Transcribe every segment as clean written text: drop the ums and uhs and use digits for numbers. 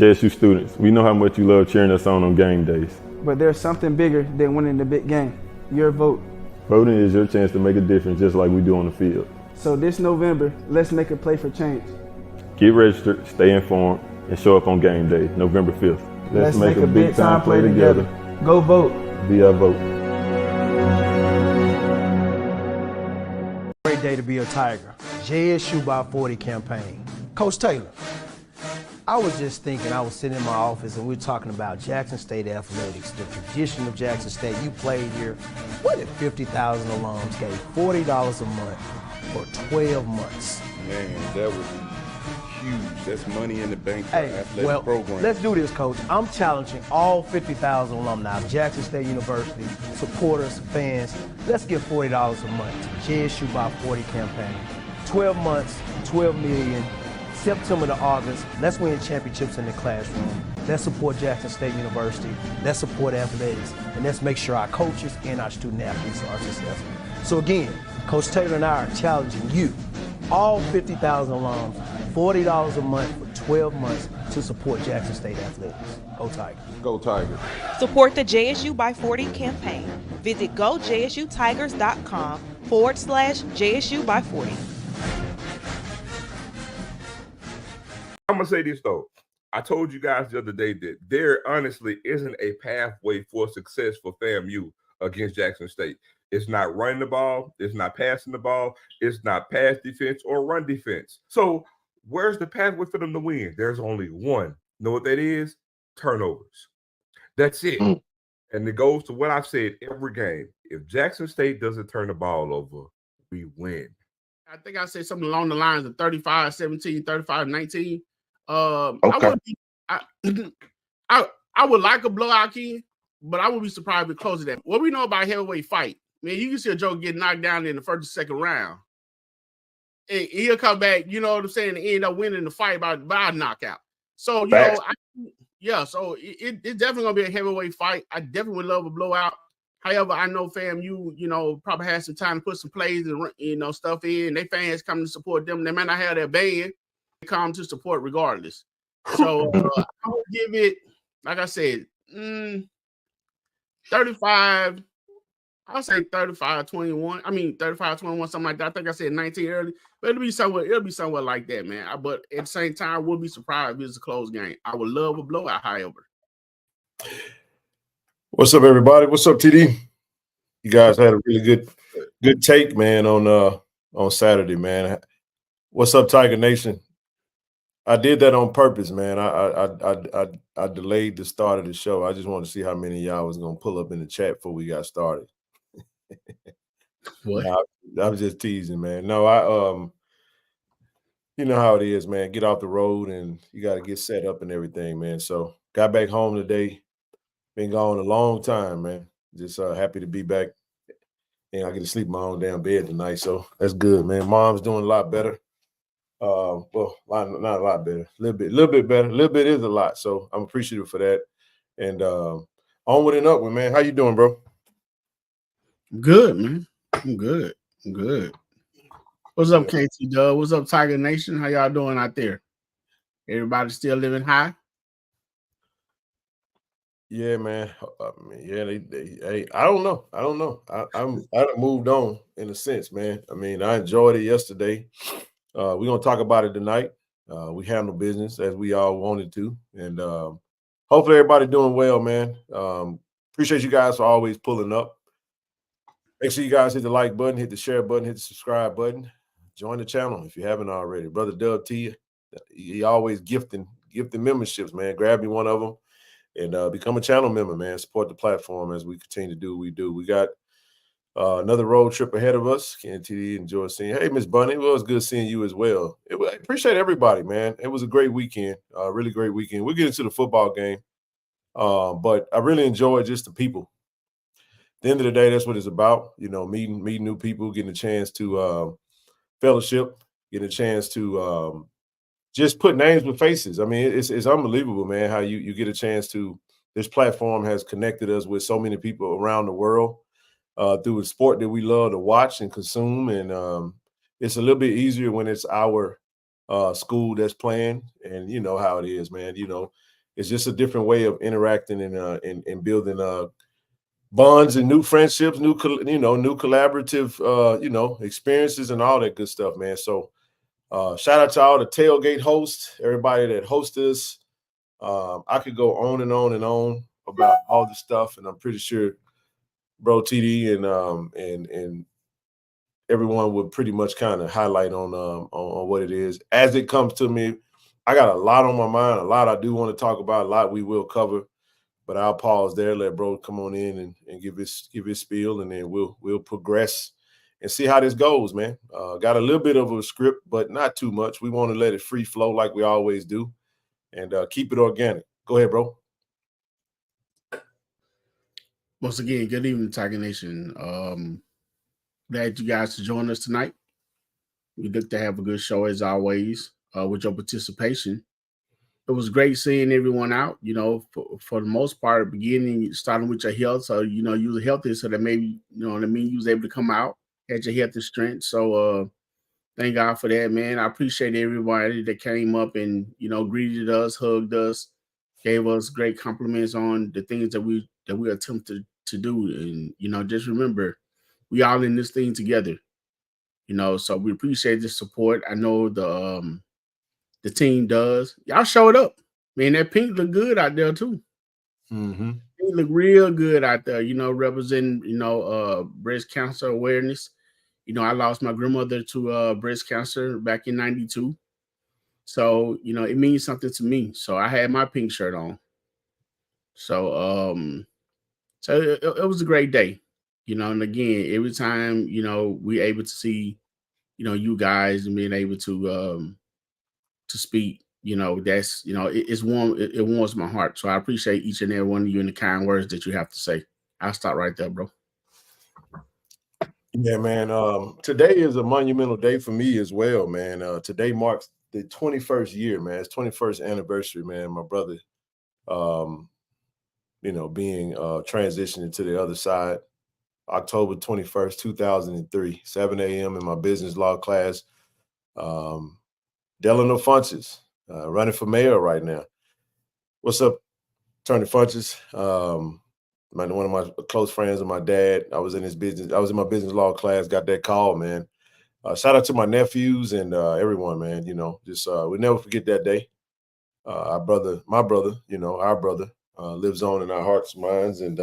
JSU students, we know how much you love cheering us on game days. But there's something bigger than winning the big game. Your vote. Voting is your chance to make a difference just like we do on the field. So this November, let's make a play for change. Get registered, stay informed, and show up on game day, November 5th. Let's make a big time play together. Go vote. Be our vote. Great day to be a Tiger. JSU by 40 campaign. Coach Taylor, I was just thinking, I was sitting in my office and we were talking about Jackson State athletics, the tradition of Jackson State. You played here. What if 50,000 alums gave $40 a month for 12 months? Man, that was huge. That's money in the bank for athletic program. Let's do this, Coach. I'm challenging all 50,000 alumni of Jackson State University, supporters, fans. Let's give $40 a month to JSU by 40 campaign. 12 months, 12 million. September to August, let's win championships in the classroom. Let's support Jackson State University. Let's support athletics. And let's make sure our coaches and our student athletes are successful. So again, Coach Taylor and I are challenging you, all 50,000 alums, $40 a month for 12 months to support Jackson State athletics. Go Tigers. Go Tigers. Support the JSU by 40 campaign. Visit gojsutigers.com/JSU by 40. I'm going to say this, though. I told you guys the other day that there honestly isn't a pathway for success for FAMU against Jackson State. It's not running the ball. It's not passing the ball. It's not pass defense or run defense. So where's the pathway for them to win? There's only one. Know what that is? Turnovers. That's it. And it goes to what I've said every game. If Jackson State doesn't turn the ball over, we win. I think I said something along the lines of 35-17, 35-19. Okay. I would like a blowout, Ken, but I would be surprised if it close to that. What we know about heavyweight fight, man, you can see a Joe get knocked down in the first or second round. And he'll come back, you know what I'm saying, and end up winning the fight by a knockout. So, so it's definitely going to be a heavyweight fight. I definitely would love a blowout. However, I know FAMU, probably has some time to put some plays and, stuff in. They fans come to support them. They might not have their band. They come to support regardless. So I would give it, like I said, 35. I'll say 35-21. I mean 35-21, something like that. I think I said 19 early, but it'll be somewhere like that, man. But at the same time, I would be surprised if it's a close game. I would love a blowout, however. What's up, everybody? What's up, TD? You guys had a really good take, man, on Saturday, man. What's up, Tiger Nation? I did that on purpose, man. I delayed the start of the show. I just wanted to see how many of y'all was gonna pull up in the chat before we got started. What? I was just teasing, man. No, you know how it is, man. Get off the road and you got to get set up and everything, man. So got back home today. Been gone a long time, man. Just happy to be back. And I get to sleep in my own damn bed tonight, so that's good, man. Mom's doing a lot better. Well, not a lot better. A little bit better. A little bit is a lot. So I'm appreciative for that. And onward and upward, man. How you doing, bro? Good, man. I'm good. What's up, KT Dub? What's up, Tiger Nation? How y'all doing out there? Everybody still living high? Yeah, man. I don't know. I done moved on in a sense, man. I mean, I enjoyed it yesterday. We're gonna talk about it tonight. We handle business as we all wanted to, and hopefully everybody doing well, man. Appreciate you guys for always pulling up. Make sure you guys hit the like button, hit the share button, hit the subscribe button. Join the channel if you haven't already. Brother Dub T, he always gifting memberships, man. Grab me one of them and become a channel member, man. Support the platform as we continue to do what we do. We got another road trip ahead of us. Ken TD, enjoy seeing you. Hey, Miss Bunny, it was good seeing you as well. I appreciate everybody, man. It was a great weekend, really great weekend. We'll get into the football game, but I really enjoyed just the people. At the end of the day, that's what it's about, meeting new people, getting a chance to fellowship, getting a chance to just put names with faces. I mean, it's unbelievable, man, how you get a chance to – this platform has connected us with so many people around the world through a sport that we love to watch and consume. And it's a little bit easier when it's our school that's playing. And you know how it is, man. it's just a different way of interacting and building bonds and new friendships, new collaborative experiences and all that good stuff, man. So shout out to all the tailgate hosts, everybody that hosted us. I could go on and on and on about all the stuff, and I'm pretty sure Bro TD and everyone would pretty much kind of highlight on what it is. As it comes to me, I got a lot on my mind, a lot I do want to talk about, a lot we will cover, but I'll pause there, let bro come on in and give his spiel, and then we'll progress and see how this goes, man. Got a little bit of a script, but not too much. We want to let it free flow like we always do, and keep it organic. Go ahead, bro. Once again, good evening, Tiger Nation. Glad you guys to join us tonight. We look to have a good show as always with your participation. It was great seeing everyone out, for the most part, beginning, starting with your health. So, you were healthy, so that maybe, you was able to come out, had your health and strength. So, thank God for that, man. I appreciate everybody that came up and, greeted us, hugged us, gave us great compliments on the things that we attempted to do. And, just remember, we all in this thing together, so we appreciate the support. I know the team does. Y'all showed up. Man, that pink look good out there too. Mm-hmm. Pink look real good out there, representing, breast cancer awareness. I lost my grandmother to breast cancer back in 92. So, it means something to me. So I had my pink shirt on. So it was a great day. And again, every time, we able to see, you guys and being able to speak, that's, it's warm. It warms my heart. So I appreciate each and every one of you and the kind words that you have to say. I'll stop right there, bro. Yeah, man. Today is a monumental day for me as well, man. Today marks the 21st year, man. It's 21st anniversary, man. My brother, being transitioning to the other side. October 21st, 2003, 7 a.m. in my business law class. Delano Funches, running for mayor right now. What's up, Attorney Funches? One of my close friends of my dad. I was in my business law class, got that call, man. Shout out to my nephews and everyone, man. We never forget that day. My brother, our brother, lives on in our hearts and minds. And,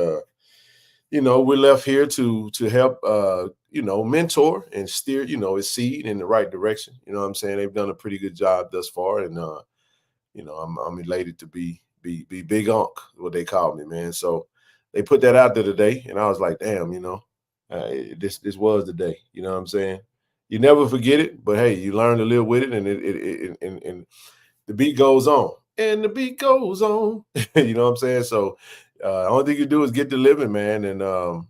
we're left here to help, mentor and steer, his seed in the right direction. You know what I'm saying? They've done a pretty good job thus far. And, I'm elated to be Big Unc, what they call me, man. So they put that out there today. And I was like, damn, this was the day. You know what I'm saying? You never forget it, but hey, you learn to live with it, and and the beat goes on, and the beat goes on. You know what I'm saying? So, only thing you do is get to living, man, and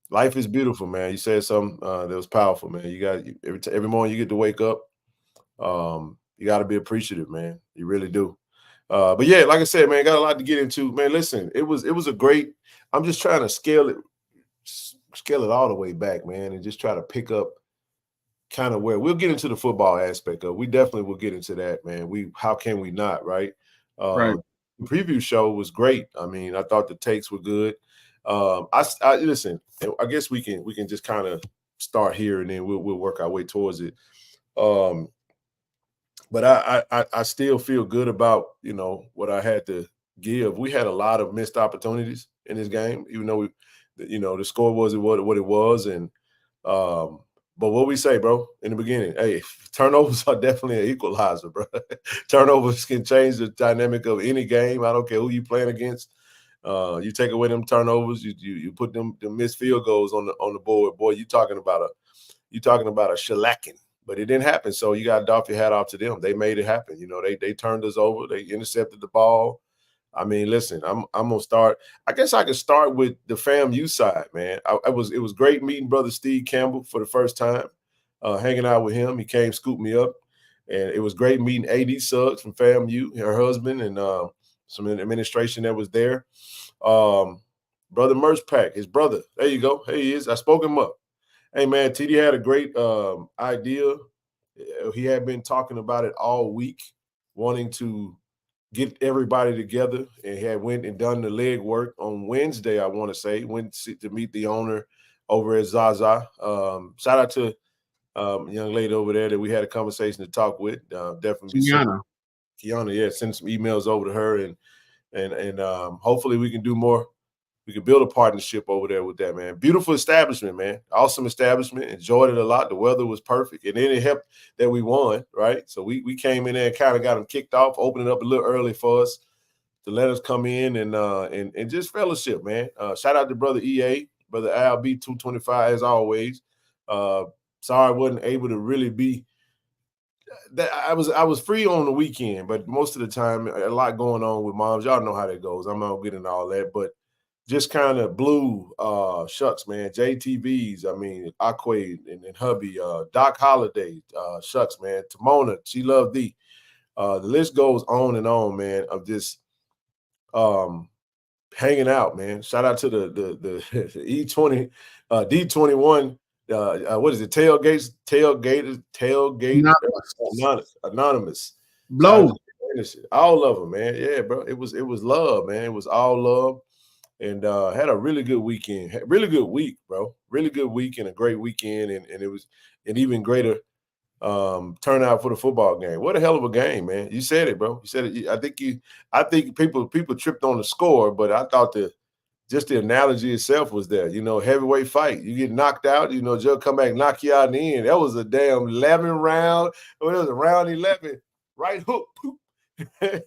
life is beautiful, man. You said something that was powerful, man. You got every morning you get to wake up. You got to be appreciative, man. You really do. But yeah, like I said, man, got a lot to get into, man. Listen, it was a great. I'm just trying to scale it all the way back, man, and just try to pick up kind of where we'll get into the football aspect of. We definitely will get into that, man. How can we not, right? Right. The preview show was great. I mean, I thought the takes were good. I listen. I guess we can just kind of start here, and then we'll work our way towards it. But I still feel good about what I had to give. We had a lot of missed opportunities in this game, even though the score wasn't what it was, and but what we say, bro, in the beginning, hey, turnovers are definitely an equalizer, bro. Turnovers can change the dynamic of any game. I don't care who you playing against. You take away them turnovers, you put them missed field goals on the board. Boy, you talking about a shellacking. But it didn't happen, so you got to doff your hat off to them. They made it happen. They turned us over. They intercepted the ball. I mean, listen, I'm gonna start. I guess I could start with the FAMU side, man. It was great meeting Brother Steve Campbell for the first time, hanging out with him. He came, scooped me up, and it was great meeting AD Suggs from FAMU, her husband, and some administration that was there. Brother Merch Pack, his brother. There you go. Here he is. I spoke him up. Hey, man, TD had a great idea. He had been talking about it all week, wanting to get everybody together and had went and done the leg work on Wednesday. I want to say went to meet the owner over at Zaza. Shout out to young lady over there that we had a conversation to talk with. Definitely Kiana, yeah, send some emails over to her and hopefully we can do more. We can build a partnership over there with that, man. Beautiful establishment, man. Awesome establishment. Enjoyed it a lot. The weather was perfect. And then it helped that we won, right? So we came in there and kind of got them kicked off, opening up a little early for us to let us come in and just fellowship, man. Shout out to Brother EA, Brother Al B225 as always. Sorry I wasn't able to really be that I was free on the weekend, but most of the time a lot going on with moms. Y'all know how that goes. I'm not getting all that, but just kind of blew shucks, man. JTVs, I mean, Aquade and hubby, Doc Holiday, shucks, man. Timona, she loved thee. The list goes on and on, man, of just hanging out, man. Shout out to the E20, D21, what is it? Tailgate, Anonymous. Blow. All of them, man. Yeah, bro. It was love, man. It was all love. And had a really good weekend, really good week, bro. Really good week and a great weekend, and it was an even greater turnout for the football game. What a hell of a game, man! You said it, bro. You said it. I think people tripped on the score, but I thought just the analogy itself was there. You know, heavyweight fight. You get knocked out, you know, Joe come back, knock you out in the end. That was a damn 11 round. It was a round 11, right hook. Hey,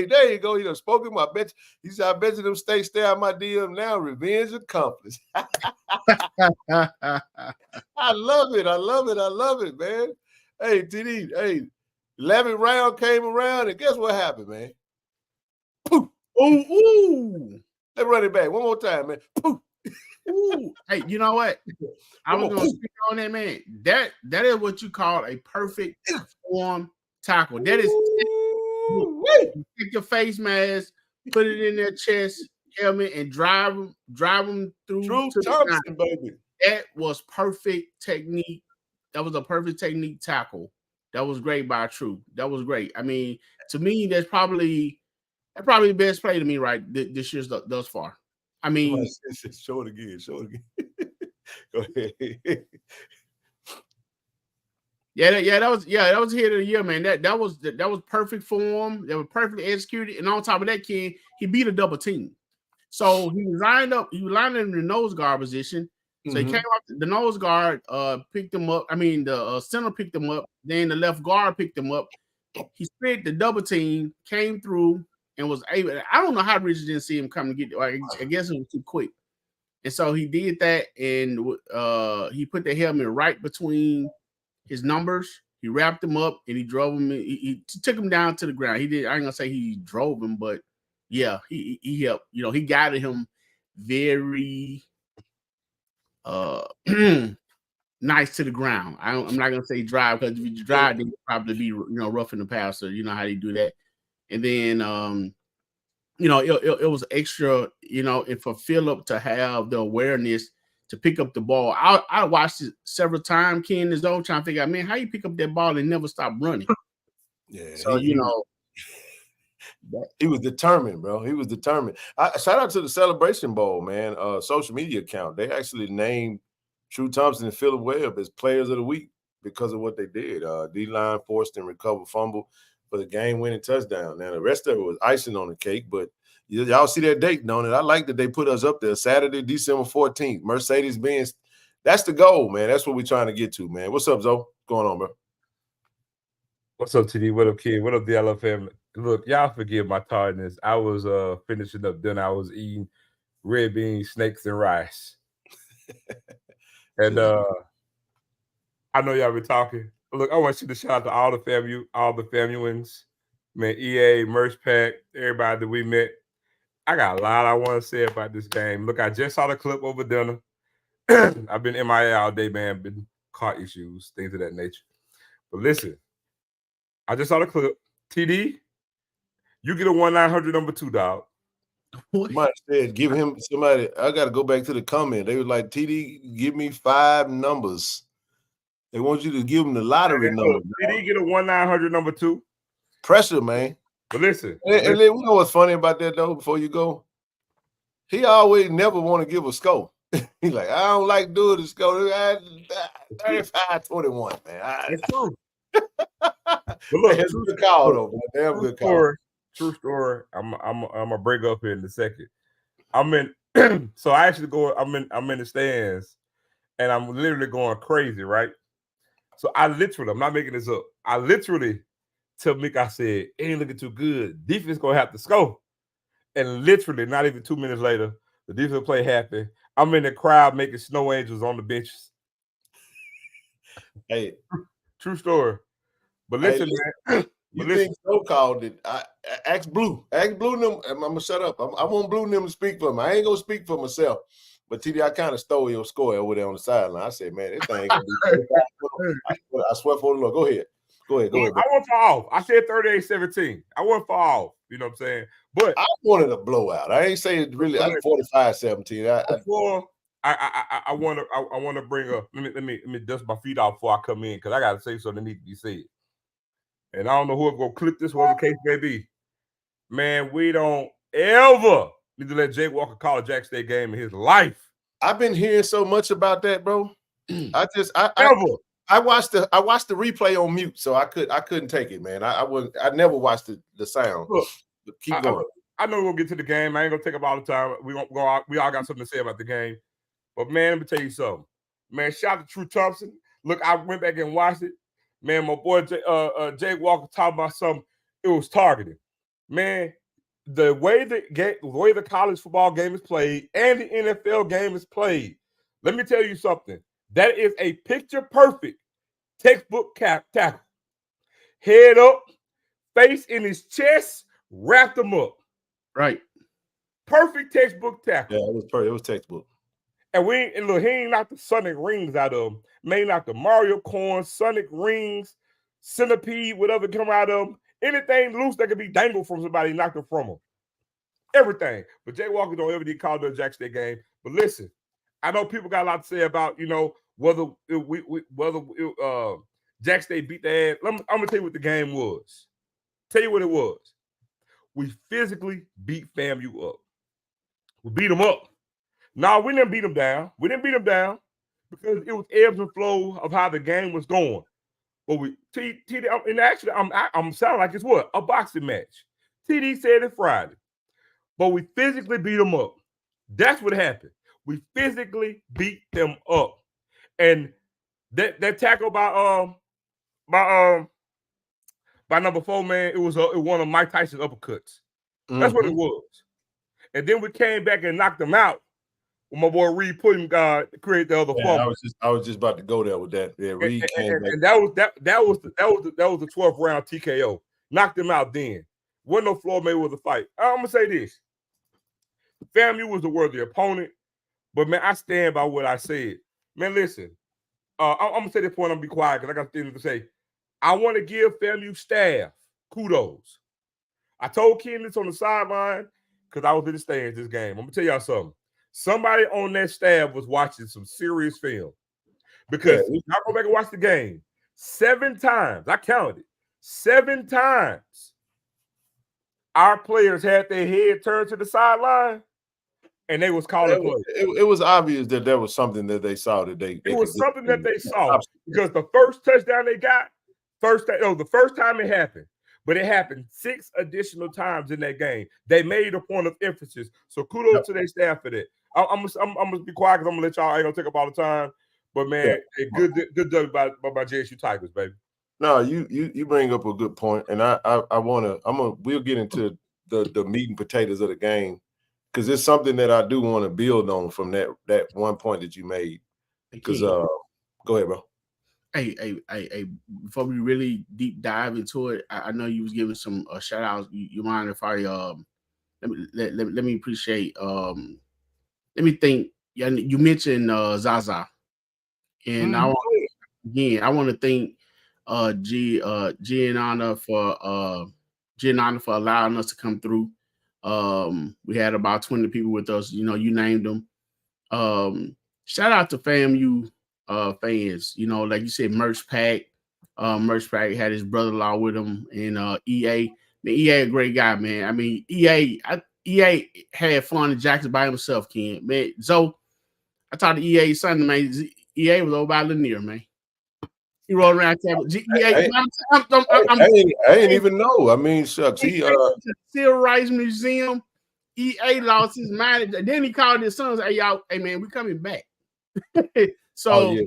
there you go. You know, spoken. I bet you said, I bet you them stay out my DM now. Revenge accomplished. I love it. I love it, man. Hey, TD, hey, 11th round came around, and guess what happened, man? Poof. Ooh. Let's run it back one more time, man. Poof. Ooh. Hey, you know what? I was going to speak on that, man. That is what you call a perfect form tackle. That is you take your face mask, put it in their chest, helmet, and drive them through. True Thompson, baby. That was perfect technique. That was a perfect technique tackle. That was great by True. That was great. I mean, to me, that's probably the best play to me right this year's thus far. I mean, show it again. Go ahead. That was hit of the year, man. That was perfect form. That was perfectly executed. And on top of that, kid, he beat a double team. So he was lined up. He was lined in the nose guard position. So he came up. The nose guard picked him up. I mean, the center picked him up. Then the left guard picked him up. He split the double team, came through, and was able. I don't know how Richard didn't see him come to get. I guess it was too quick. And so he did that, and he put the helmet right between his numbers. He wrapped him up and he drove him. He took him down to the ground. He did. I ain't gonna say he drove him, but yeah, he helped. You know, he guided him very nice to the ground. I'm not gonna say drive, because if you drive, then probably be rough in the passer. You know how they do that. And then it was extra. And for Phillip to have the awareness to pick up the ball. I watched it several times, Ken, in his own trying to figure out, man, how you pick up that ball and never stop running? Yeah. So, he was determined, bro. He was determined. Shout out to the Celebration Bowl, man. Social media account. They actually named True Thompson and Phillip Webb as players of the week because of what they did. D-line forced and recovered fumble for the game-winning touchdown. Now, the rest of it was icing on the cake, but y'all see that date, don't it? I like that they put us up there Saturday, December 14th. Mercedes-Benz. That's the goal, man. That's what we're trying to get to, man. What's up, Zoe? What's going on, bro? What's up, TD? What up, kid? What up, the LF family? Look, y'all forgive my tardiness. I was finishing up dinner. I was eating red beans, snakes, and rice. And I know y'all been talking. Look, I want you to shout out to all the FAMUans, man, EA, Merch Pack, everybody that we met. I got a lot I want to say about this game. Look, I just saw the clip over dinner. I've been MIA all day, man. Been car issues, things of that nature. But listen, I just saw the clip. TD, you get a 1-900 number 2, dog. Somebody said, give him somebody. I got to go back to the comment. They were like, TD, give me 5 numbers. They want you to give them the lottery number. TD get a 1-900 number 2. Pressure, man. But listen, and then we know what's funny about that though. Before you go, he always never want to give a score. He's like, I don't like doing the score. 35-21, man. It's true. But look, it's a good call though, man. Damn good call. True story. I'm gonna break up here in a second. I'm in. So I actually go. I'm in the stands, and I'm literally going crazy, right? So I'm not making this up. I literally tell Mick, I said, it ain't looking too good. Defense gonna have to score. And literally, not even 2 minutes later, the defense play happened. I'm in the crowd making snow angels on the benches. Hey, true story. But listen, man. You think so called it? Ask Blue. Ask Blue them. I'm gonna shut up. I want Blue them to speak for me. I ain't gonna speak for myself. But TD, I kind of stole your score over there on the sideline. I said, man, this thing gonna be I swear for the Lord. Go ahead. Go ahead. I went for off. I said 38-17. I went for off. You know what I'm saying? But I wanted a blowout. I ain't saying really. I 45-17. I want to bring up. Let me dust my feet off before I come in because I got to say something that needs to be said. And I don't know who's gonna clip this, whatever the case may be. Man, we don't ever need to let Jake Walker call a Jackson State game in his life. I've been hearing so much about that, bro. I watched the replay on mute, so I couldn't take it, man. I never watched the sound. Look, keep going. I know we'll get to the game. I ain't gonna take up all the time. We all got something to say about the game. But man, let me tell you something. Man, shout out to True Thompson. Look, I went back and watched it. Man, my boy Jake Walker talked about something. It was targeted. Man, the way the college football game is played and the NFL game is played, let me tell you something. That is a picture-perfect textbook tackle. Head up, face in his chest, wrapped him up. Right. Perfect textbook tackle. Yeah, it was textbook. And he ain't knocked the Sonic rings out of him. Man, knocked the Mario corn, Sonic rings, centipede, whatever come out of him. Anything loose that could be dangled from somebody, knocked it from him. Everything. But Jay Walker don't ever get called to a Jackson State game. But listen, I know people got a lot to say about, whether Jackson State beat the ass. I'm gonna tell you what the game was. Tell you what it was. We physically beat FAMU up. We beat them up. No, we didn't beat them down. We didn't beat them down because it was ebbs and flow of how the game was going. But and actually, I'm sounding like it's what? A boxing match. TD said it Friday. But we physically beat them up. That's what happened. We physically beat them up. And that tackle by number 4, man, it was one of Mike Tyson's uppercuts. That's what it was. And then we came back and knocked them out. When my boy Reed Pudding to create the other fumble. I was just about to go there with that. Yeah, Reed came back. And that was the 12th round TKO. Knocked him out then. Wasn't no Floyd Mayweather fight. I'm gonna say this. FAMU was the worthy opponent, but man, I stand by what I said. Man, listen. I'm gonna say this point. I'm gonna be quiet because I got things to say. I want to give FAMU staff kudos. I told Ken this on the sideline because I was in the stands this game. I'm gonna tell y'all something. Somebody on that staff was watching some serious film because I go back and watch the game 7 times. I counted 7 times. Our players had their head turned to the sideline, and they was calling plays. It was obvious that there was something that they saw that they. It was something that they saw because the first touchdown they got, the first time it happened. But it happened 6 additional times in that game. They made a point of emphasis. So kudos to their staff for that. I'm gonna be quiet because I'm gonna let y'all. I ain't gonna take up all the time. But man, good job by JSU Tigers, baby. No, you bring up a good point, and we'll get into the meat and potatoes of the game because it's something that I do want to build on from that one point that you made. Because go ahead, bro. Hey, before we really deep dive into it, I know you was giving some shout outs. You mind if I let me appreciate let me think. Yeah, you mentioned Zaza, and I want to thank Gianna for allowing us to come through. We had about 20 people with us. You named them. Shout out to FAMU fans. Like you said, Merch Pack had his brother-in-law with him, and EA. Man, EA a great guy, man. I mean, EA had fun in Jackson by himself, Ken. Man, so I talked to EA Sunday, man. EA was over by Lanier, man. He rolled around. EA, I didn't even know. I mean, shucks. Civil Rights Museum. EA lost his mind. Then he called his sons. Hey, y'all. Hey, man, we coming back. So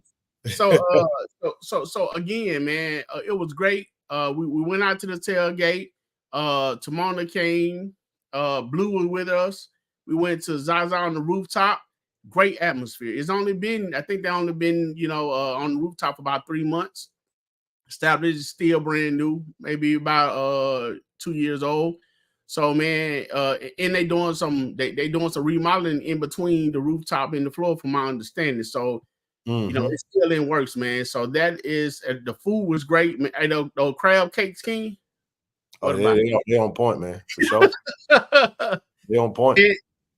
again, man, it was great. We went out to the tailgate. Tamona came. Blue was with us. We went to Zaza on the rooftop. Great atmosphere. It's only been, I think they only been, on the rooftop for about 3 months. Established is still brand new, maybe about 2 years old. So man, and they doing some remodeling in between the rooftop and the floor, from my understanding. So it's still in works, man. So that is the food was great. Man, those crab cakes, King. Oh, they're on point, man. For sure. They're on point.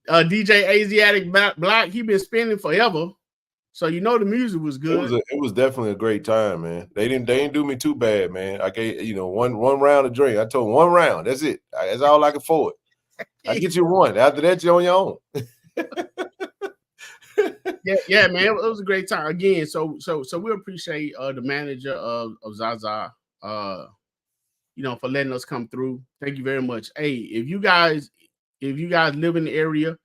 DJ Asiatic Black, he been spinning forever. So the music was good. It was definitely a great time, man. They didn't do me too bad, man. I gave one round of drink. I told them 1 round. That's it. That's all I can afford. I get you one. After that, you're on your own. yeah, man. It was a great time again. So we appreciate the manager of Zaza, for letting us come through. Thank you very much. Hey, if you guys live in the area,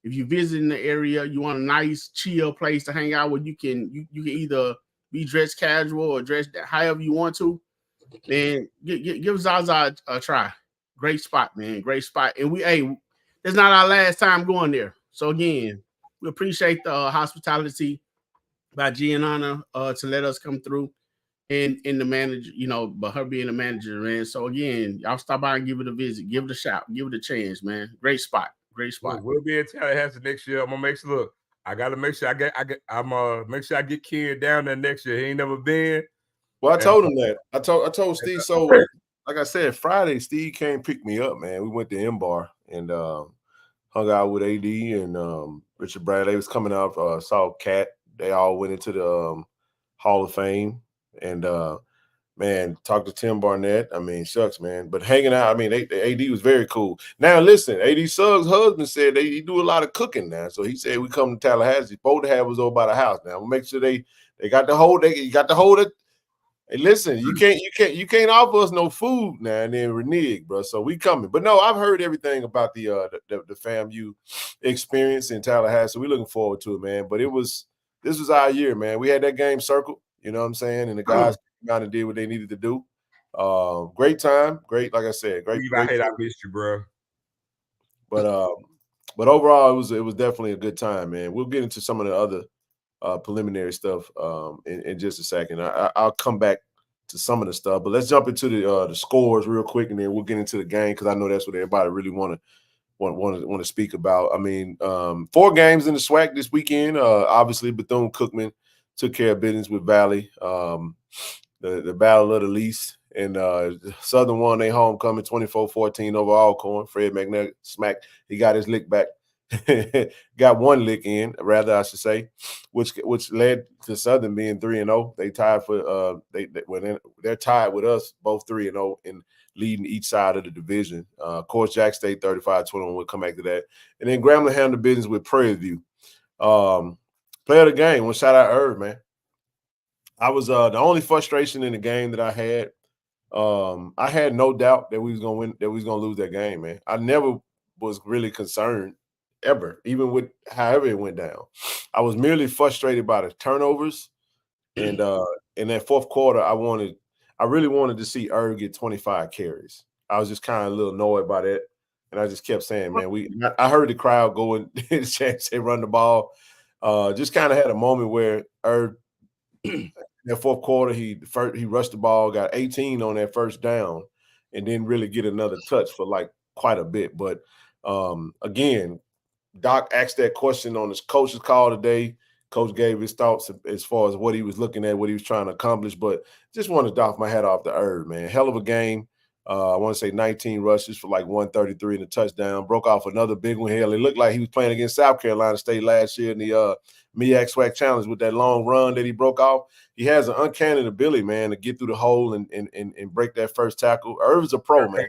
if you visit in the area, you want a nice chill place to hang out where you can either be dressed casual or dressed however you want to, then give Zaza a try. Great spot, man. Great spot. And that's not our last time going there. So again, we appreciate the hospitality by Gianna to let us come through, and the manager, but her being a manager, man. So again, y'all stop by and give it a visit, give it a shot, give it a chance, man. Great spot. Great spot. We'll be in Tallahassee next year. I'm gonna make sure. Look, I gotta make sure make sure I get Ken down there next year. He ain't never been. Well, I told him that. I told Steve. So, like I said, Friday, Steve came pick me up, man. We went to M-Bar and hung out with AD and Richard Bradley. Was coming out, saw Cat. They all went into the Hall of Fame and man, talked to Tim Barnett. I mean, shucks, man. But hanging out, I mean, AD was very cool. Now, listen, AD Suggs' husband said he do a lot of cooking now. So he said we come to Tallahassee. Both have us over by the house now. We'll make sure they got the hold. You got to hold it. Hey, listen, you can't offer us no food now and then renege, bro. So we coming. But no, I've heard everything about the FAMU experience in Tallahassee. We're looking forward to it, man. But this was our year, man. We had that game circled, you know what I'm saying? And the guys came out and did what they needed to do. Great time. Great, like I said, great. I missed you, bro. But overall, it was definitely a good time, man. We'll get into some of the other preliminary stuff in just a second. I'll come back to some of the stuff, but let's jump into the scores real quick, and then we'll get into the game because I know that's what everybody really want to speak about. I mean, 4 games in the SWAC this weekend. Obviously, Bethune-Cookman took care of business with Valley. The battle of the least, and Southern won their homecoming 24-14 over Alcorn. Fred McNutt smacked. He got his lick back. Got 1 lick in, rather I should say, which led to Southern being 3-0. They tied for they're tied with us both 3-0 in leading each side of the division. Of course, Jack State 35-21. We'll come back to that, and then Grambling handled business with Prairie View. Player of the game. Well, shout out Irv, man. I was the only frustration in the game that I had no doubt that we was gonna win, that we was gonna lose that game, man. I never was really concerned ever, even with however it went down. I was merely frustrated by the turnovers, and in that fourth quarter, I really wanted to see Irv get 25 carries. I was just kind of a little annoyed by that, and I just kept saying, man, I heard the crowd going, chance they run the ball. Just kind of had a moment where Irv, in that fourth quarter, he rushed the ball, got 18 on that first down, and didn't really get another touch for like quite a bit. But again, Doc asked that question on his coach's call today. Coach gave his thoughts as far as what he was looking at, what he was trying to accomplish. But just wanted to doff my hat off to Irv, man. Hell of a game. I want to say 19 rushes for like 133 and a touchdown. Broke off another big one. Hell, it looked like he was playing against South Carolina State last year in the MEAC SWAC Challenge with that long run that he broke off. He has an uncanny ability, man, to get through the hole and break that first tackle. Irv is a pro, man.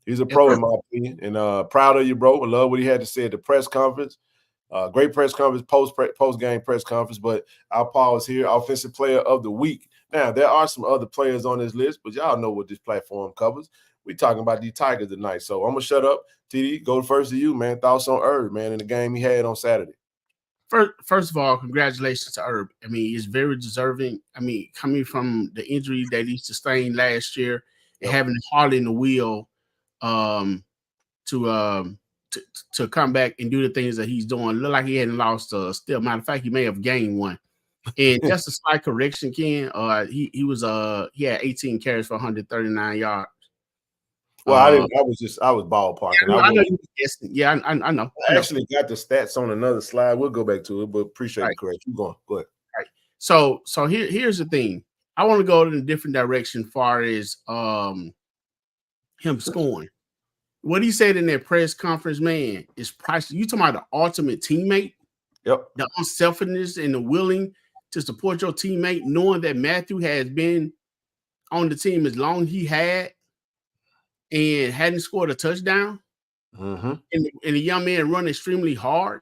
He's a pro in my opinion, and proud of you, bro. I love what he had to say at the press conference. Great press conference, post game press conference. But our Paul is here, offensive player of the week. Now there are some other players on this list, but y'all know what this platform covers. We talking about the Tigers tonight, so I'm gonna shut up. TD, go first to you, man. Thoughts on Herb, man, in the game he had on Saturday. First of all, congratulations to Herb. I mean, he's very deserving. I mean, coming from the injury that he sustained last year and having a heart in the wheel, to come back and do the things that he's doing. Look like he hadn't lost a step. Matter of fact, he may have gained one. And just a slight correction, Ken. He had 18 carries for 139 yards. Well, I was ballparking. Yeah, I know you were guessing. Yeah, I know. I actually got the stats on another slide. We'll go back to it, but appreciate the correction. Keep going. Go ahead. Right. So here's the thing. I want to go in a different direction as far as him scoring. What he said in that press conference, man, is priceless. You talking about the ultimate teammate? Yep. The unselfishness and the willing to support your teammate, knowing that Matthew has been on the team as long as he had and hadn't scored a touchdown. Mm-hmm. And the young man run extremely hard.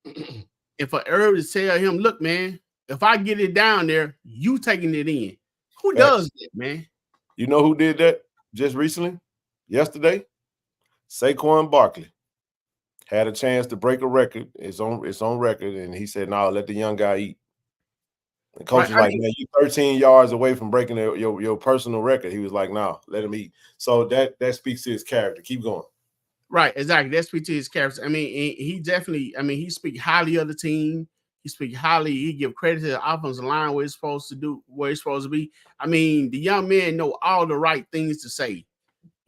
And for Herb to tell him, look, man, if I get it down there, you taking it in. Who does that, man? You know who did that just recently? Yesterday? Saquon Barkley had a chance to break a record. It's on record, and he said, "No, let the young guy eat." The coach was like, "Man, you 13 yards away from breaking your personal record." He was like, "No, let him eat." So that speaks to his character. Keep going. Right, exactly. That speaks to his character. I mean, he definitely. I mean, he speaks highly of the team. He speaks highly. He give credit to the offensive line where it's supposed to do, where it's supposed to be. I mean, the young man know all the right things to say.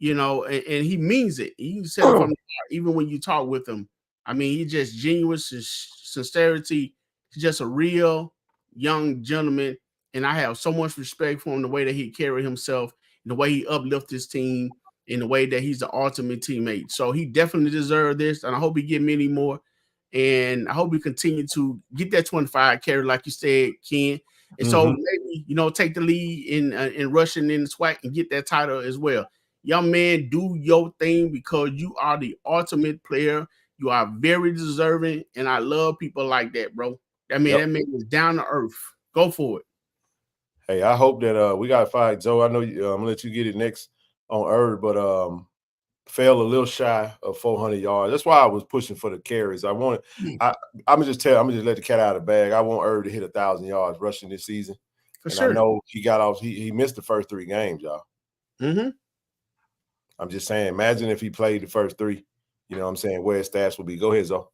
You know, and he means it. He said it from the heart, even when you talk with him. I mean, he just genuine sincerity. He's just a real young gentleman, and I have so much respect for him, the way that he carried himself, the way he uplifted his team, in the way that he's the ultimate teammate. So he definitely deserved this, and I hope he get many more. And I hope we continue to get that 25 carry, like you said, Ken. And so maybe, take the lead in rushing in the SWAC and get that title as well. Young man, do your thing because you are the ultimate player. You are very deserving, and I love people like that, bro. That man is down to earth. Go for it. Hey, I hope that we got to fight, Joe. I know I'm gonna let you get it next on Herb, but fell a little shy of 400 yards. That's why I was pushing for the carries. I'm gonna just let the cat out of the bag. I want Herb to hit 1,000 yards rushing this season. I know he got off. He missed the first 3 games, y'all. Mm-hmm. I'm just saying, imagine if he played the first 3. You know what I'm saying? Where his stats will be. Go ahead, Zoe.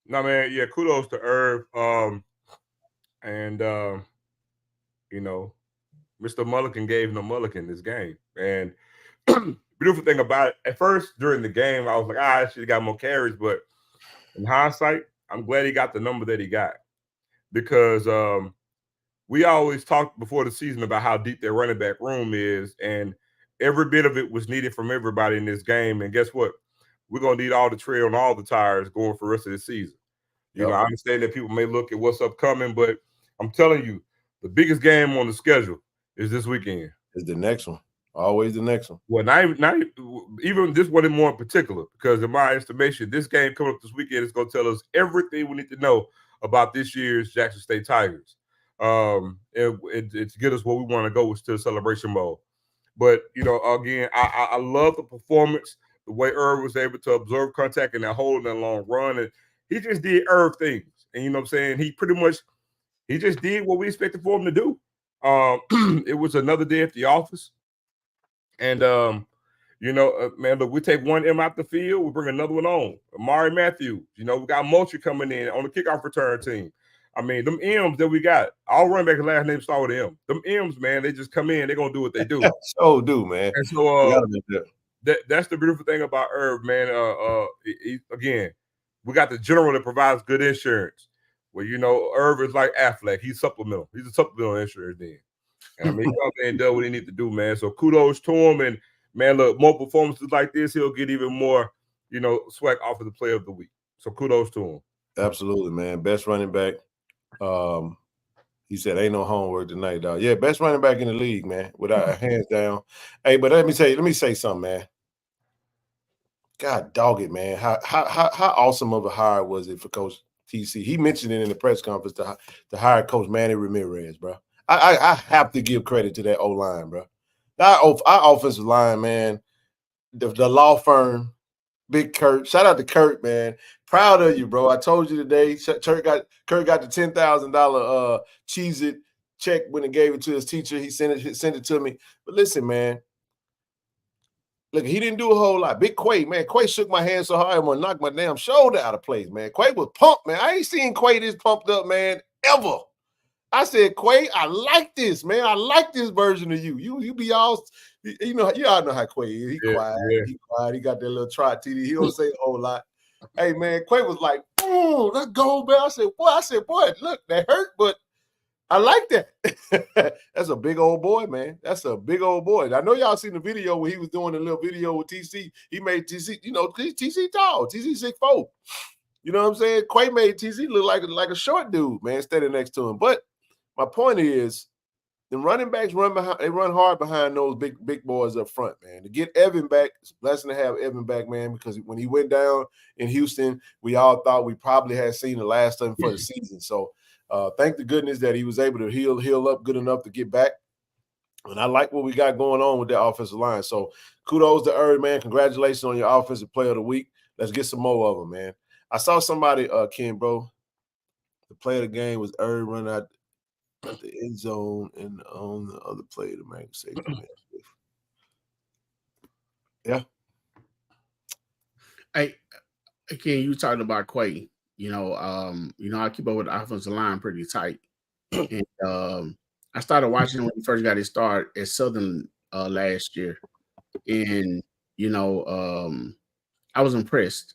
No, man. Yeah, kudos to Herb. Mr. Mulligan gave no Mulligan this game. And beautiful thing about it, at first during the game, I was like, I should have got more carries. But in hindsight, I'm glad he got the number that he got. Because we always talked before the season about how deep their running back room is. And every bit of it was needed from everybody in this game. And guess what? We're going to need all the tread on all the tires going for the rest of the season. You know, I understand that people may look at what's upcoming, but I'm telling you, the biggest game on the schedule is this weekend. Is the next one. Always the next one. Well, not even this one more in particular, because in my estimation, this game coming up this weekend is going to tell us everything we need to know about this year's Jackson State Tigers. It's to get us where we want to go, to the celebration mode. But, again, I love the performance, the way Herb was able to observe contact and that hole in that long run. And he just did Herb things. And you know what I'm saying? He just did what we expected for him to do. It was another day at the office. And, man, look, we take one M out the field, we bring another one on. Amari Matthews, we got Moultrie coming in on the kickoff return team. I mean, them M's that we got, all running back last name start with M. Them M's, man, they just come in, they're going to do what they do. So do, man. And so that's the beautiful thing about Herb, man. Again, we got the general that provides good insurance. Well, Herb is like Affleck. He's supplemental. He's a supplemental insurance then. And I mean, he comes in and does what he needs to do, man. So kudos to him. And, man, look, more performances like this, he'll get even more, swag off of the player of the week. So kudos to him. Absolutely, man. Best running back. He said, ain't no homework tonight, dog. Yeah, best running back in the league, man, without hands down. Hey, but let me say something, man. God dog it, man. How awesome of a hire was it for Coach TC? He mentioned it in the press conference to hire Coach Manny Ramirez, bro. I have to give credit to that O-line, bro. Our offensive line, man, the law firm, Big Kurt. Shout out to Kurt, man. Proud of you, bro. I told you today, Kurt got the $10,000 Cheez-It check when he gave it to his teacher. He sent it to me. But listen, man. Look, he didn't do a whole lot. Big Quay, man. Quay shook my hand so hard I'm gonna knock my damn shoulder out of place, man. Quay was pumped, man. I ain't seen Quay this pumped up, man, ever. I said, Quay, I like this, man. I like this version of you. You be all, you all know how Quay is. He quiet. He quiet. He got that little trot TD. He don't say a whole lot. Hey, man, Quay was like, oh, let's go, man. I said, boy, look, that hurt, but I like that. That's a big old boy, man. That's a big old boy. I know y'all seen the video where he was doing a little video with TC. He made TC, TC tall, TC 6'4". You know what I'm saying? Quay made TC look like a short dude, man, standing next to him. But my point is, the running backs run hard behind those big boys up front, man. To get Evan back, it's a blessing to have Evan back, man, because when he went down in Houston, we all thought we probably had seen the last of him for the season. So thank the goodness that he was able to heal up good enough to get back. And I like what we got going on with that offensive line. So kudos to Erd, man. Congratulations on your offensive player of the week. Let's get some more of them, man. I saw somebody, Ken, bro, the play of the game was Erd running out at the end zone and on the other play to make safety. Yeah. Hey, Ken, you talking about Quay. I keep up with the offensive line pretty tight. And I started watching when he first got his start at Southern last year. And, I was impressed.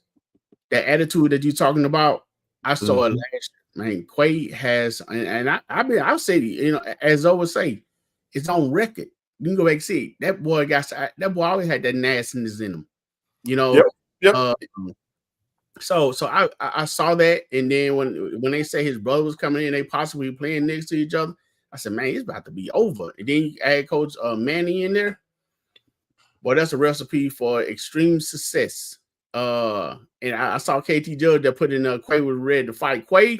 That attitude that you're talking about, I saw it last year. Man, Quay has, and I'll say, as I would say, it's on record. You can go back and see it. That boy always had that nastiness in him. Yep. So I saw that, and then when they say his brother was coming in, they possibly playing next to each other. I said, man, it's about to be over. And then you add Coach Manny in there. Boy, that's a recipe for extreme success. And I saw KT Judge that put in Quay was ready to fight. Quay,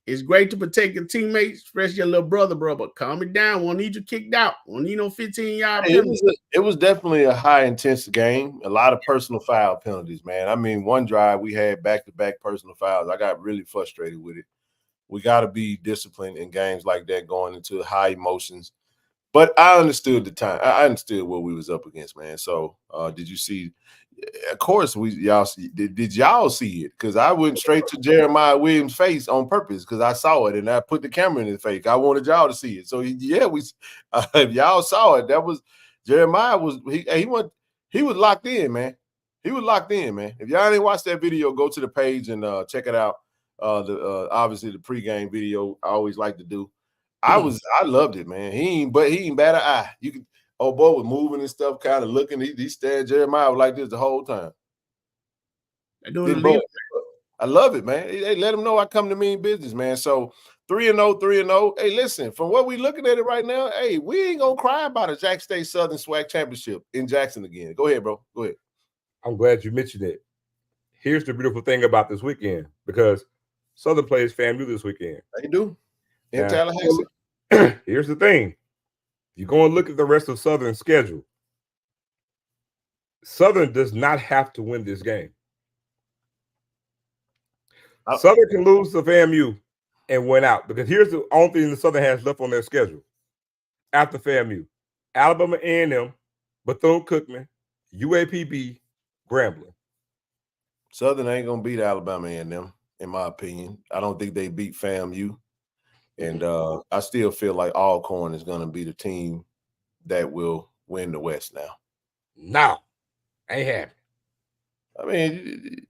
it's great to protect your teammates, especially your little brother, bro, but calm it down. Won't need you kicked out. Won't need no 15-yard penalty. It was definitely a high-intense game. A lot of personal foul penalties, man. I mean, one drive we had back-to-back personal fouls. I got really frustrated with it. We got to be disciplined in games like that going into high emotions. But I understood the time. I understood what we was up against, man. So did you see – of course, did y'all see it? Because I went straight to Jeremiah Williams' face on purpose because I saw it and I put the camera in his face. I wanted y'all to see it. So yeah, if y'all saw it, that was Jeremiah was he was locked in, man. He was locked in, man. If y'all didn't watch that video, go to the page and check it out. Obviously the pregame video I always like to do. I loved it, man. He ain't bat an eye. You can. Oh, boy was moving and stuff, kind of looking. He stared Jeremiah like this the whole time. I love it, man. They let him know I come to mean business, man. So 3-0. Hey, listen, from what we looking at it right now, hey, we ain't going to cry about a Jack State Southern SWAC championship in Jackson again. Go ahead, bro. Go ahead. I'm glad you mentioned it. Here's the beautiful thing about this weekend, because Southern plays FAMU this weekend. They do. In Tallahassee. Here's the thing. You go and look at the rest of Southern's schedule. Southern does not have to win this game. Southern can lose to FAMU and win out, because here's the only thing the Southern has left on their schedule after FAMU: Alabama A&M, Bethune-Cookman, UAPB, Grambling. Southern ain't gonna beat Alabama A&M, in my opinion. I don't think they beat FAMU. And I still feel like Alcorn is going to be the team that will win the West now. No, ain't happening. I mean,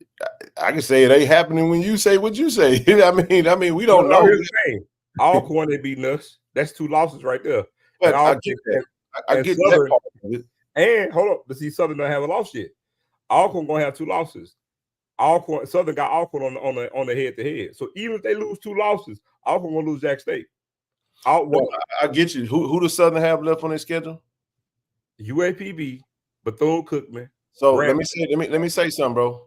I can say it ain't happening when you say what you say. I mean, we don't know. Here's the thing. Alcorn, they beating us. That's 2 losses right there. But I get that. I get Southern, that part of it. And hold up, to see Southern don't have a loss yet. Alcorn going to have 2 losses. Southern got Alcorn on the head-to-head. So even if they lose 2 losses, Alcorn going to lose Jack State. I get you. Who does Southern have left on their schedule? UAPB, Bethune-Cookman, So let me say something, bro.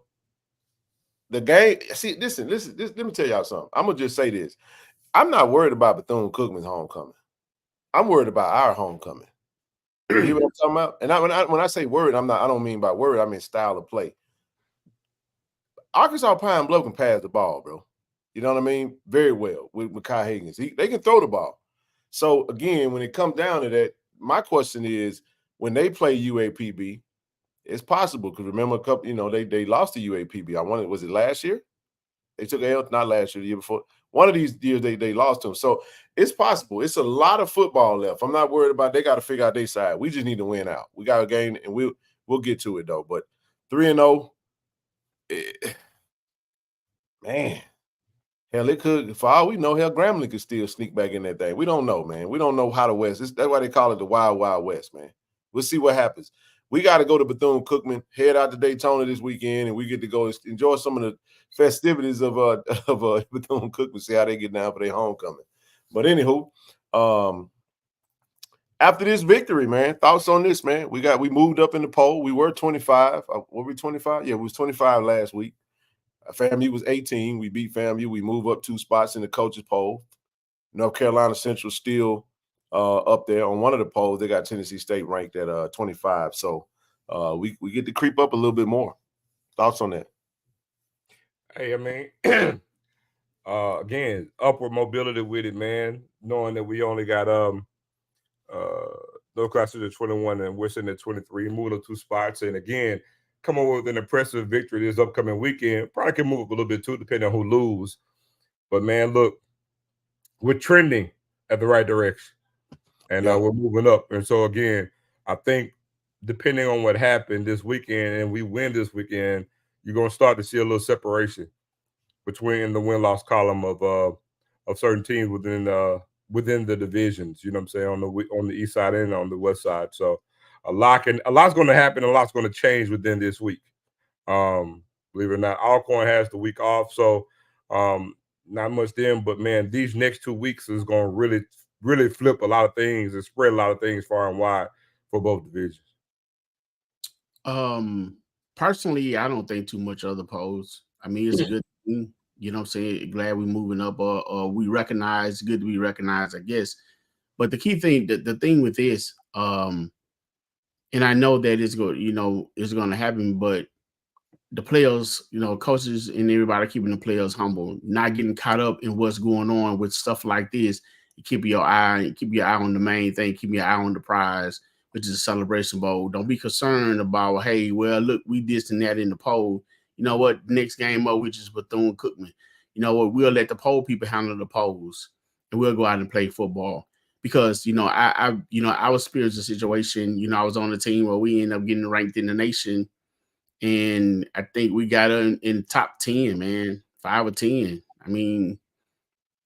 The game, see, listen, let me tell y'all something. I'm gonna just say this. I'm not worried about Bethune-Cookman's homecoming. I'm worried about our homecoming. You hear what I'm talking about? And when I say worried, I don't mean by worried, I mean style of play. Arkansas Pine Bluff can pass the ball, bro. You know what I mean? Very well with Kai Higgins. They can throw the ball. So again, when it comes down to that, my question is when they play UAPB, it's possible because remember a couple, they lost to UAPB. Was it last year? They took L, not last year, the year before. One of these years they lost to them. So it's possible. It's a lot of football left. I'm not worried about. They got to figure out their side. We just need to win out. We got a game, and we'll get to it though. But 3-0, man. Hell, it could. For all we know, hell, Grambling could still sneak back in that thing. We don't know, man. We don't know how the West. That's why they call it the Wild Wild West, man. We'll see what happens. We got to go to Bethune-Cookman, head out to Daytona this weekend, and we get to go enjoy some of the festivities of Bethune-Cookman, see how they get down for their homecoming. But anywho, after this victory, man, thoughts on this, man? We moved up in the poll. We were 25. Were we 25? Yeah, we was 25 last week. FAMU was 18. We beat FAMU. We move up 2 spots in the coaches poll. North Carolina Central still up there on one of the polls. They got Tennessee State ranked at 25. So we get to creep up a little bit more. Thoughts on that? Hey, I mean, again, upward mobility with it, man. Knowing that we only got those classes at 21 and we're sitting at 23, moving up 2 spots, and again, come on with an impressive victory this upcoming weekend. Probably can move up a little bit too, depending on who lose. But man, look, we're trending at the right direction, and we're moving up. And so again, I think depending on what happened this weekend, and we win this weekend, you're gonna start to see a little separation between the win-loss column of certain teams within the divisions. You know what I'm saying, on the east side and on the west side. So a lot's going to happen, a lot's going to change within this week. Believe it or not, Alcorn has the week off, so not much then. But man, these next 2 weeks is going to really, really flip a lot of things and spread a lot of things far and wide for both divisions. Personally, I don't think too much of the polls. I mean, it's a good thing. You know what I'm saying? Glad we're moving up, or we recognize. Good to be recognized, I guess. But the key thing, the thing with this, and I know that it's going to happen, but the players, coaches and everybody keeping the players humble, not getting caught up in what's going on with stuff like this. You keep your eye on the main thing, keep your eye on the prize, which is a Celebration Bowl. Don't be concerned about, hey, well, look, we this and that in the poll. You know what? Next game up, which is Bethune-Cookman. You know what? We'll let the poll people handle the polls, and we'll go out and play football. Because I was experiencing a situation. I was on the team where we ended up getting ranked in the nation, and I think we got in top 10, man, 5 or 10. I mean,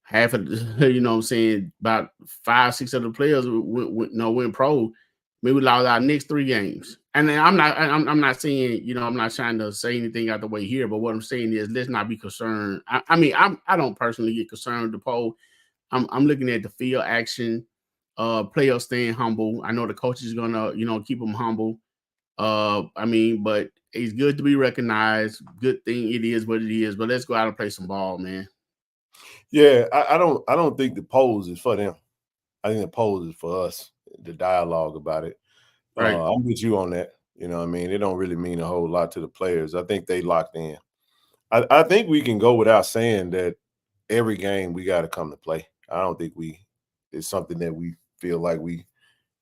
half of what I'm saying, about 5-6 of the players went pro. Maybe we lost our next 3 games, and then I'm not saying I'm not trying to say anything out the way here, but what I'm saying is let's not be concerned. I don't personally get concerned with the poll. I'm looking at the field action, players staying humble. I know the coach is gonna, keep them humble. But it's good to be recognized. Good thing it is what it is. But let's go out and play some ball, man. Yeah, I don't think the polls is for them. I think the polls is for us. The dialogue about it. Right. I'm with you on that. You know what I mean? It don't really mean a whole lot to the players. I think they locked in. I think we can go without saying that every game we got to come to play. I don't think it's something that we feel like we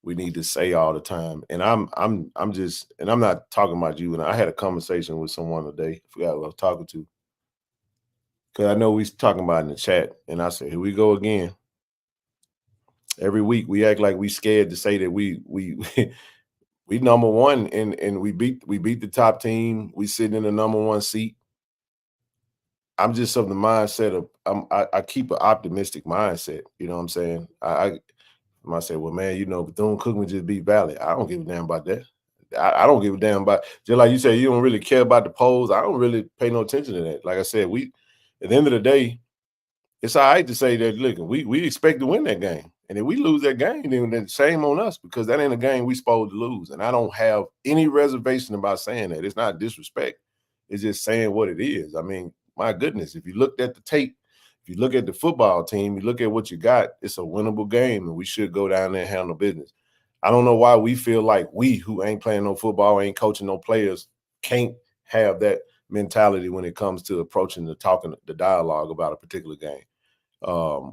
need to say all the time. And I'm not talking about you. And I had a conversation with someone today. I forgot who I was talking to. Because I know we talking about in the chat. And I said, here we go again. Every week we act like we scared to say that we number one and we beat the top team. We sitting in the number 1 seat. I'm just of the mindset of I keep an optimistic mindset. You know what I'm saying? I say, well, man, Bethune-Cookman just beat Valley. I don't give a damn about that. I don't give a damn about, just like you said, you don't really care about the polls. I don't really pay no attention to that. Like I said, at the end of the day, it's all right to say that, look, we expect to win that game. And if we lose that game, then shame on us, because that ain't a game we supposed to lose. And I don't have any reservation about saying that. It's not disrespect. It's just saying what it is. I mean, my goodness, if you looked at the tape, if you look at the football team, you look at what you got, it's a winnable game, and we should go down there and handle business. I don't know why we feel like we, who ain't playing no football, ain't coaching no players, can't have that mentality when it comes to approaching the dialogue about a particular game.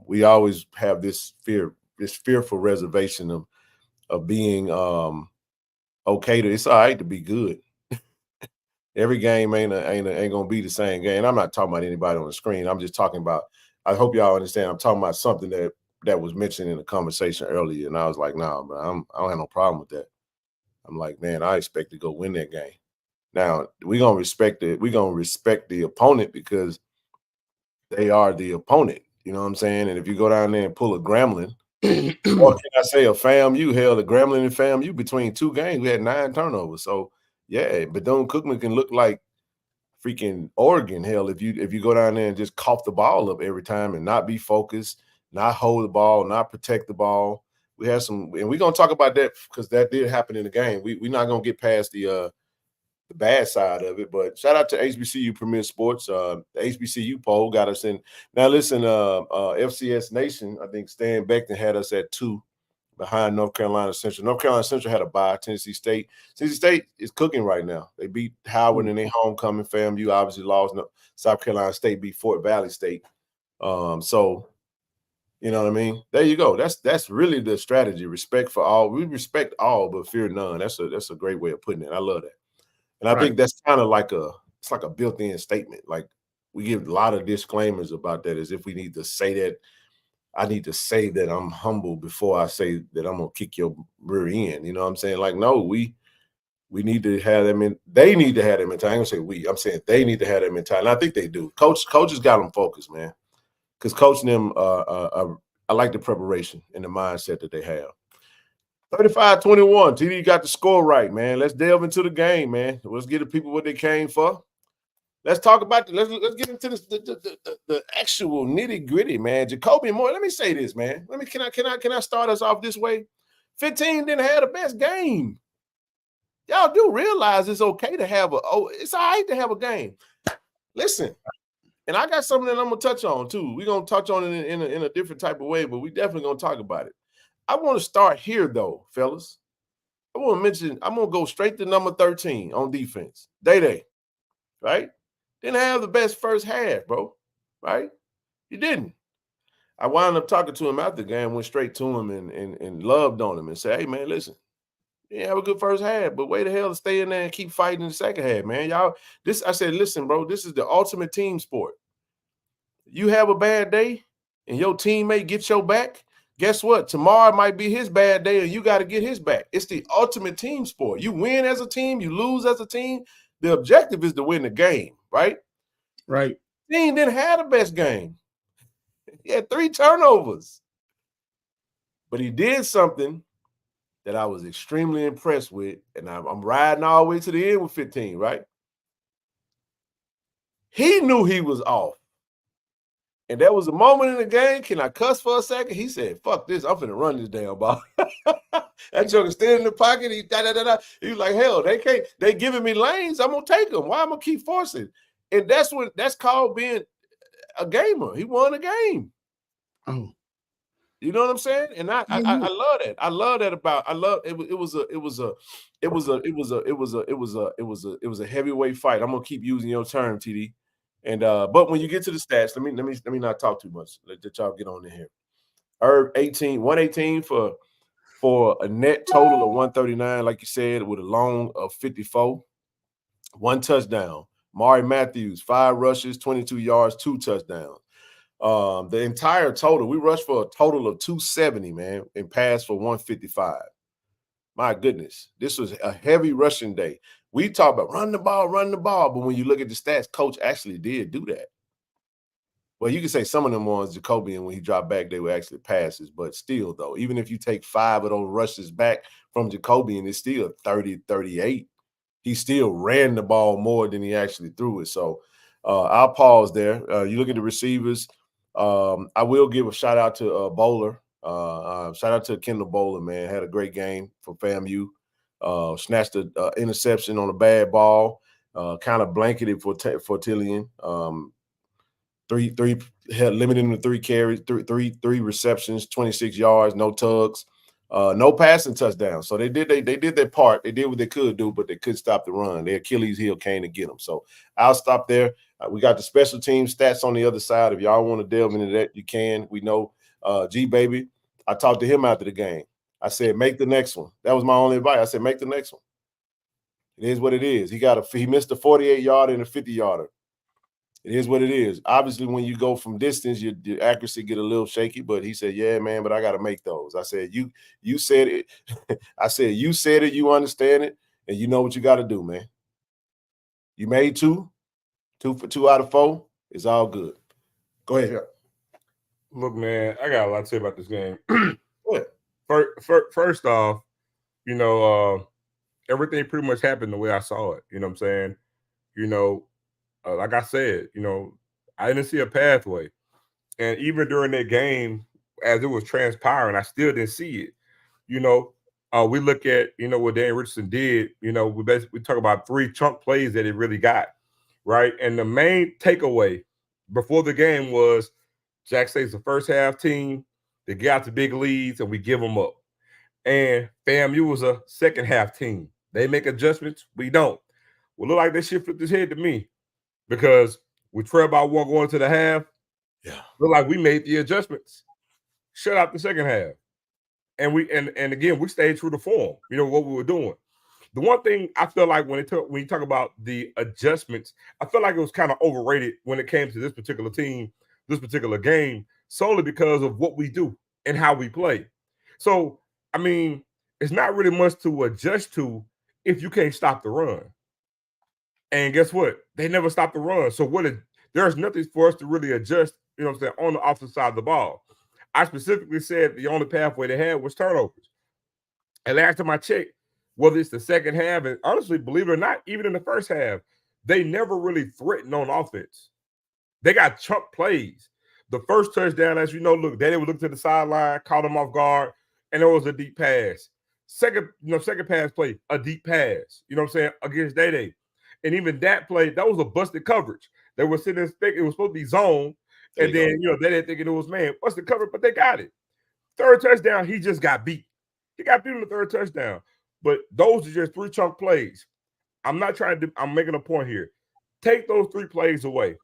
We always have this fearful reservation of being okay to, it's all right to be good. Every game ain't gonna be the same game. I'm not talking about anybody on the screen. I'm just talking about, I hope y'all understand, I'm talking about something that was mentioned in the conversation earlier, and I was like, nah, man, I don't have no problem with that. I'm like, man, I expect to go win that game. Now we're gonna respect the opponent because they are the opponent. You know what I'm saying? And if you go down there and pull a Gremlin, or can I say a FAMU, hell, the Gremlin and FAMU between 2 games, we had 9 turnovers. So yeah, Bethune-Cookman can look like freaking Oregon, hell, if you go down there and just cough the ball up every time and not be focused, not hold the ball, not protect the ball. We have some, and we're gonna talk about that because that did happen in the game. We're not gonna get past the bad side of it, but shout out to HBCU Premier Sports. The HBCU poll got us in. Now listen, FCS Nation, I think Stan Beckton had us at 2 behind North Carolina Central. North Carolina Central had a bye. Tennessee State is cooking right now. They beat Howard in their homecoming. FAMU obviously lost. South Carolina State beat Fort Valley State. So you know what I mean? There you go. That's really the strategy. Respect for all. We respect all, but fear none. That's a great way of putting it. I love that. And I think that's kind of like it's like a built-in statement. Like we give a lot of disclaimers about that, as if we need to say that. I need to say that I'm humble before I say that I'm gonna kick your rear end. You know what I'm saying? Like, no, we need to have them. They need to have that mentality. I'm gonna say we. I'm saying they need to have that mentality. And I think they do. Coaches got them focused, man. Because coaching them, I like the preparation and the mindset that they have. 35-21. TD got the score right, man. Let's delve into the game, man. Let's give the people what they came for. Let's talk about let's get into the actual nitty-gritty, man. Jacoby Moore. Let me say this, man. Can I start us off this way? 15 didn't have the best game. Y'all do realize it's okay to have it's all right to have a game. Listen, and I got something that I'm gonna touch on too. We're gonna touch on it in a different type of way, but we definitely gonna talk about it. I want to start here though, fellas. I'm gonna go straight to number 13 on defense. Day, right? Didn't have the best first half, bro. Right? He didn't. I wound up talking to him after the game, went straight to him and loved on him and said, hey, man, listen, you didn't have a good first half, but way the hell to stay in there and keep fighting in the second half, man. I said, listen, bro, this is the ultimate team sport. You have a bad day and your teammate gets your back, guess what? Tomorrow might be his bad day and you got to get his back. It's the ultimate team sport. You win as a team, you lose as a team. The objective is to win the game, right? Right. Team didn't have the best game. He had 3 turnovers. But he did something that I was extremely impressed with, and I'm riding all the way to the end with 15, right? He knew he was off. And there was a moment in the game, can I cuss for a second? He said, fuck this, I'm finna run this damn ball. That joker standing in the pocket, he was like, hell, they giving me lanes, I'm gonna take them. Why am I gonna keep forcing? And that's called being a gamer. He won a game. Oh. You know what I'm saying? And I love that. I love that about it was a heavyweight fight. I'm gonna keep using your term, TD. And but when you get to the stats, let me not talk too much. Let y'all get on in here. Herb 118 for a net total of 139, like you said, with a long of 54, 1 touchdown. Mari Matthews, 5 rushes, 22 yards, 2 touchdowns. The entire total, we rushed for a total of 270, man, and passed for 155. My goodness, this was a heavy rushing day. We talk about run the ball, but when you look at the stats, coach actually did do that. Well, you can say some of them ones, Jacoby, and when he dropped back, they were actually passes, but still, though, even if you take 5 of those rushes back from Jacoby, and it's still 30-38, he still ran the ball more than he actually threw it. So I'll pause there. You look at the receivers. I will give a shout out to Bowler. Shout out to Kendall Bowler, man. Had a great game for FAMU. Snatched an interception on a bad ball. Kind of blanketed for Tillian. Had limited him to 3 carries, three receptions, 26 yards, no tugs, no passing touchdowns. So they did their part. They did what they could do, but they couldn't stop the run. Their Achilles heel came to get them. So I'll stop there. We got the special team stats on the other side. If y'all want to delve into that, you can. We know G Baby. I talked to him after the game. I said, make the next one. That was my only advice. I said, make the next one. It is what it is. He missed a 48-yarder and a 50-yarder. It is what it is. Obviously, when you go from distance, your accuracy get a little shaky. But he said, "Yeah, man, but I got to make those." I said, "You said it." I said, "You said it. You understand it, and you know what you got to do, man." You made 2 for 2 out of 4. It's all good. Go ahead. Look, man, I got a lot to say about this game. What? First off, everything pretty much happened the way I saw it. You know what I'm saying? Like I said, I didn't see a pathway. And even during that game, as it was transpiring, I still didn't see it. We look at, what Dan Richardson did, we talk about 3 chunk plays that he really got, right? And the main takeaway before the game was Jackson State's the first half team. They got the big leads and we give them up. And FAMU was a second half team. They make adjustments. We don't. Well, look like that shit flipped his head to me. Because we trail by 1 going to the half. Yeah. Look like we made the adjustments. Shut out the second half. And again, we stayed true to form, what we were doing. The one thing I feel like when you talk about the adjustments, I feel like it was kind of overrated when it came to this particular team, this particular game, solely because of what we do and how we play. So, I mean, it's not really much to adjust to if you can't stop the run. And guess what? They never stopped the run. So there's nothing for us to really adjust, on the offensive side of the ball. I specifically said the only pathway they had was turnovers. And last time I checked, whether it's the second half, and honestly, believe it or not, even in the first half, they never really threatened on offense. They got chunk plays. The first touchdown, as you know, Daddy would look to the sideline, caught him off guard, and it was a deep pass. Second pass play, a deep pass, against Day. And even that play, that was a busted coverage. They were sitting there thinking it was supposed to be zone. And then, they didn't think it was man. Busted coverage, but they got it. Third touchdown, he just got beat. He got beat on the third touchdown. But those are just 3 chunk plays. I'm making a point here. Take those 3 plays away.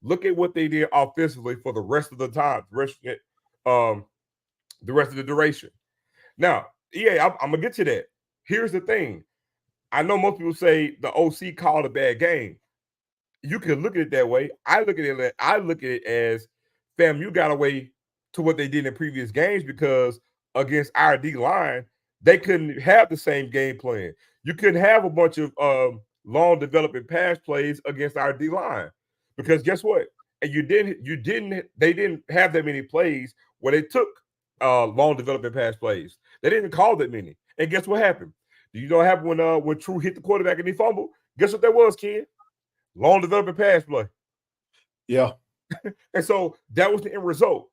Look at what they did offensively for the rest of the time, the rest of the duration. Now, I'm going to get to that. Here's the thing. I know most people say the OC called a bad game. You can look at it that way. I look at it as FAMU got away to what they did in previous games because against our D line, they couldn't have the same game plan. You couldn't have a bunch of long developing pass plays against our D line because guess what? And they didn't have that many plays where they took long developing pass plays. They didn't call that many. And guess what happened? Do you know what happened when True hit the quarterback and he fumbled? Guess what that was, kid? Long developing pass play. Yeah. And so that was the end result.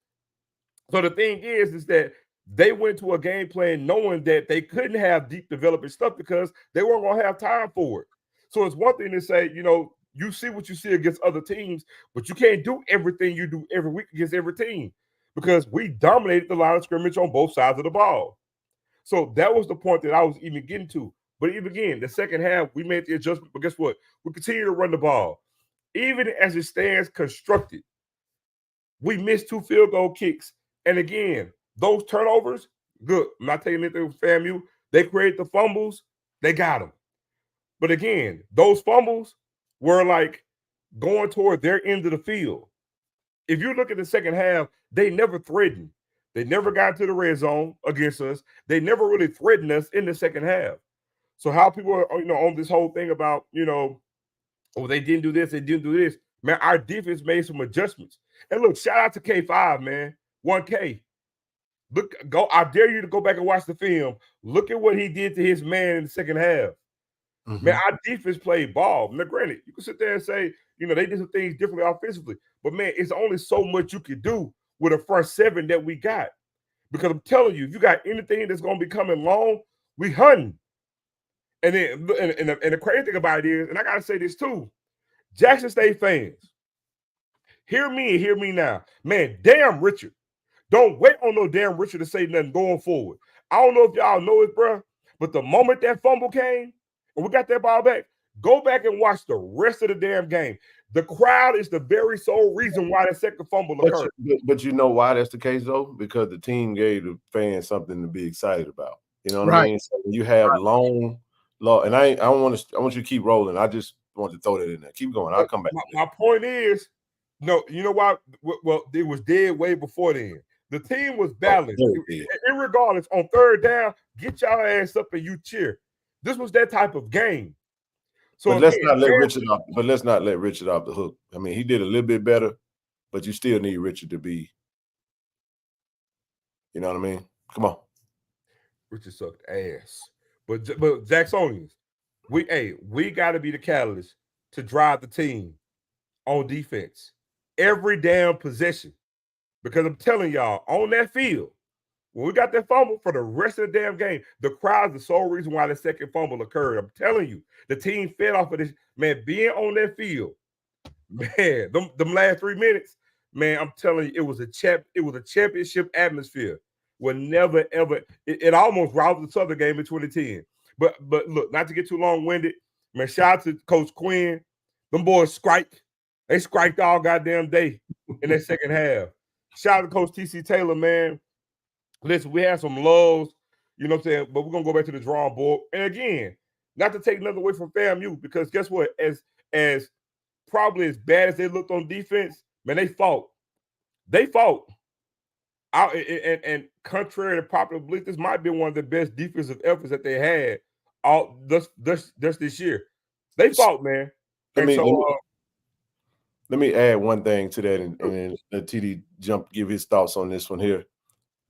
So the thing is that they went to a game plan knowing that they couldn't have deep developing stuff because they weren't going to have time for it. So it's one thing to say, you see what you see against other teams, but you can't do everything you do every week against every team because we dominated the line of scrimmage on both sides of the ball. So that was the point that I was even getting to. But even again, the second half, we made the adjustment. But guess what? We continue to run the ball. Even as it stands constructed, we missed 2 field goal kicks. And again, those turnovers, good. I'm not taking anything from FAMU. They created the fumbles. They got them. But again, those fumbles were like going toward their end of the field. If you look at the second half, they never threatened. They never got to the red zone against us. They never really threatened us in the second half. So how people are, on this whole thing about, they didn't do this, they didn't do this. Man, our defense made some adjustments. And look, shout out to K5, man. 1K. I dare you to go back and watch the film. Look at what he did to his man in the second half. Mm-hmm. Man, our defense played ball. Now, granted, you can sit there and say, they did some things differently offensively. But, man, it's only so much you can do with a front 7 that we got. Because I'm telling you, if you got anything that's going to be coming long, we hunting. And then, and the crazy thing about it is, and I got to say this too, Jackson State fans, hear me and hear me now. Man, damn Richard. Don't wait on no damn Richard to say nothing going forward. I don't know if y'all know it, bro, but the moment that fumble came and we got that ball back, go back and watch the rest of the damn game. The crowd is the very sole reason why that second fumble occurred. But you know why that's the case, though? Because the team gave the fans something to be excited about. You know what I mean? So you have long, and I want you to keep rolling. I just want to throw that in there. Keep going. I'll come back. My point is, no, you know why? Well, it was dead way before then. The team was balanced. Irregardless, on third down, get y'all ass up and you cheer. This was that type of game. So but let's not let Richard off. But let's not let Richard off the hook. I mean, he did a little bit better, but you still need Richard to be. You know what I mean? Come on. Richard sucked ass. But Jacksonians, we got to be the catalyst to drive the team on defense every damn possession. Because I'm telling y'all, on that field, when we got that fumble for the rest of the damn game, the crowd's the sole reason why the second fumble occurred. I'm telling you, the team fed off of this. Man, being on that field, man, them last 3 minutes, man, I'm telling you, it was a championship atmosphere. Will never, ever, it almost robbed the Southern game in 2010. But look, not to get too long-winded, man, shout out to Coach Quinn. Them boys striked. They striked all goddamn day in that second half. Shout out to Coach T.C. Taylor, man. Listen, we had some lows, you know what I'm saying? But we're going to go back to the drawing board. And again, not to take nothing away from FAMU, because guess what? As probably as bad as they looked on defense, man, they fought. They fought. And contrary to popular belief, this might be one of the best defensive efforts that they had all this year. They fought, man. Let me add one thing to that, and then let TD give his thoughts on this one here.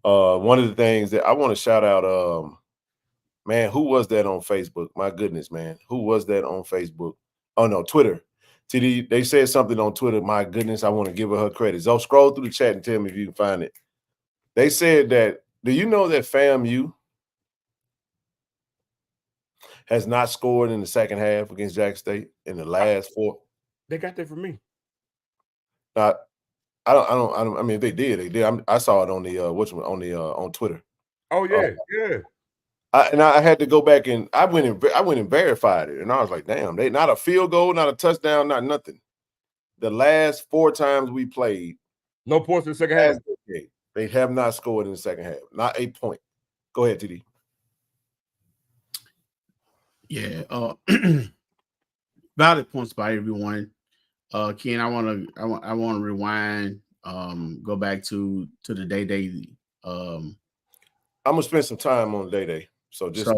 One of the things that I want to shout out, man, who was that on Facebook? My goodness, man. Who was that on Facebook? Oh, no, Twitter. TD, they said something on Twitter. My goodness, I want to give her credit. So scroll through the chat and tell me if you can find it. They said that, do you know that FAMU has not scored in the second half against Jackson State in the last 4? They got that from me. I don't. I mean, if they did. I saw it on the on Twitter. Oh yeah, yeah. I had to go back and I went and verified it, and I was like, damn, they not a field goal, not a touchdown, not nothing. The last 4 times we played, no points in the second half. They have not scored in the second half. Not a point. Go ahead, TD. Yeah, valid points by everyone. Ken, I want to rewind. Go back to the day. I'm gonna spend some time on day. So just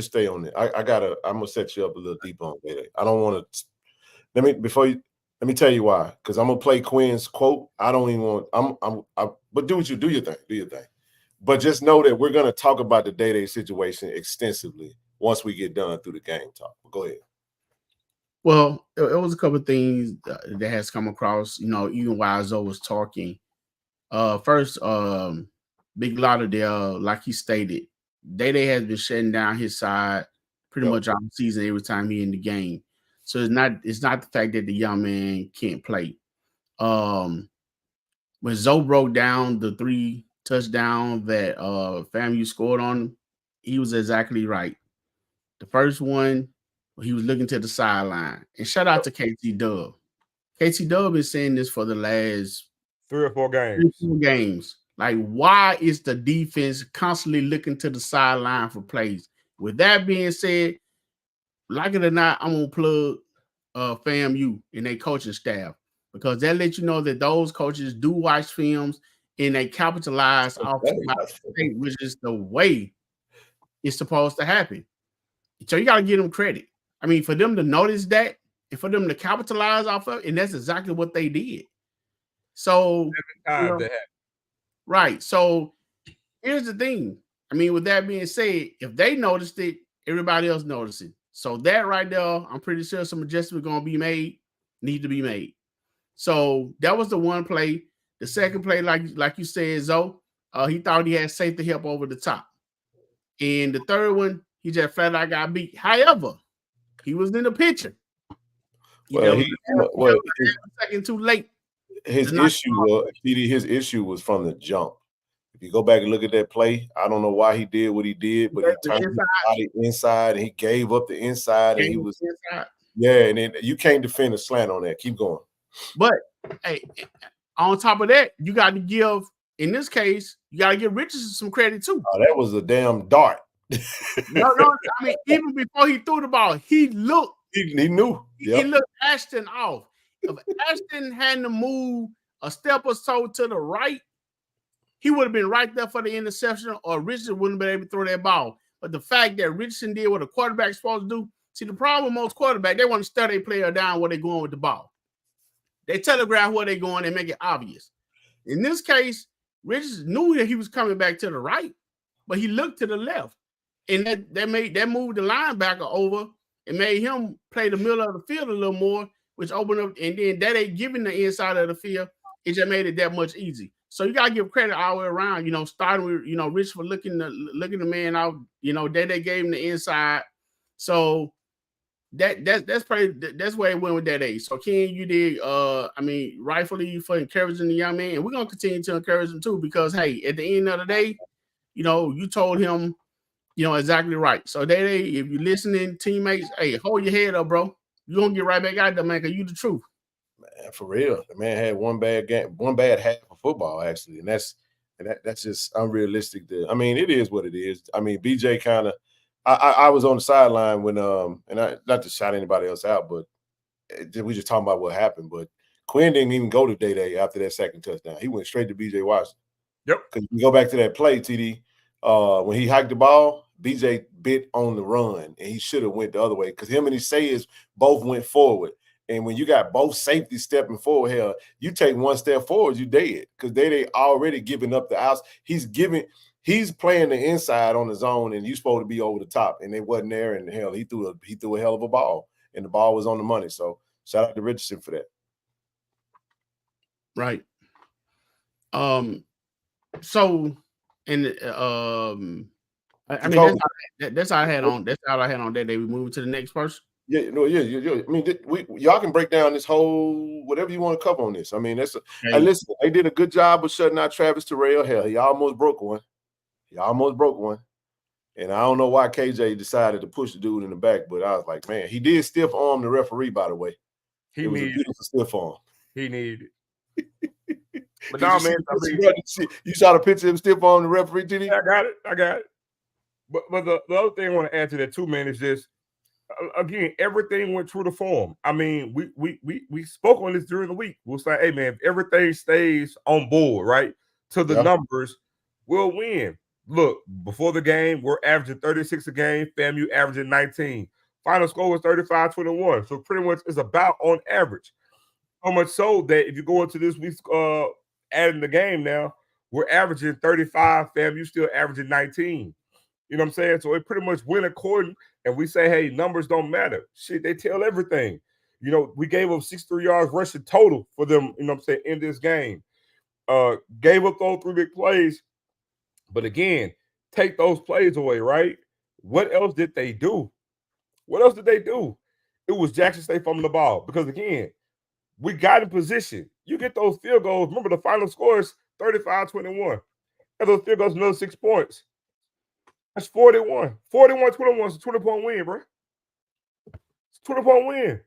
stay on it. I'm gonna set you up a little deeper on day. I don't want to. Let me tell you why. Because I'm gonna play Quinn's quote. I don't even want. But do your thing. Do your thing. But just know that we're gonna talk about the day situation extensively once we get done through the game talk. Go ahead. Well, it was a couple of things that has come across, even while Zoe was talking. First, Big Lauderdale, like he stated, Day has been shutting down his side pretty much all season every time he in the game. So it's not the fact that the young man can't play. When Zoe broke down the 3 touchdowns that FAMU scored on him, he was exactly right. The first one, he was looking to the sideline. And shout out to KT Dub. KT Dub been saying this for the last 3 or 4 games. Like, why is the defense constantly looking to the sideline for plays? With that being said, like it or not, I'm going to plug FAMU and their coaching staff, because that lets you know that those coaches do watch films and they capitalize off of, which is the way it's supposed to happen. So you got to give them credit. I mean, for them to notice that and for them to capitalize off of it, and that's exactly what they did. So, right. So here's the thing. I mean, with that being said, if they noticed it, everybody else noticed it. So that right there, I'm pretty sure some adjustments going to need to be made. So that was the one play. The second play, like you said, Zoe, He thought he had safety help over the top. And the third one, he just flat out got beat. However, he was in the picture. Well, second too late. His issue was from the jump. If you go back and look at that play, I don't know why he did what he did, but he turned his body inside and he gave up the inside, and he was and then you can't defend a slant on that. Keep going. But hey, on top of that, you got to give, in this case, you got to give Richardson some credit too. Oh, that was a damn dart. No, I mean, even before he threw the ball, he looked. He knew. He looked Ashton off. If Ashton hadn't to move a step or so to the right, he would have been right there for the interception, or Richardson wouldn't have been able to throw that ball. But the fact that Richardson did what a quarterback's supposed to do, see, the problem with most quarterbacks, they want to stare their player down where they're going with the ball. They telegraph where they're going and make it obvious. In this case, Richardson knew that he was coming back to the right, but he looked to the left. And that moved the linebacker over and made him play the middle of the field a little more, which opened up, and then that ain't giving the inside of the field. It just made it that much easy. So you gotta give credit all the way around, starting with Rich for looking the man out, they gave him the inside. So that's where it went with that age. So Ken, you did rightfully for encouraging the young man, and we're gonna continue to encourage him too, because hey, at the end of the day, you told him exactly right. So if you're listening, teammates, hey, hold your head up, bro. You're gonna get right back out there, man, because you the truth. Man, for real. The man had one bad game, one bad half of football, actually. And that's just unrealistic. It is what it is. BJ kind of I was on the sideline when not to shout anybody else out, but we just talking about what happened. But Quinn didn't even go to Day after that second touchdown. He went straight to BJ Washington. Yep. Because you go back to that play, TD, when he hiked the ball, BJ bit on the run, and he should have went the other way, because him and his Sayers both went forward. And when you got both safeties stepping forward, hell, you take one step forward, you dead, because they already giving up the outs. He's playing the inside on the zone, and you supposed to be over the top, and it wasn't there. And hell, he threw a hell of a ball, and the ball was on the money. So shout out to Richardson for that. Right. So, and that's all I had on. That's all I had on that day. We moving to the next person. Yeah. Y'all can break down this whole whatever you want to cover on this. Hey, listen, they did a good job of shutting out Travis Terrell. Hell, he almost broke one. And I don't know why KJ decided to push the dude in the back, but I was like, man, he did stiff arm the referee, by the way. It was a beautiful stiff arm. He needed it. But no, man, you saw the picture of him stiff arm the referee, did he? I got it. But the other thing I want to add to that too, man, is just again, everything went true to form. We spoke on this during the week. We'll say, hey man, if everything stays on board, right, to the numbers, we'll win. Look, before the game, we're averaging 36 a game. FAMU averaging 19. Final score was 35-21. So pretty much it's about on average. So much so that if you go into this week's adding the game now, we're averaging 35. FAMU still averaging 19. You know what I'm saying? So it pretty much went according, and we say, hey, numbers don't matter. Shit, they tell everything. We gave up 63 yards rushing total for them, in this game. Gave up those 3 big plays. But again, take those plays away, right? What else did they do? It was Jackson State fumbling the ball. Because again, we got in position. You get those field goals. Remember, the final score is 35-21. And those field goals, another 6 points. That's 41. 41-21 is a 20-point win, bro. It's a 20-point win.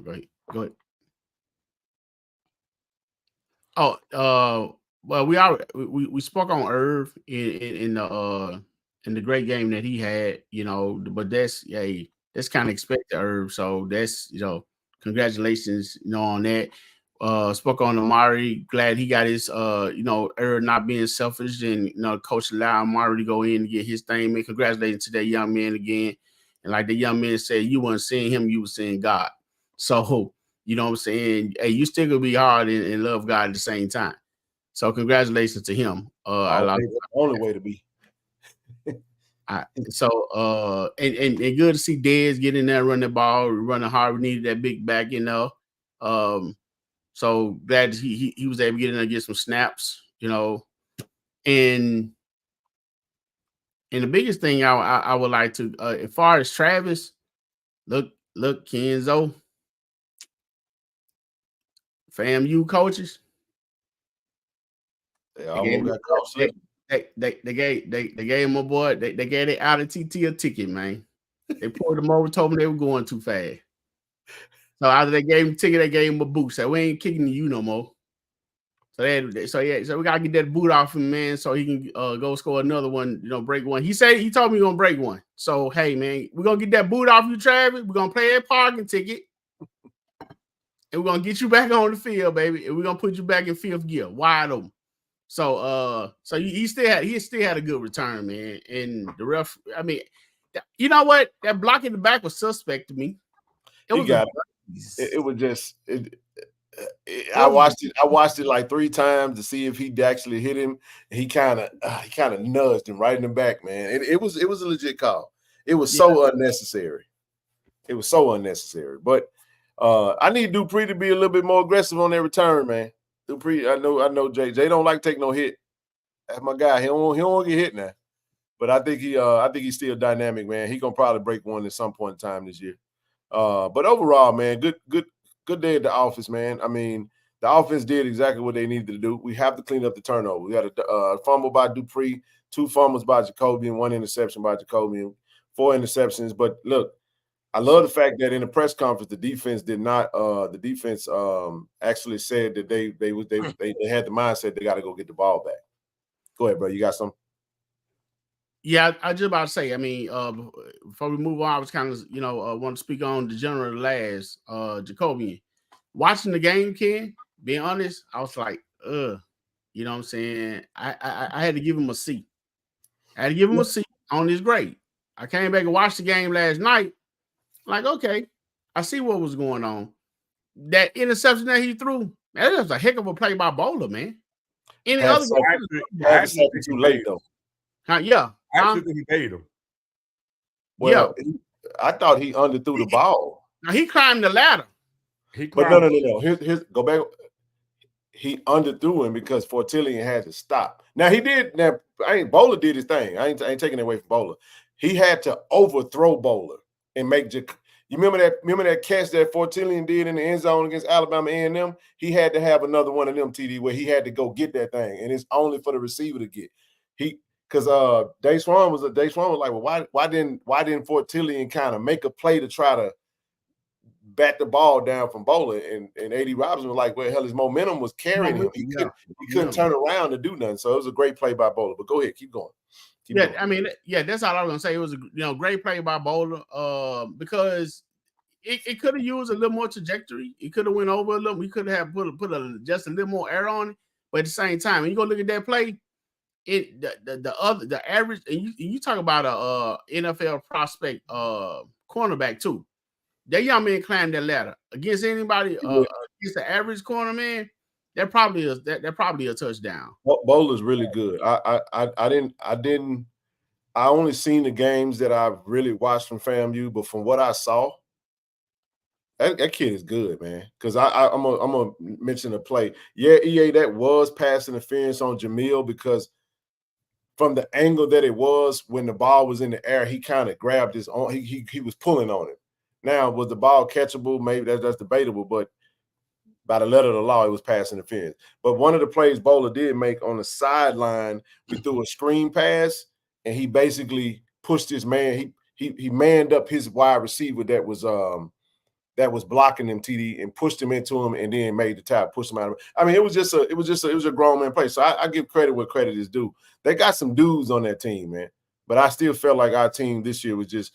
Great. Go ahead. Well, we spoke on Irv in the great game that he had, but that's kind of expected, Irv. So that's congratulations, on that. Spoke on Amari, glad he got his Irv not being selfish, and coach allowed Amari to go in and get his thing, man. Congratulations to that young man again. And like the young man said, you weren't seeing him, you were seeing God. So you know what I'm saying? Hey, you still gonna be hard and love God at the same time. So congratulations to him. The only way to be. And good to see Dez get in there, run the ball, running hard. We needed that big back, So glad he was able to get in there and get some snaps, you know. And the biggest thing I would like to, as far as Travis, look, Kenzo, FAMU coaches. They almost got caught. They gave my boy, they gave the out of TT a ticket, man. They pulled him over, told him they were going too fast. So after they gave him a ticket, they gave him a boot. Said, we ain't kicking you no more. So we gotta get that boot off him, man, so he can go score another one, you know, break one. He told me he's gonna break one. So hey, man, we're gonna get that boot off you, Travis. We're gonna play that parking ticket, and we're gonna get you back on the field, baby, and we're gonna put you back in fifth gear, wide open. So he still had a good return, man. And the ref, I mean, you know what? That block in the back was suspect to me. It was just. I watched it like 3 times to see if he'd actually hit him. He kind of nudged him right in the back, man. It was a legit call. It was so unnecessary. It was so unnecessary. But I need Dupree to be a little bit more aggressive on that return, man. Dupree, I know Jay don't like taking no hit. That's my guy. He don't get hit now. But I think he's still dynamic, man. He gonna probably break one at some point in time this year. But overall, man, good day at the office, man. I mean, the offense did exactly what they needed to do. We have to clean up the turnover. We got a fumble by Dupree, 2 fumbles by Jacoby, and 1 interception by Jacoby, and 4 interceptions. But look, I love the fact that in the press conference, the defense did not. The defense actually said that they had the mindset they got to go get the ball back. Go ahead, bro. You got something? Yeah, I just about to say. I mean, before we move on, I was kind of want to speak on the general last Jacoby. Watching the game, Ken, being honest, I was like, you know what I'm saying? I had to give him a C. I had to give him a C on his grade. I came back and watched the game last night. Like, okay, I see what was going on. That interception that he threw, that was a heck of a play by Bowler, man. Any other guy too late though. Yeah. I think he paid him. Well, I thought he underthrew the ball. Now he climbed the ladder. But no. Here's go back. He underthrew him because Fortillion had to stop. Now he did. Now Bowler did his thing. I ain't taking it away from Bowler. He had to overthrow Bowler and make. You remember that catch that Fortillion did in the end zone against Alabama A&M? He had to have another one of them, TD, where he had to go get that thing, and it's only for the receiver to get. Because Day Swan was like, well, why didn't Fortillion kind of make a play to try to bat the ball down from Bowler? And A.D. Robinson was like, well, hell, his momentum was carrying him. He couldn't turn around to do nothing. So it was a great play by Bowler. But go ahead, keep going. I mean, that's all I was gonna say. It was a great play by Bowler because it could have used a little more trajectory. It could have went over a little. We could have put just a little more air on it. But at the same time, when you go look at that play, the average, and you talk about a NFL prospect cornerback too. That young man climbed that ladder against anybody against the average corner man. That probably a touchdown. Bowler's really good. I only seen the games that I've really watched from FAMU, but from what I saw, that kid is good, man. Because I'm gonna mention a play. Yeah, EA, that was pass interference on Jamil because from the angle that it was when the ball was in the air, he kind of grabbed his own. He was pulling on it. Now, was the ball catchable? Maybe that's debatable, but by the letter of the law, it was pass interference. But one of the plays Bowler did make on the sideline, we threw a screen pass, and he basically pushed his man. He manned up his wide receiver that was blocking him, TD, and pushed him into him, and then made the tap, pushed him out of it. I mean, it was a grown man play. So I give credit where credit is due. They got some dudes on that team, man. But I still felt like our team this year was just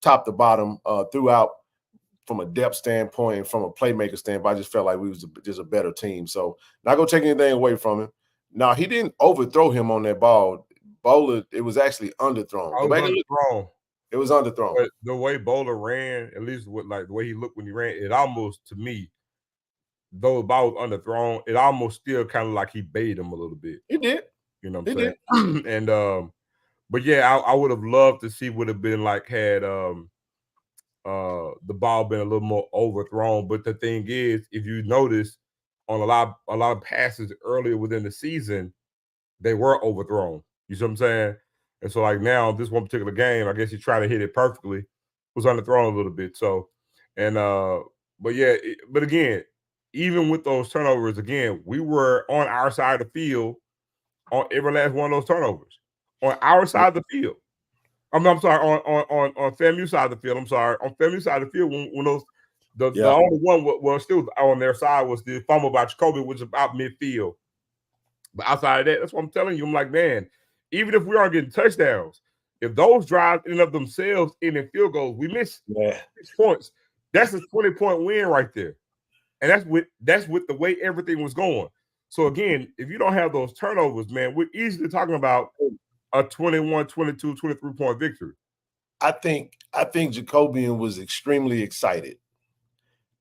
top to bottom throughout. From a depth standpoint and from a playmaker standpoint, I just felt like we was just a better team. So not gonna take anything away from him. Now he didn't overthrow him on that ball. Bowler, it was actually underthrown. It was underthrown. But the way Bowler ran, at least with like the way he looked when he ran, it almost to me, though the ball was underthrown, it almost still kind of like he baited him a little bit. It did. You know what I'm saying? And but yeah, I would have loved to see what it been like had the ball been a little more overthrown. But the thing is, if you notice, on a lot of passes earlier within the season, they were overthrown. You see what I'm saying? And so like now, this one particular game, I guess he's trying to hit it perfectly, was underthrown a little bit. So, and but yeah, but again, even with those turnovers, again, we were on our side of the field on every last one of those turnovers. On our side of the field. I'm sorry, on FAMU side of the field. I'm sorry, on FAMU side of the field, when those the only one was still on their side was the fumble by Jacoby, which is about midfield. But outside of that, that's what I'm telling you. I'm like, man, even if we aren't getting touchdowns, if those drives in of themselves in field goals, we miss 6 points. That's a 20-point win right there. And that's with the way everything was going. So again, if you don't have those turnovers, man, we're easily talking about a 21, 22, 23-point victory. I think Jacobian was extremely excited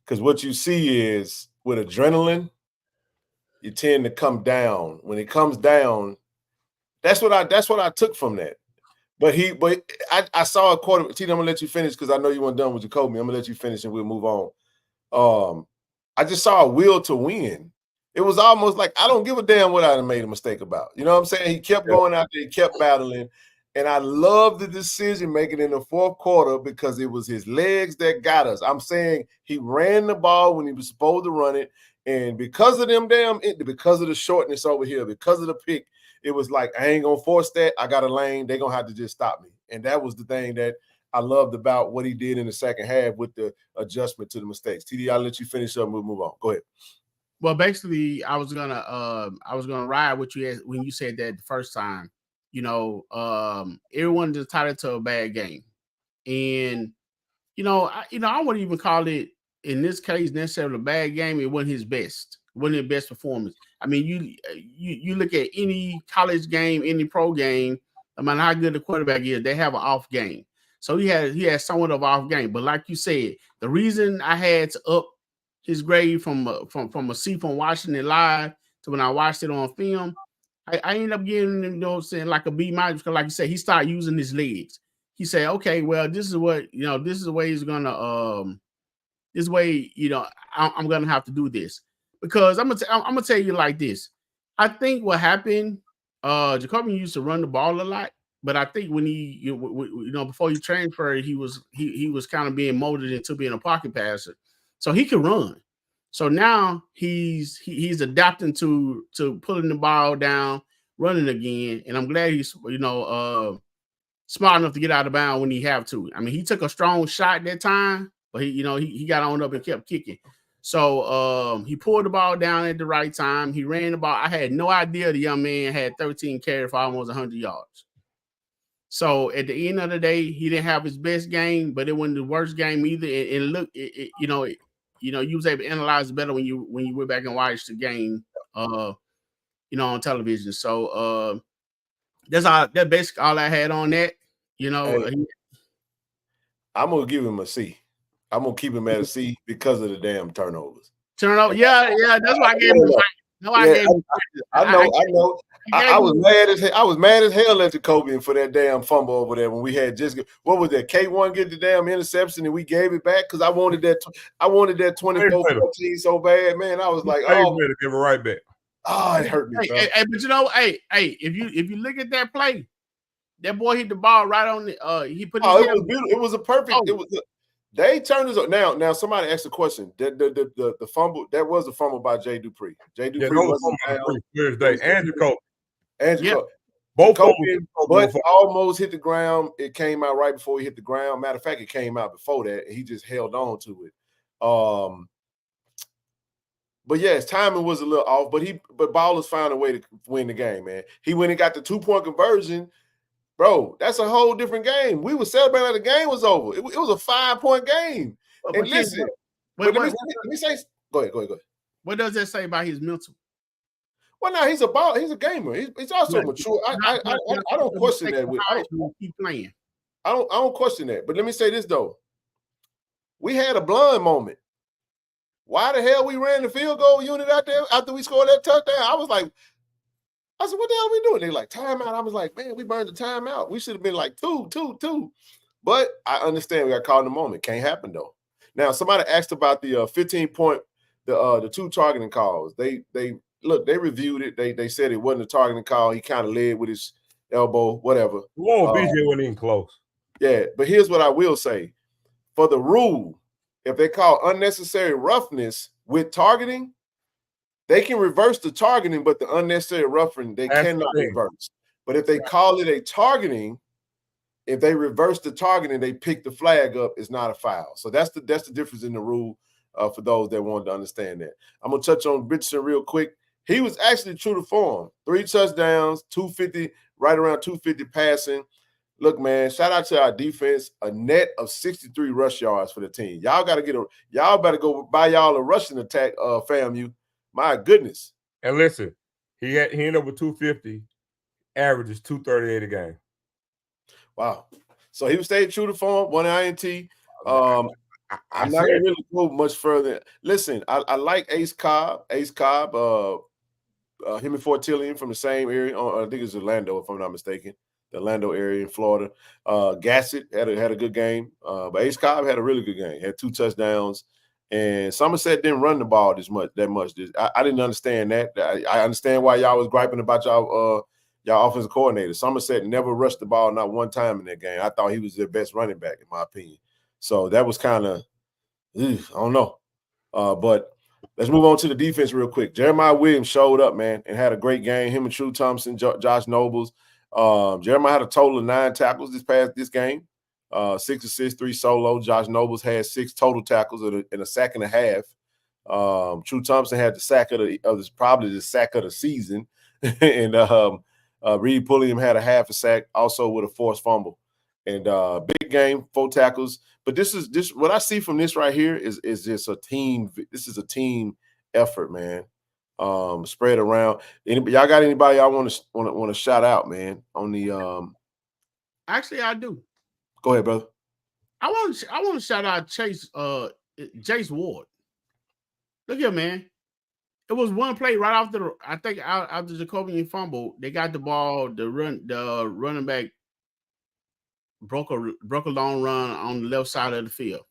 because what you see is with adrenaline, you tend to come down. When it comes down, that's what I took from that. But I saw a quarter. T, I'm gonna let you finish because I know you weren't done with Jacoby. I'm gonna let you finish and we'll move on. I just saw a will to win. It was almost like I don't give a damn what I made a mistake about. You know what I'm saying? He kept going out there, he kept battling. And I love the decision making in the fourth quarter because it was his legs that got us. I'm saying he ran the ball when he was supposed to run it. And because of because of the shortness over here, because of the pick, it was like, I ain't going to force that. I got a lane. They're going to have to just stop me. And that was the thing that I loved about what he did in the second half with the adjustment to the mistakes. TD, I'll let you finish up and we'll move on. Go ahead. Well, basically, I was gonna ride with you when you said that the first time. You know, everyone just tied it to a bad game, and I wouldn't even call it in this case necessarily a bad game. It wasn't his best. It wasn't his best performance. I mean, you look at any college game, any pro game. No matter how good the quarterback is, they have an off game. So he had somewhat of an off game. But like you said, the reason I had to up his grade from a C from watching it live to when I watched it on film, I ended up getting, saying like a B- because like you said, he started using his legs. He said, okay, well, this is the way he's gonna this way, I'm gonna have to do this. Because I'm gonna tell you like this. I think what happened, Jacoby used to run the ball a lot, but I think when he before he transferred, he was kind of being molded into being a pocket passer. So he could run. So now he's adapting to pulling the ball down, running again. And I'm glad he's smart enough to get out of bounds when he have to. I mean, he took a strong shot that time, but he got on up and kept kicking. So he pulled the ball down at the right time. He ran the ball. I had no idea the young man had 13 carries for almost 100 yards. So at the end of the day, he didn't have his best game, but it wasn't the worst game either. And look, you was able to analyze it better when you went back and watched the game, on television. So that's basically all I had on that. I'm gonna give him a C. I'm gonna keep him at a C because of the damn turnovers. Turnover, yeah. That's why I gave him. I know. I was mad as hell. I was mad as hell at Jacoby for that damn fumble over there when we had what was that? K1 get the damn interception and we gave it back because I wanted that 24-14 so bad, man. I was like, oh, give it right back. Oh, it hurt me. But if you look at that play, that boy hit the ball right on the. He put. It was beautiful. It was a perfect. It was. They turned us up. Now somebody asked a question. The fumble, that was a fumble by Jay Dupree. Jay Dupree wasn't down. Thursday and Jacoby. Both but almost hit the ground. It came out right before he hit the ground. Matter of fact, it came out before that, and he just held on to it. But yeah, his timing was a little off. But Ballers found a way to win the game, man. He went and got the 2-point conversion. Bro, that's a whole different game. We were celebrating like the game was over. It was a 5-point game. And listen, let me say, go ahead. What does that say about his mental? Well, now he's a gamer. He's also mature. I don't question that. I don't keep playing. I don't question that. But let me say this though. We had a blind moment. Why the hell we ran the field goal unit out there after we scored that touchdown? I said, what the hell are we doing? They're like, timeout. I was like, man, we burned the timeout. We should have been like 2. But I understand we got caught in the moment. Can't happen though. Now, somebody asked about the 15-point the 2 targeting calls. They reviewed it. They said it wasn't a targeting call. He kind of led with his elbow, whatever. Whoa, BJ wasn't even close. Yeah, but here's what I will say. For the rule, if they call unnecessary roughness with targeting, they can reverse the targeting, but the unnecessary roughness they cannot reverse. But if they call it a targeting, if they reverse the targeting, they pick the flag up, it's not a foul. So that's the difference in the rule for those that wanted to understand that. I'm gonna touch on Richardson real quick. He was actually true to form. 3 touchdowns, 250, right around 250 passing. Look, man, shout out to our defense. A net of 63 rush yards for the team. Y'all got to y'all better go buy y'all a rushing attack, FAMU. My goodness. And listen, he ended up with 250, averages 238 a game. Wow. So he stayed true to form, 1 INT. I'm not gonna really go much further. Listen, I like Ace Cobb. Him and Fort Tillian from the same area. I think it's Orlando, if I'm not mistaken. The Orlando area in Florida. Gassett had a good game. But Ace Cobb had a really good game. Had 2 touchdowns. And Somerset didn't run the ball that much. I didn't understand that. I understand why y'all was griping about y'all offensive coordinator. Somerset never rushed the ball not one time in that game. I thought he was their best running back, in my opinion. So that was kind of, I don't know. But let's move on to the defense real quick. Jeremiah Williams showed up, man, and had a great game. Him and True Thompson, Josh Nobles. Jeremiah had a total of 9 tackles this game. 6 assists, 3 solo. Josh Nobles had 6 total tackles and a sack and a half. True Thompson had the sack probably the sack of the season. And Reed Pulliam had a half a sack, also with a forced fumble. And big game, 4 tackles. But this what I see from this right here is just a team. This is a team effort, man. Spread around. Y'all got anybody y'all want to shout out, man? On the Actually, I do. Go ahead, brother. I want to shout out Jace Ward. Look here, man. It was one play right after after Jacobian fumble. They got the ball. The running back broke a long run on the left side of the field.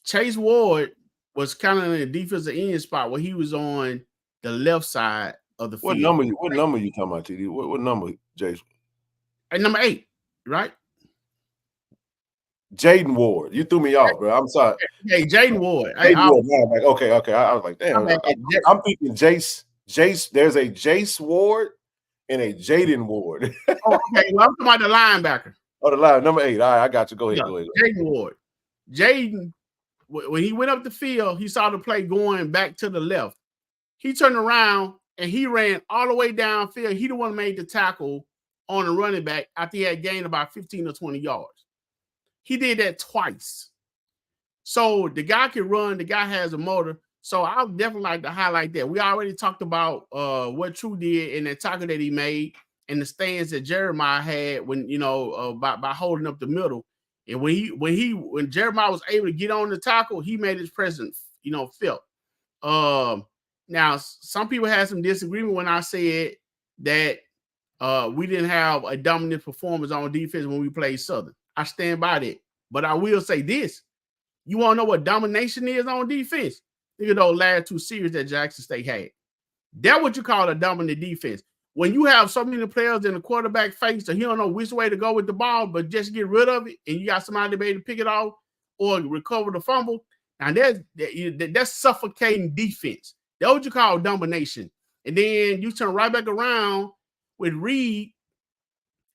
Chase Ward was kind of in the defensive end spot where he was on the left side of the field. What number you talking about, TD? What number, Jace? At number 8, right? Jaden Ward. You threw me off, bro. I'm sorry. Hey, Jaden Ward. Okay. I was like, damn. I'm thinking Jace. There's a Jace Ward and a Jaden Ward. Okay. Well, I'm talking about the linebacker. Oh, the line, number 8. All right, I got you. Go ahead. Jaden Ward. Jaden, when he went up the field, he saw the play going back to the left. He turned around and he ran all the way downfield. He the one made the tackle on the running back after he had gained about 15 or 20 yards. He did that twice. So the guy can run. The guy has a motor. So I would definitely like to highlight that. We already talked about what True did in that tackle that he made and the stands that Jeremiah had when, by holding up the middle. And when Jeremiah was able to get on the tackle, he made his presence, felt. Now, some people had some disagreement when I said that we didn't have a dominant performance on defense when we played Southern. I stand by that. But I will say this. You want to know what domination is on defense? Look at those last 2 series that Jackson State had. That's what you call a dominant defense. When you have so many players in the quarterback face that he don't know which way to go with the ball, but just get rid of it, and you got somebody to be able to pick it off or recover the fumble, now that's suffocating defense. That's what you call domination. And then you turn right back around with Reed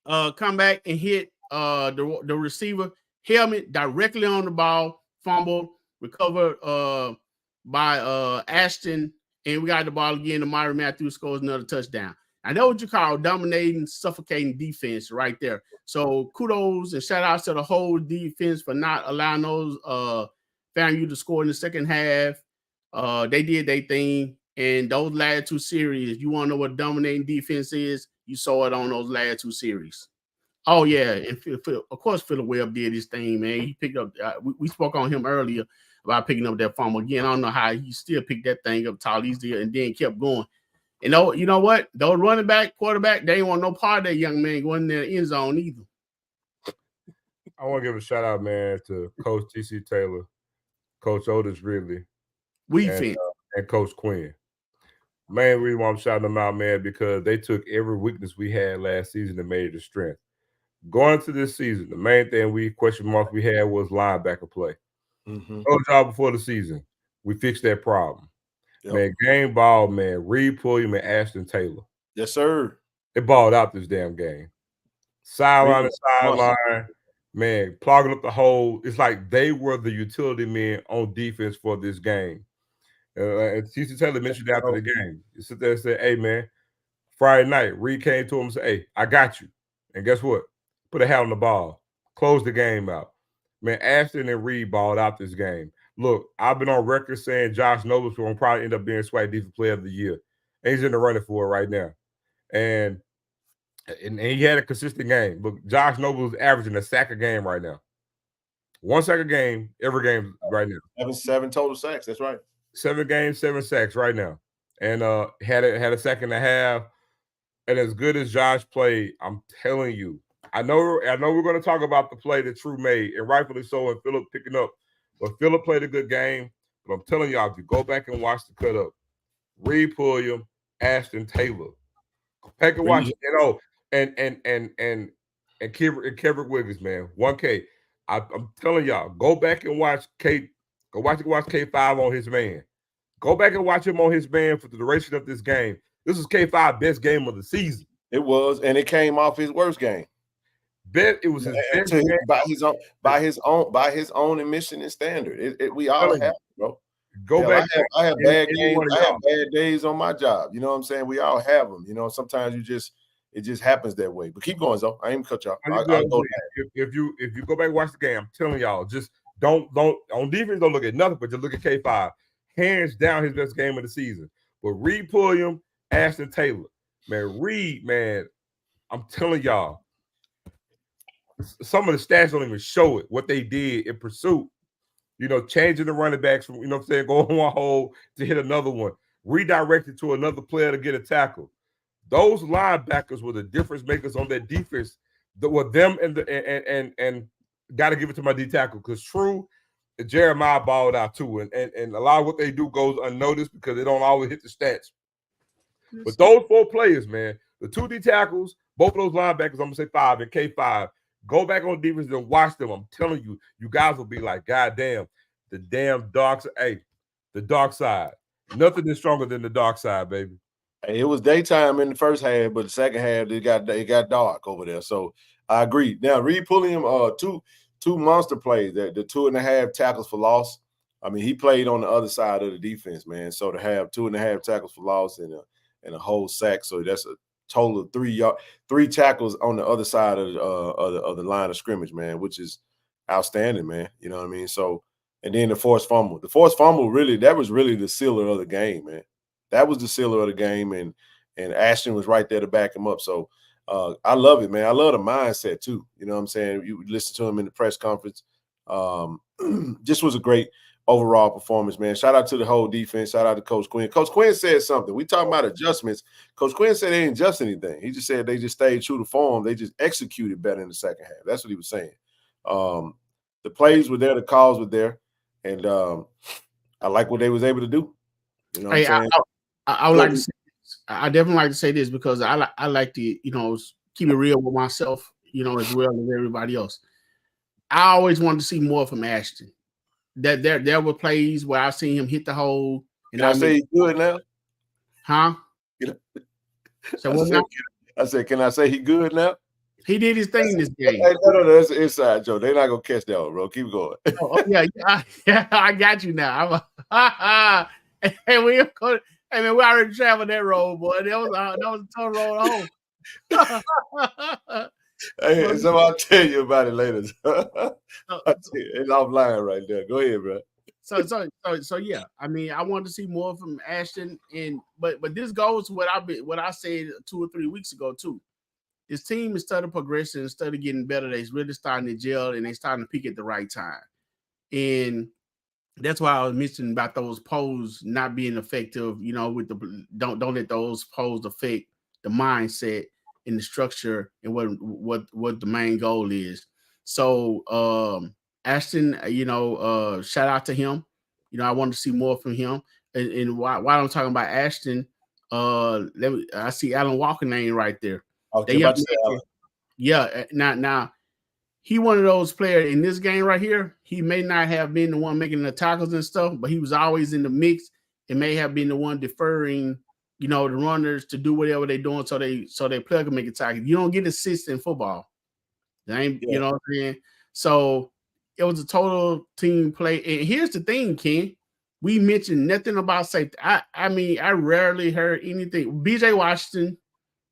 come back and hit the receiver helmet directly on the ball, fumble, recovered by Ashton, and we got the ball again. Amari Matthews scores another touchdown. I know what you call dominating, suffocating defense right there. So kudos and shout outs to the whole defense for not allowing those FAMU to score in the second half. They did their thing. And those last 2 series, you want to know what dominating defense is? You saw it on those last 2 series. Oh, yeah. And of course, Phillip Webb did his thing, man. He picked up, we spoke on him earlier about picking up that fumble. Again, I don't know how he still picked that thing up tall easily and then kept going. And you know what? Those running back, quarterback, they ain't want no part of that young man going in the end zone either. I want to give a shout out, man, to Coach T.C. Taylor, Coach Otis Ridley. and Coach Quinn. Main reason why I'm shouting them out, man, because they took every weakness we had last season and made it a strength. Going to this season, the main thing question mark we had was linebacker play. Told y'all before the season, we fixed that problem. Yep. Man, game ball, man, Reed Pulliam and Ashton Taylor. Yes, sir. They balled out this damn game. Sideline to sideline, man, clogging up the hole. It's like they were the utility men on defense for this game. And TC Taylor mentioned after the game. You sit there and say, hey, man, Friday night, Reed came to him and said, hey, I got you. And guess what? Put a hat on the ball. Close the game out. Man, Ashton and Reed balled out this game. Look, I've been on record saying Josh Nobles will probably end up being SWAC Defensive Player of the Year. And he's in the running for it right now. And he had a consistent game. Look, Josh Nobles is averaging a sack a game right now. 1 sack a game, every game right now. Seven total sacks. That's right. 7 games, 7 sacks right now. And had a sack and a half. And as good as Josh played, I'm telling you, I know we're going to talk about the play that True made, and rightfully so, and Phillip picking up. But Phillip played a good game. But I'm telling y'all, if you go back and watch the cut up, Reed Pulliam, Ashton Taylor, go back and watch it, and Kevin Wiggins, man, 1K. I'm telling y'all, go back and watch K. Go watch K5 on his man. Go back and watch him on his man for the duration of this game. This is K5 best game of the season. It was, and it came off his worst game. Bet it was his best game by his own admission and standard. We all have, bro. Go back. I have bad games. I have bad days on my job. You know what I'm saying? We all have them. You know, sometimes it just happens that way. But keep going, though. I ain't cut y'all. If you go back and watch the game, I'm telling y'all, just don't on defense. Don't look at nothing, but just look at K5. Hands down, his best game of the season. But Reed Pulliam, Ashton Taylor, man, Reed, man, I'm telling y'all, some of the stats don't even show it. What they did in pursuit, you know, changing the running backs from, you know what I'm saying, going one hole to hit another one, redirected to another player to get a tackle. Those linebackers were the difference makers on that defense. That were them and got to give it to my D tackle because True and Jeremiah balled out too, and a lot of what they do goes unnoticed because they don't always hit the stats. But those 4 players, man, the 2 D tackles, both of those linebackers, I'm gonna say 5 and K5. Go back on defense and watch them. I'm telling you, you guys will be like, God damn, the damn dark side. Hey, the dark side. Nothing is stronger than the dark side, baby. Hey, it was daytime in the first half, but the second half it got dark over there. So I agree. Now Reed Pulliam, two monster plays, the 2.5 tackles for loss. I mean, he played on the other side of the defense, man. So to have 2.5 tackles for loss and a whole sack, so that's a total of 3 tackles on the other side of the line of scrimmage, man, which is outstanding, man. You know what I mean? So, and then the forced fumble. The forced fumble that was really the sealer of the game, man. That was the sealer of the game, and Ashton was right there to back him up. So I love it, man. I love the mindset too. You know what I'm saying? You listen to him in the press conference. Just was a great overall performance, man. Shout out to the whole defense. Shout out to Coach Quinn. Coach Quinn said something. We talking about adjustments. Coach Quinn said they didn't adjust anything. He just said they just stayed true to form. They just executed better in the second half. That's what he was saying. The plays were there. The calls were there. And I like what they was able to do. You know what I'm saying? I would like to say this. I definitely like to say this because I like to, you know, keep it real with myself, you know, as well as everybody else. I always wanted to see more from Ashton. That there were plays where I seen him hit the hole. And I say he's good now? Huh? So what now? I said, can I say he good now? He did his thing in this game. No, that's an inside joke. They're not gonna catch that one, bro. Keep going. I got you now. And we already traveled that road, boy. That was a tough road home. Hey, so I'll tell you about it later. It's offline right there. Go ahead, bro. So yeah. I mean, I wanted to see more from Ashton, but this goes to what I said 2 or 3 weeks ago too. This team is starting progressing, instead of getting better. They're really starting to gel, and they're starting to peak at the right time. And that's why I was mentioning about those polls not being effective. You know, with the don't let those polls affect the mindset and the structure and what the main goal is. So Ashton, you know, shout out to him. You know, I wanted to see more from him. And while I'm talking about Ashton, I see Alan Walker name right there. Okay, about to say Alan. Yeah, now he one of those players in this game right here. He may not have been the one making the tackles and stuff, but he was always in the mix. It may have been the one deferring, the runners to do whatever they're doing so they player can make a tackle. You don't get assists in football. You know what I'm saying? So it was a total team play. And here's the thing, Ken. We mentioned nothing about safety. I mean, I rarely heard anything. BJ Washington,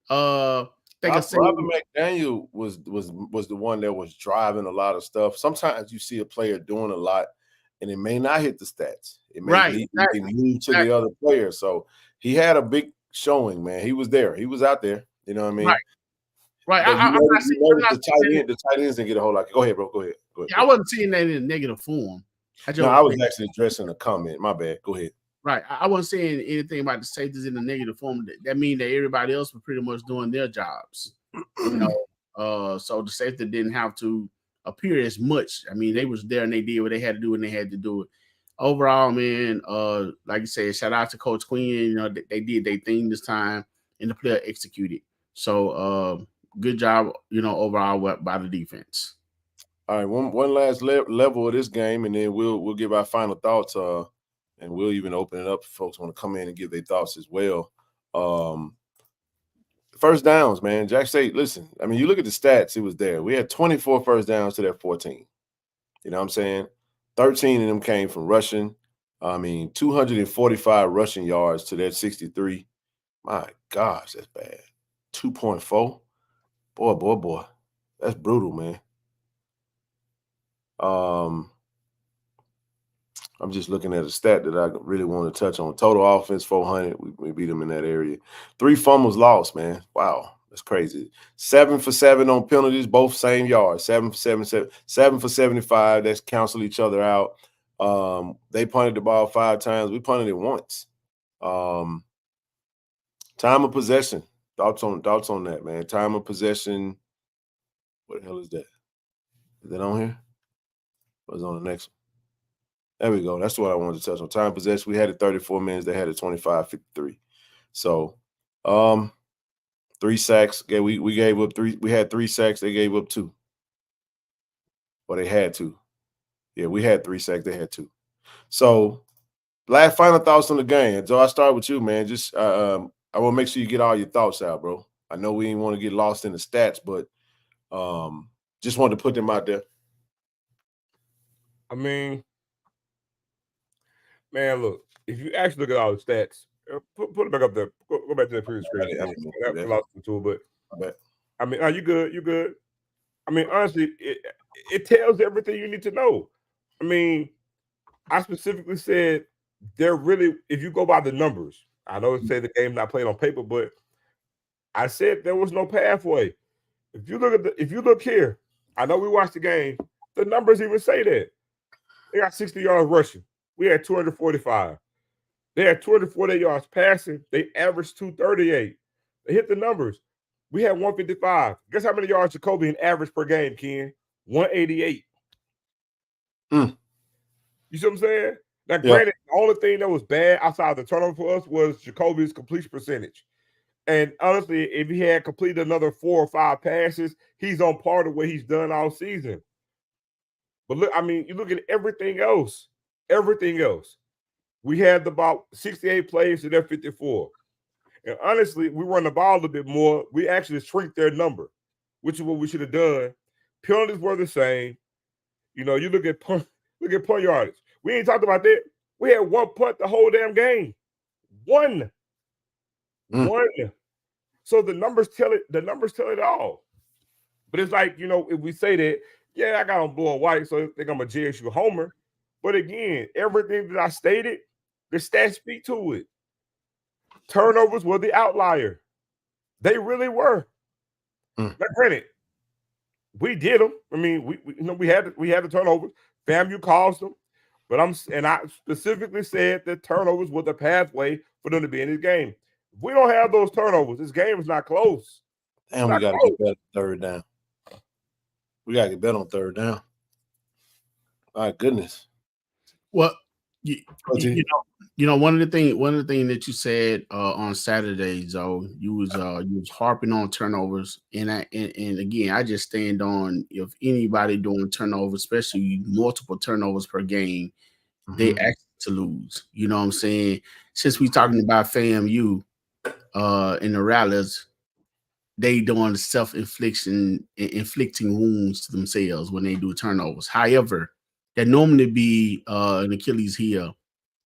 Robert McDaniel was the one that was driving a lot of stuff. Sometimes you see a player doing a lot, and it may not hit the stats. It may lead to the other player. So he had a big showing, man. He was there. He was out there. You know what I mean? Right. The tight ends didn't get a whole lot. Go ahead, bro. Go ahead. I wasn't seeing that in a negative form. I was actually addressing a comment. My bad. Go ahead. Right. I wasn't saying anything about the safeties in a negative form. That means that everybody else was pretty much doing their jobs. So the safety didn't have to appear as much. I mean, they was there and they did what they had to do and they had to do it. Overall, man, like you said, shout out to Coach Quinn. They did their thing this time and the player executed. So good job, overall by the defense. All right, one last level of this game, and then we'll give our final thoughts. And we'll even open it up if folks want to come in and give their thoughts as well. First downs, man. Jack State, listen, I mean, you look at the stats, it was there. We had 24 first downs to their 14. You know what I'm saying? 13 of them came from rushing. I mean, 245 rushing yards to their 63. My gosh, that's bad. 2.4. Boy. That's brutal, man. I'm just looking at a stat that I really want to touch on. Total offense, 400. We beat them in that area. 3 fumbles lost, man. Wow, that's crazy. 7 for 7 on penalties, both same yards. 7 for 7 for 75. That's cancel each other out. They punted the ball 5 times. We punted it once. Time of possession. Thoughts on that, man. Time of possession. What the hell is that? Is that on here? What's on the next one? There we go. That's what I wanted to touch on. Time of possession. We had it 34 minutes. They had it 25-53. So 3 sacks. Okay, we gave up 3. We had 3 sacks. They gave up 2. Well, they had 2. Yeah, we had 3 sacks. They had 2. So final thoughts on the game. Joe, I start with you, man. Just I want to make sure you get all your thoughts out, bro. I know we didn't want to get lost in the stats, but just wanted to put them out there. I mean, man, look, if you actually look at all the stats, put it back up there. Go back to the previous screen. I lost the tool, but I mean, are you good? You good? I mean, honestly, it tells everything you need to know. I mean, I specifically said they're really, if you go by the numbers, I know it say the game's not played on paper, but I said there was no pathway. If you look here, I know we watched the game. The numbers even say that. They got 60 yards rushing. We had 245. They had 248 yards passing. They averaged 238. They hit the numbers. We had 155. Guess how many yards Jacoby in average per game, Ken? 188. You see what I'm saying? Now, granted, the only thing that was bad outside the turnover for us was Jacoby's completion percentage. And honestly, if he had completed another 4 or 5 passes, he's on par of what he's done all season. But look, I mean, you look at everything else. We had about 68 plays to their 54. And honestly, we run the ball a little bit more. We actually shrink their number, which is what we should have done. Penalties were the same. You know, you look at punt yardage. We ain't talked about that. We had 1 punt the whole damn game. 1. So the numbers tell it. The numbers tell it all. But it's like, you know, if we say that, yeah, I got on blue and white, so I think I'm a JSU homer. But again, everything that I stated, the stats speak to it. Turnovers were the outlier. They really were. Now, granted, we did them. I mean, we had the turnovers. FAMU caused them. But I specifically said that turnovers were the pathway for them to be in this game. If we don't have those turnovers, this game is not close. And we got to get better on 3rd down. We got to get better on 3rd down. My goodness. Well, You know, one of the things that you said on Saturday, Zoe, you was harping on turnovers, and again, I just stand on if anybody doing turnovers, especially multiple turnovers per game, they ask to lose. You know what I'm saying? Since we talking about FAMU in the rallies, they doing inflicting wounds to themselves when they do turnovers. However, that normally be an Achilles heel.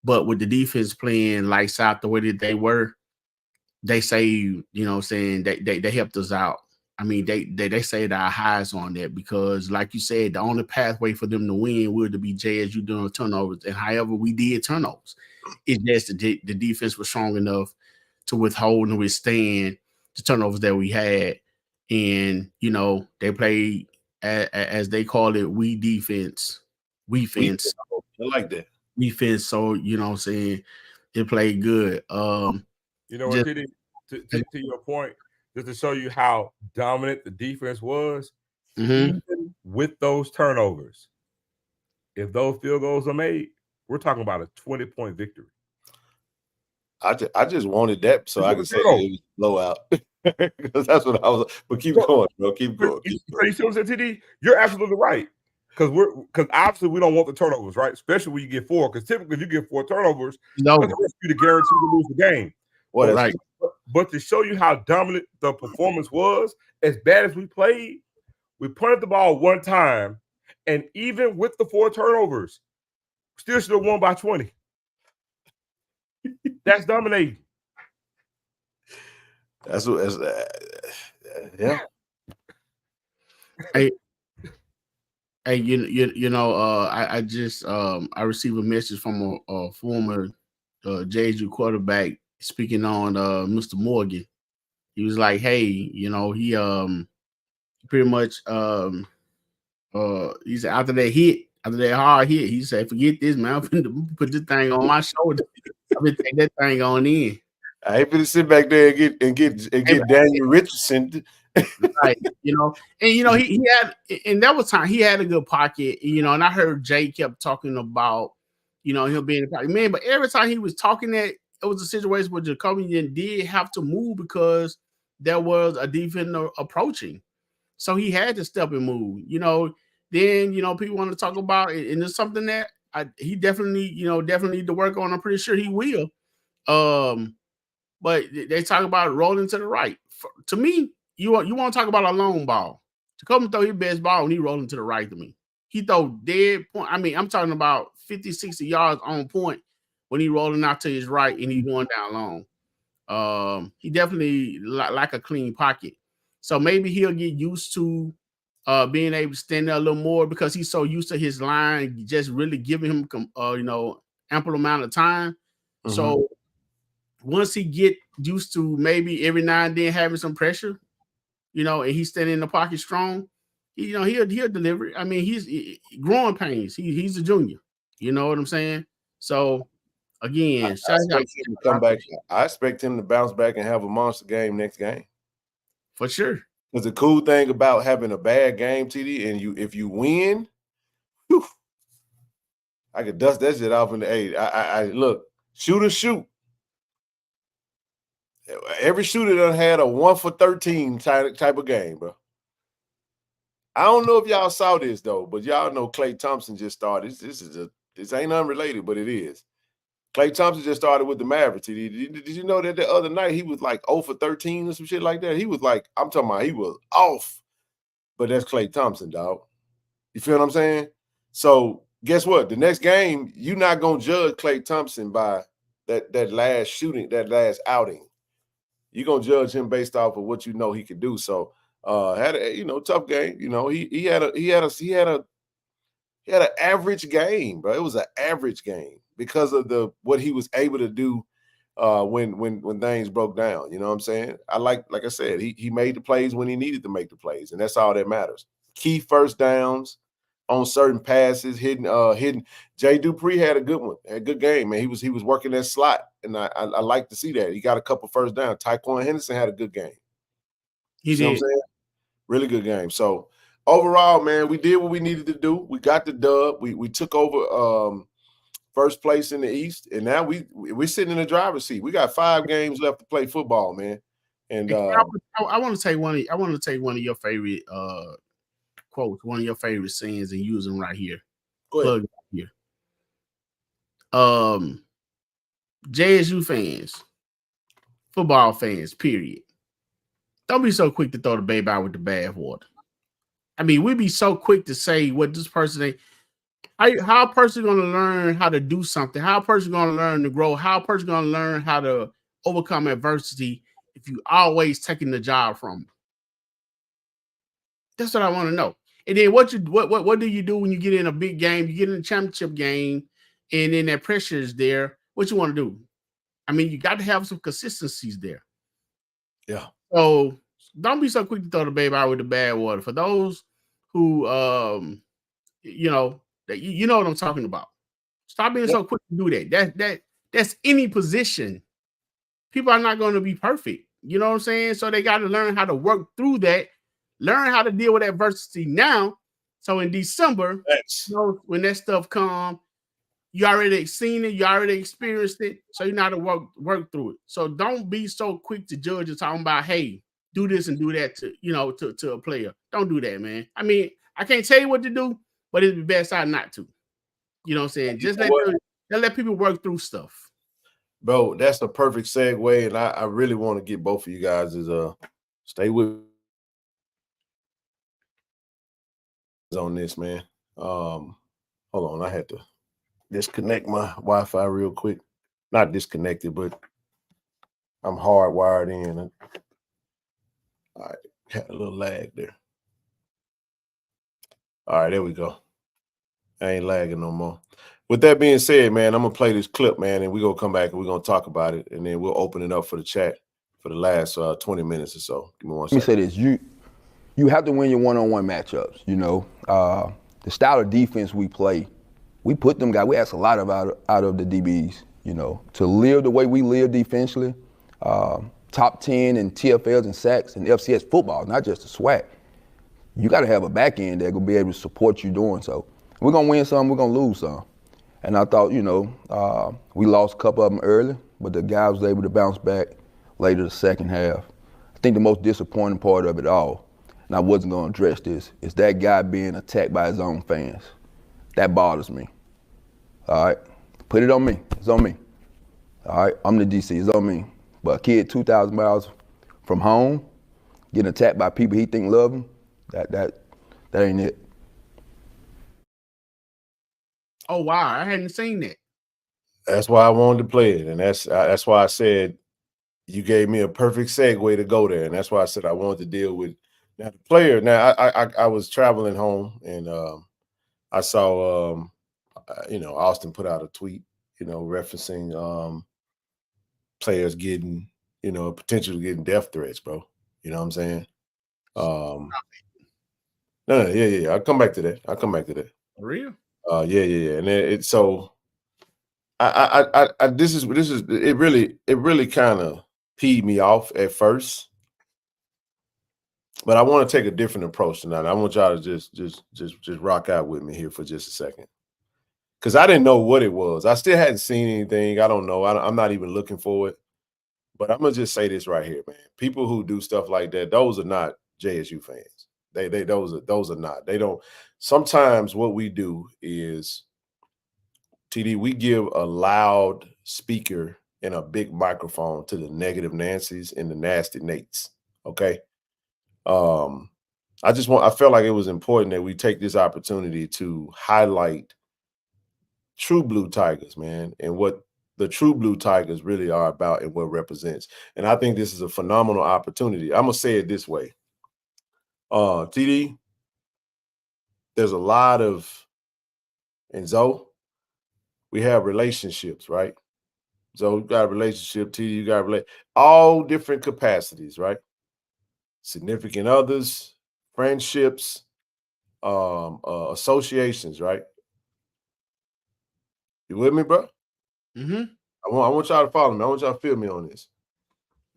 But with the defense playing lights out the way that they were, they say, you know what I'm saying, they helped us out. I mean, they saved our highs on that because, like you said, the only pathway for them to win would to be JSU doing turnovers. And however, we did turnovers. It's just the defense was strong enough to withhold and withstand the turnovers that we had. And, you know, they played, as they call it, defense. I like that. Defense, so you know what I'm saying, it played good. You know what, TD, to your point, just to show you how dominant the defense was, even with those turnovers, if those field goals are made, we're talking about a 20-point victory. I just wanted that so I could say it was a blowout. Because that's what I was. But keep going, bro. Keep going. You see what I'm saying, TD? You're absolutely right. Because obviously we don't want the turnovers, right? Especially when you get 4. Because typically, if you get 4 turnovers, that's you to guarantee to lose the game. Well, right. But to show you how dominant the performance was, as bad as we played, we punted the ball 1 time, and even with the 4 turnovers, still should have won by 20. That's dominating. That's what. Yeah. Hey, you know, I just I received a message from a former JSU quarterback speaking on Mr. Morgan. He was like, hey, you know, he pretty much he said after that hard hit, he said, forget this, man. I'm finna put this thing on my shoulder. I'm gonna take that thing on in. I ain't gonna sit back there and get Daniel Richardson. Right, you know, and you know, he had, and that was time he had a good pocket, you know, and I heard Jay kept talking about, you know, him being a pocket man, but every time he was talking that, it was a situation where Jacoby did have to move because there was a defender approaching. So he had to step and move, you know. Then, you know, people want to talk about it, and it's something that he definitely need to work on. I'm pretty sure he will. But they talk about rolling to the right. To me, you want to talk about a long ball. Jacoby throw his best ball when he rolling to the right to me. He throw dead point. I mean, I'm talking about 50, 60 yards on point when he rolling out to his right and he going down long. He definitely like a clean pocket. So maybe he'll get used to being able to stand there a little more because he's so used to his line just really giving him you know, ample amount of time. So once he get used to maybe every now and then having some pressure, you know, and he's standing in the pocket strong, you know, he'll deliver. I mean, he's growing pains. He's a junior. You know what I'm saying? So again, I expect him to come back. I expect him to bounce back and have a monster game next game. For sure. Because the cool thing about having a bad game, TD, and if you win, whew, I could dust that shit off in the 8. I look, shoot. Every shooter done had a 1 for 13 type of game, bro. I don't know if y'all saw this though, but y'all know Klay Thompson just started. This ain't unrelated, but it is. Klay Thompson just started with the Mavericks. Did you know that the other night he was like 0 for 13 or some shit like that? He was like, I'm talking about he was off. But that's Klay Thompson, dog. You feel what I'm saying? So guess what? The next game, you're not gonna judge Klay Thompson by that last shooting, that last outing. You're gonna judge him based off of what you know he could do. So had a tough game. You know, he had an average game, bro. It was an average game because of what he was able to do when things broke down. You know what I'm saying? Like I said, he made the plays when he needed to make the plays, and that's all that matters. Key first downs on certain passes, hitting. Jay Dupree had a good one, a good game, man. He was working that slot, and I like to see that. He got a couple first downs. Tyquan Henderson had a good game. He did. What I'm saying? Really good game. So overall, man, we did what we needed to do. We got the dub. We took over first place in the East, and now we're sitting in the driver's seat. We got 5 games left to play football, man. And I want to take one of your favorite quotes, one of your favorite sayings, and use them right here. Go ahead. Plug here. JSU fans, football fans, period. Don't be so quick to throw the baby out with the bathwater. I mean, we'd be so quick to say what this person ain't. How a person going to learn how to do something? How a person going to learn to grow? How a person going to learn how to overcome adversity if you always taking the job from them? That's what I want to know. And then what do you do when you get in a big game? You get in a championship game, and then that pressure is there. What you want to do? I mean, you got to have some consistencies there. Yeah. So don't be so quick to throw the baby out with the bad water. For those who, you know what I'm talking about. Stop being so quick to do that. That's any position. People are not going to be perfect. You know what I'm saying? So they got to learn how to work through that. Learn how to deal with adversity now. So in December, when that stuff comes, you already seen it, you already experienced it, so you know how to work through it. So don't be so quick to judge and talking about, hey, do this and do that to a player. Don't do that, man. I mean, I can't tell you what to do, but it'd be best out not to. You know what I'm saying? Just let people work through stuff. Bro, that's the perfect segue, and I really want to get both of you guys stay with on this, man. Hold on, I had to disconnect my Wi-Fi real quick. Not disconnected, but I'm hardwired in. All right, had a little lag there. All right, there we go. I ain't lagging no more. With that being said, man, I'm gonna play this clip, man, and we're gonna come back and we're gonna talk about it, and then we'll open it up for the chat for the last 20 minutes or so. Give me one second. Let me say this: you have to win your one-on-one matchups. You know, the style of defense we play, we put them guys. We ask a lot out of the DBs. You know, to live the way we live defensively, top 10 in TFLs and sacks and FCS football, not just the SWAC. You got to have a back end that will be able to support you doing so. We're gonna win some, we're gonna lose some. And I thought, you know, we lost a couple of them early, but the guy was able to bounce back later the second half. I think the most disappointing part of it all, and I wasn't gonna address this, is that guy being attacked by his own fans. That bothers me. All right, put it on me, it's on me. All right, I'm the DC, it's on me. But a kid 2,000 miles from home, getting attacked by people he think love him, that ain't it. Oh wow, I hadn't seen that. That's why I wanted to play it, and that's why I said you gave me a perfect segue to go there, and that's why I said I wanted to deal with now the player. Now I was traveling home, and I saw you know, Austin put out a tweet, you know, referencing players getting, you know, potentially getting death threats, bro. You know what I'm saying? No, yeah. I'll come back to that. For real? Yeah. And it's so this is it really kind of peed me off at first. But I want to take a different approach tonight. I want y'all to just rock out with me here for just a second. Because I didn't know what it was. I still hadn't seen anything. I don't know. I'm not even looking for it. But I'm gonna just say this right here, man. People who do stuff like that, those are not JSU fans. Those are not. They don't. Sometimes what we do is, TD, we give a loud speaker and a big microphone to the negative Nancys and the nasty Nates. Okay. I felt like it was important that we take this opportunity to highlight true blue tigers, man, and what the true blue tigers really are about and what represents. And I think this is a phenomenal opportunity. I'm gonna say it this way. TD, there's a lot of, and Zoe, we have relationships, right? So you got a relationship, TD, you got all different capacities, right? Significant others, friendships, associations, right? You with me, bro? Mm-hmm. I want y'all to follow me. I want y'all to feel me on this.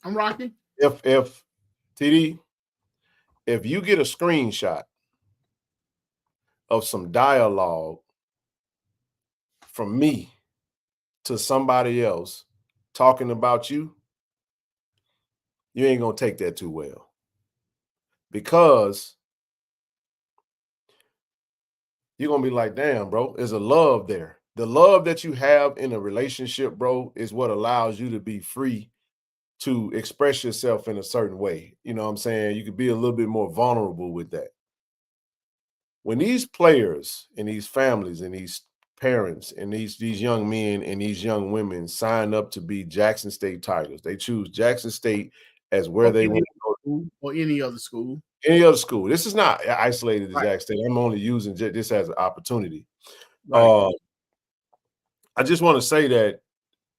I'm rocking. If TD, if you get a screenshot of some dialogue from me to somebody else talking about you, you ain't gonna take that too well. Because you're gonna be like, damn, bro, there's a love there. The love that you have in a relationship, bro, is what allows you to be free to express yourself in a certain way. You know what I'm saying? You could be a little bit more vulnerable with that. When these players and these families and these parents and these young men and these young women sign up to be Jackson State Tigers, they choose Jackson State as where they want to go. Or any other school. Any other school. This is not isolated to Right. Jackson State. I'm only using this as an opportunity. Right. I just want to say that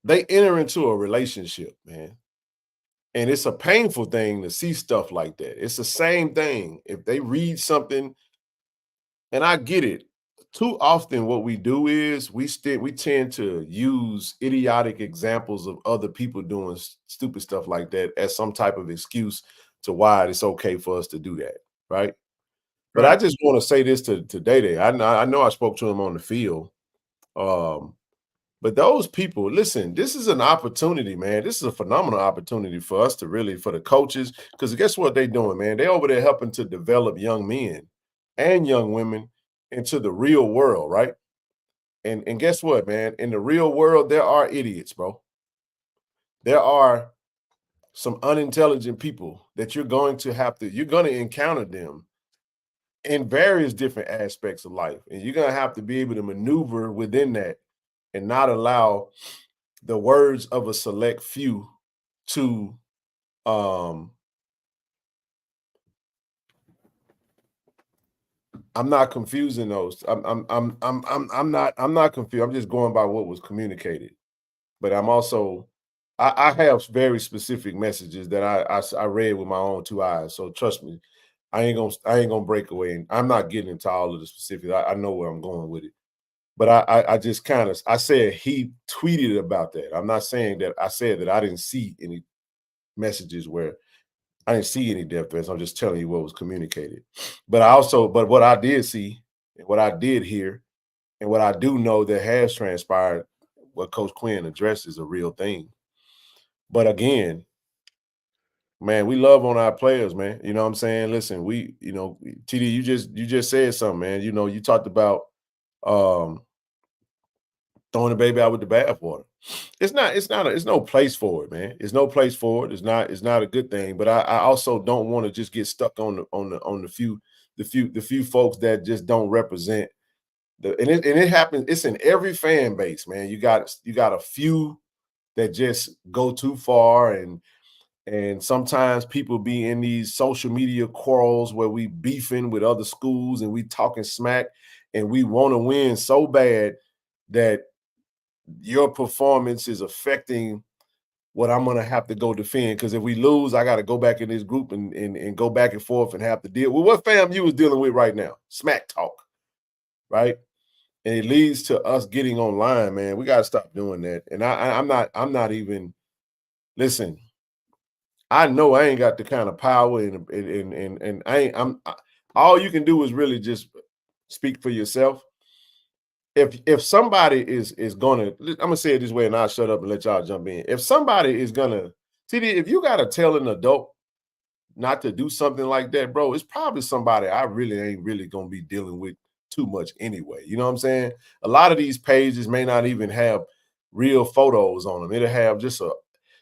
they enter into a relationship, man. And it's a painful thing to see stuff like that. It's the same thing. If they read something, and I get it, too often what we do is we tend to use idiotic examples of other people doing stupid stuff like that as some type of excuse to why it's okay for us to do that, right? But I just want to say this to Day. I know I spoke to him on the field. But those people, listen, this is an opportunity, man. This is a phenomenal opportunity for us to really, for the coaches, because guess what they're doing, man? They're over there helping to develop young men and young women into the real world, right? And guess what, man? In the real world, there are idiots, bro. There are some unintelligent people that you're going to encounter them in various different aspects of life. And you're going to have to be able to maneuver within that and not allow the words of a select few to I'm not confusing those. I'm not confused. I'm just going by what was communicated. But I'm also I have very specific messages that I read with my own two eyes. So trust me, I ain't gonna break away. And I'm not getting into all of the specifics. I know where I'm going with it. But I just I said he tweeted about that. I'm not saying that I said that I didn't see any messages where I didn't see any death threats. I'm just telling you what was communicated. But what I did see, and what I did hear, and what I do know that has transpired, what Coach Quinn addressed is a real thing. But again, man, we love on our players, man. You know what I'm saying? Listen, TD, you just said something, man. You know, you talked about throwing the baby out with the bathwater. It's no place for it, man. It's no place for it. It's not a good thing. But I also don't want to just get stuck on the few folks that just don't represent and it happens. It's in every fan base, man. You got a few that just go too far, and sometimes people be in these social media quarrels where we beefing with other schools and we talking smack and we want to win so bad that your performance is affecting what I'm going to have to go defend. Because if we lose, I got to go back in this group and go back and forth and have to deal with what FAMU is dealing with right now. Smack talk, right? And it leads to us getting online, man. We got to stop doing that. And I'm not even, listen, I know I ain't got the kind of power and all you can do is really just speak for yourself. If somebody is gonna, I'm gonna say it this way and I'll shut up and let y'all jump in. If somebody is gonna, if you gotta tell an adult not to do something like that, bro, it's probably somebody I really ain't really gonna be dealing with too much anyway. You know what I'm saying? A lot of these pages may not even have real photos on them. It'll have just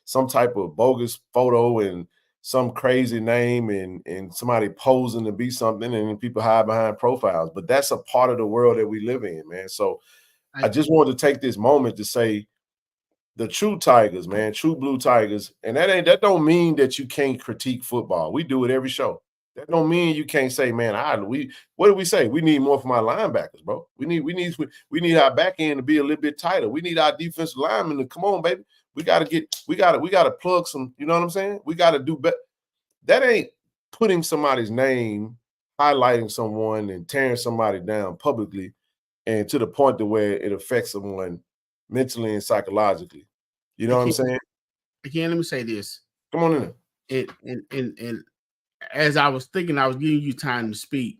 some type of bogus photo and some crazy name and somebody posing to be something, and then people hide behind profiles. But that's a part of the world that we live in, man. So I just wanted to take this moment to say the true Tigers, man, true blue Tigers, and that don't mean that you can't critique football. We do it every show. That don't mean you can't say, man, what do we say? We need more from our linebackers, bro. We need our back end to be a little bit tighter. We need our defensive linemen to come on, baby. We gotta plug some, you know what I'm saying? We gotta do better. That ain't putting somebody's name, highlighting someone and tearing somebody down publicly and to the point to where it affects someone mentally and psychologically. You know what I'm saying? Again, let me say this. Come on in there. And as I was thinking, I was giving you time to speak,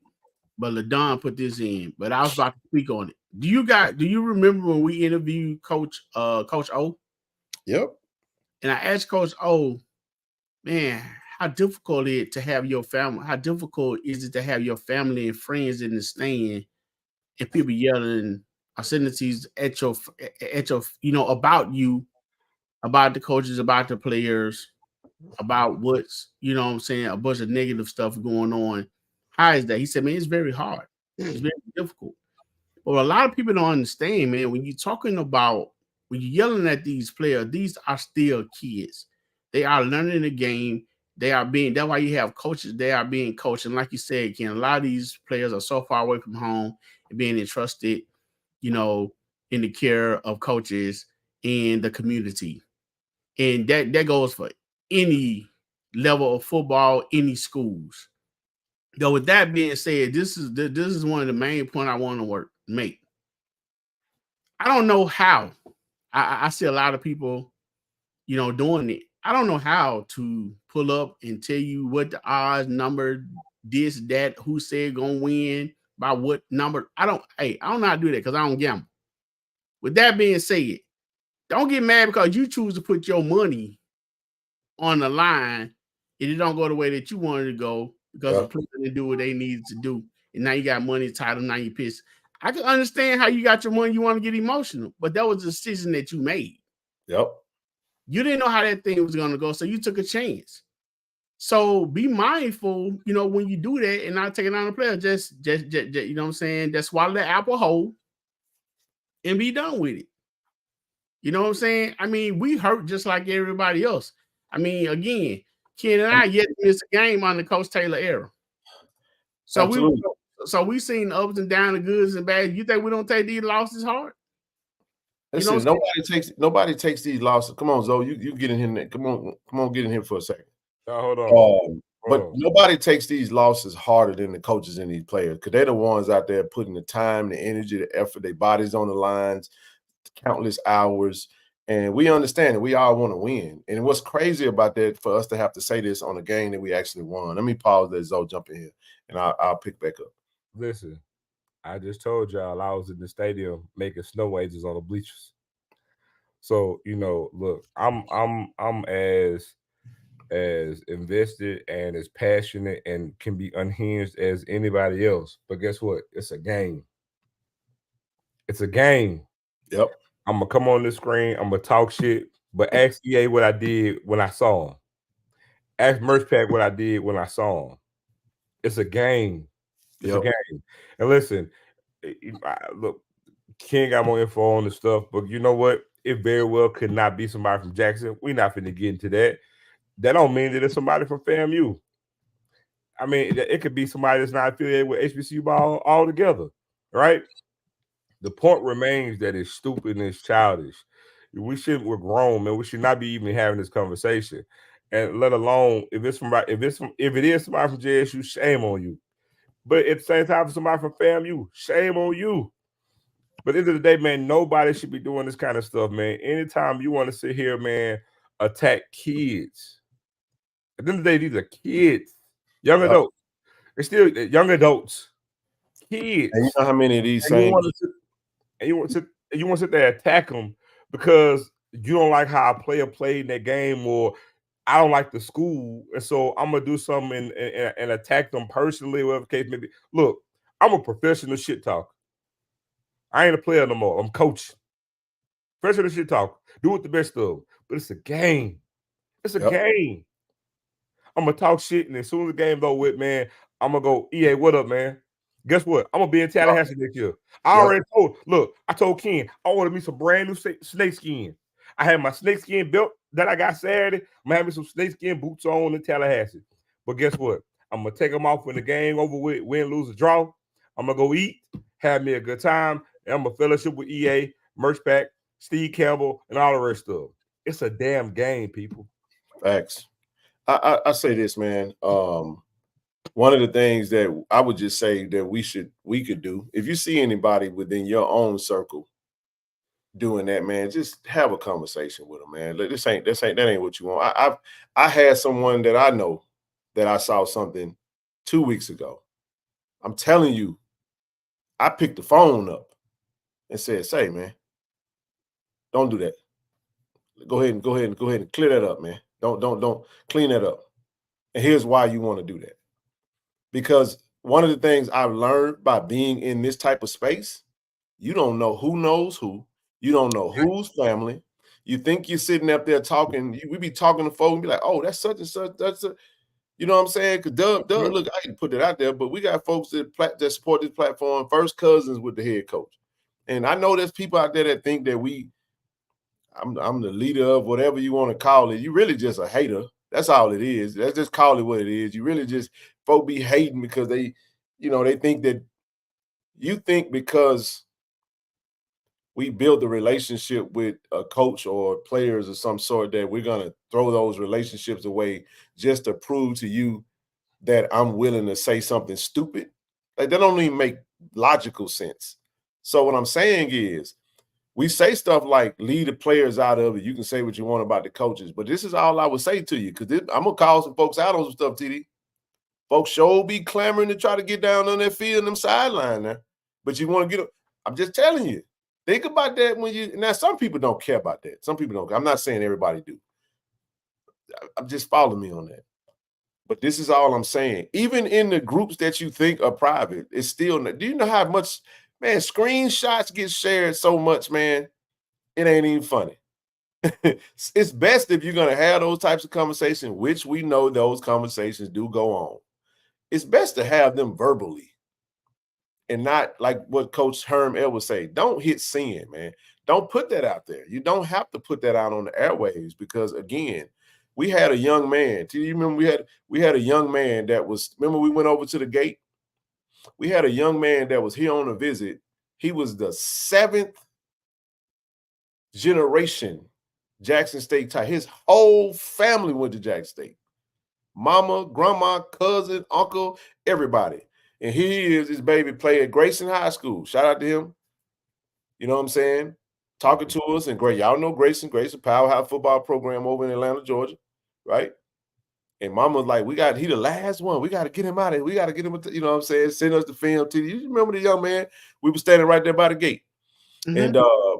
but LaDon put this in, but I was about to speak on it. Do you remember when we interviewed Coach O? Yep. And I asked Coach O, man, how difficult is it to have your family? How difficult is it to have your family and friends in the stand and people yelling obscenities at your about you, about the coaches, about the players, about what's, you know what I'm saying, a bunch of negative stuff going on. How is that? He said, man, it's very hard. It's very difficult. But a lot of people don't understand, man, when you're yelling at these players, these are still kids. They are learning the game. That's why you have coaches. They are being coached. And like you said, Ken, a lot of these players are so far away from home and being entrusted, in the care of coaches in the community. And that goes for any level of football, any schools. Though with that being said, this is one of the main points I want to make. I don't know how. I see a lot of people, doing it. I don't know how to pull up and tell you what the odds, number, this, that, who said gonna win by what number. I don't know how to do that because I don't gamble. With that being said, don't get mad because you choose to put your money on the line and it don't go the way that you wanted to go because the player didn't do what they needed to do. And now you got money tied up, now you pissed. I can understand how you got your money, you want to get emotional, but that was a decision that you made. Yep. You didn't know how that thing was going to go, so you took a chance. So be mindful, when you do that and not taking on a player, just you know what I'm saying? Just swallow the apple whole and be done with it. You know what I'm saying? I mean, we hurt just like everybody else. I mean, again, Ken and I yet missed a game on the Coach Taylor era. So we've seen the ups and downs, the goods and bads. You think we don't take these losses hard? Listen, nobody takes these losses. Come on, Zoe, you get in here. Come on, get in here for a second. Hold on. But nobody takes these losses harder than the coaches and these players because they're the ones out there putting the time, the energy, the effort, their bodies on the lines, countless hours. And we understand that we all want to win. And what's crazy about that for us to have to say this on a game that we actually won. Let me pause there, Zoe, jump in here, and I'll pick back up. Listen, I just told y'all I was in the stadium making snow angels on the bleachers. So, look, I'm as invested and as passionate and can be unhinged as anybody else. But guess what? It's a game. It's a game. Yep. I'm gonna come on the screen. I'm gonna talk shit, but ask EA what I did when I saw him. Ask Merch Pack what I did when I saw him. It's a game. It's a game. And listen, look, Ken got more info on the stuff, but you know what? It very well could not be somebody from Jackson. We're not finna get into that. That don't mean that it's somebody from FAMU. I mean, it could be somebody that's not affiliated with HBCU ball altogether, right? The point remains that it's stupid and it's childish. We're grown, man. We should not be even having this conversation. And let alone if it is somebody from JSU, shame on you. But at the same time, for somebody from FAMU, shame on you. But at the end of the day, man, nobody should be doing this kind of stuff, man. Anytime you want to sit here, man, attack kids. At the end of the day, these are kids, young adults. They're still young adults, kids. And you know how many of these you want to sit there and attack them because you don't like how a player played in that game, or I don't like the school, and so I'm gonna do something and attack them personally, whatever the case may be. Look, I'm a professional shit talker. I ain't a player no more. I'm coaching. Professional shit talker. Do it the best of. But it's a game. It's a game. I'm gonna talk shit, and as soon as the game's over with, man, I'm gonna go, EA, what up, man? Guess what? I'm gonna be in Tallahassee next year. I already told Ken, I ordered me some brand new snake skin. I had my snake skin belt that I got Saturday. I'm gonna have me some snake skin boots on in Tallahassee. But guess what? I'm gonna take them off when the game over with, win, lose, or draw. I'm gonna go eat, have me a good time, and I'm gonna fellowship with EA, Merch Pack, Steve Campbell, and all the rest of them. It's a damn game, people. Facts. I say this, man. One of the things that I would just say that we could do, if you see anybody within your own circle doing that, man, just have a conversation with them, man. That ain't what you want. I had someone that I know that I saw something 2 weeks ago. I'm telling you, I picked the phone up and said, "Say, man, don't do that. Go ahead and clear that up, man. Don't clean that up. And here's why you want to do that. Because one of the things I've learned by being in this type of space, you don't know who knows who. You don't know whose family. You think you're sitting up there talking. We be talking to folks and be like, oh, that's such and such. That's a, you know what I'm saying? Because Doug, look, I can put it out there, but we got folks that support this platform, first cousins with the head coach. And I know there's people out there that think that I'm the leader of whatever you want to call it. You really just a hater. That's all it is. Let's just call it what it is. You really just folk be hating because they think that you think because we build a relationship with a coach or players of some sort that we're going to throw those relationships away just to prove to you that I'm willing to say something stupid. Like, that don't even make logical sense. So what I'm saying is, we say stuff like lead the players out of it. You can say what you want about the coaches, but this is all I would say to you, because I'm going to call some folks out on some stuff, TD. Folks sure be clamoring to try to get down on that field and them sideline there. But you want to get – I'm just telling you. Think about that when you – now, some people don't care about that. Some people don't. I'm not saying everybody do. I'm just following me on that. But this is all I'm saying. Even in the groups that you think are private, it's still – do you know how much – man, screenshots get shared so much, man, it ain't even funny. It's best if you're going to have those types of conversations, which we know those conversations do go on. It's best to have them verbally and not like what Coach Herm Edwards say. Don't hit send, man. Don't put that out there. You don't have to put that out on the airwaves because, again, we had a young man. Do you remember we had a young man that was – remember we went over to the gate? We had a young man that was here on a visit. He was the 7th generation Jackson State tie. His whole family went to Jackson State. Mama, grandma, cousin, uncle, everybody. And here he is, his baby play at Grayson High School. Shout out to him. You know what I'm saying? Talking to us. And great, y'all know Grayson powerhouse football program over in Atlanta, Georgia, right? And Mama was like, he the last one. We got to get him out of here. We got to get him, you know what I'm saying? Send us the film to you. You remember the young man? We were standing right there by the gate. Mm-hmm. And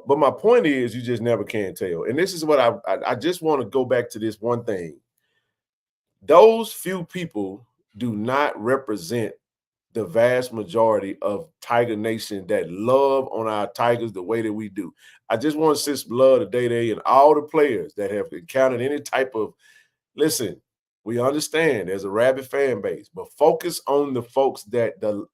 but my point is, you just never can tell. And this is what I just want to go back to this one thing. Those few people do not represent the vast majority of Tiger Nation that love on our Tigers the way that we do. I just want to send some love to Day and all the players that have encountered any type of, listen, we understand there's a rabid fan base, but focus on the folks that the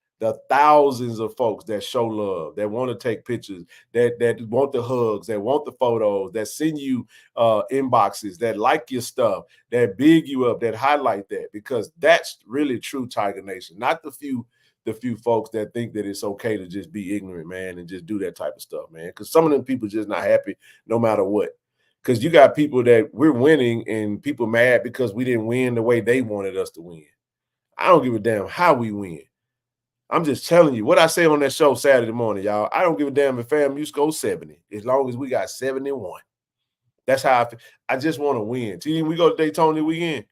thousands of folks that show love, that want to take pictures, that want the hugs, that want the photos, that send you inboxes, that like your stuff, that big you up, that highlight that, because that's really true Tiger Nation, not the few folks that think that it's okay to just be ignorant, man, and just do that type of stuff, man, because some of them people just not happy no matter what. Because you got people that we're winning and people mad because we didn't win the way they wanted us to win. I don't give a damn how we win. I'm just telling you what I say on that show Saturday morning, y'all. I don't give a damn if FAMU scores 70 as long as we got 71. That's how I feel. I just want to win. Team, we go to Daytona weekend.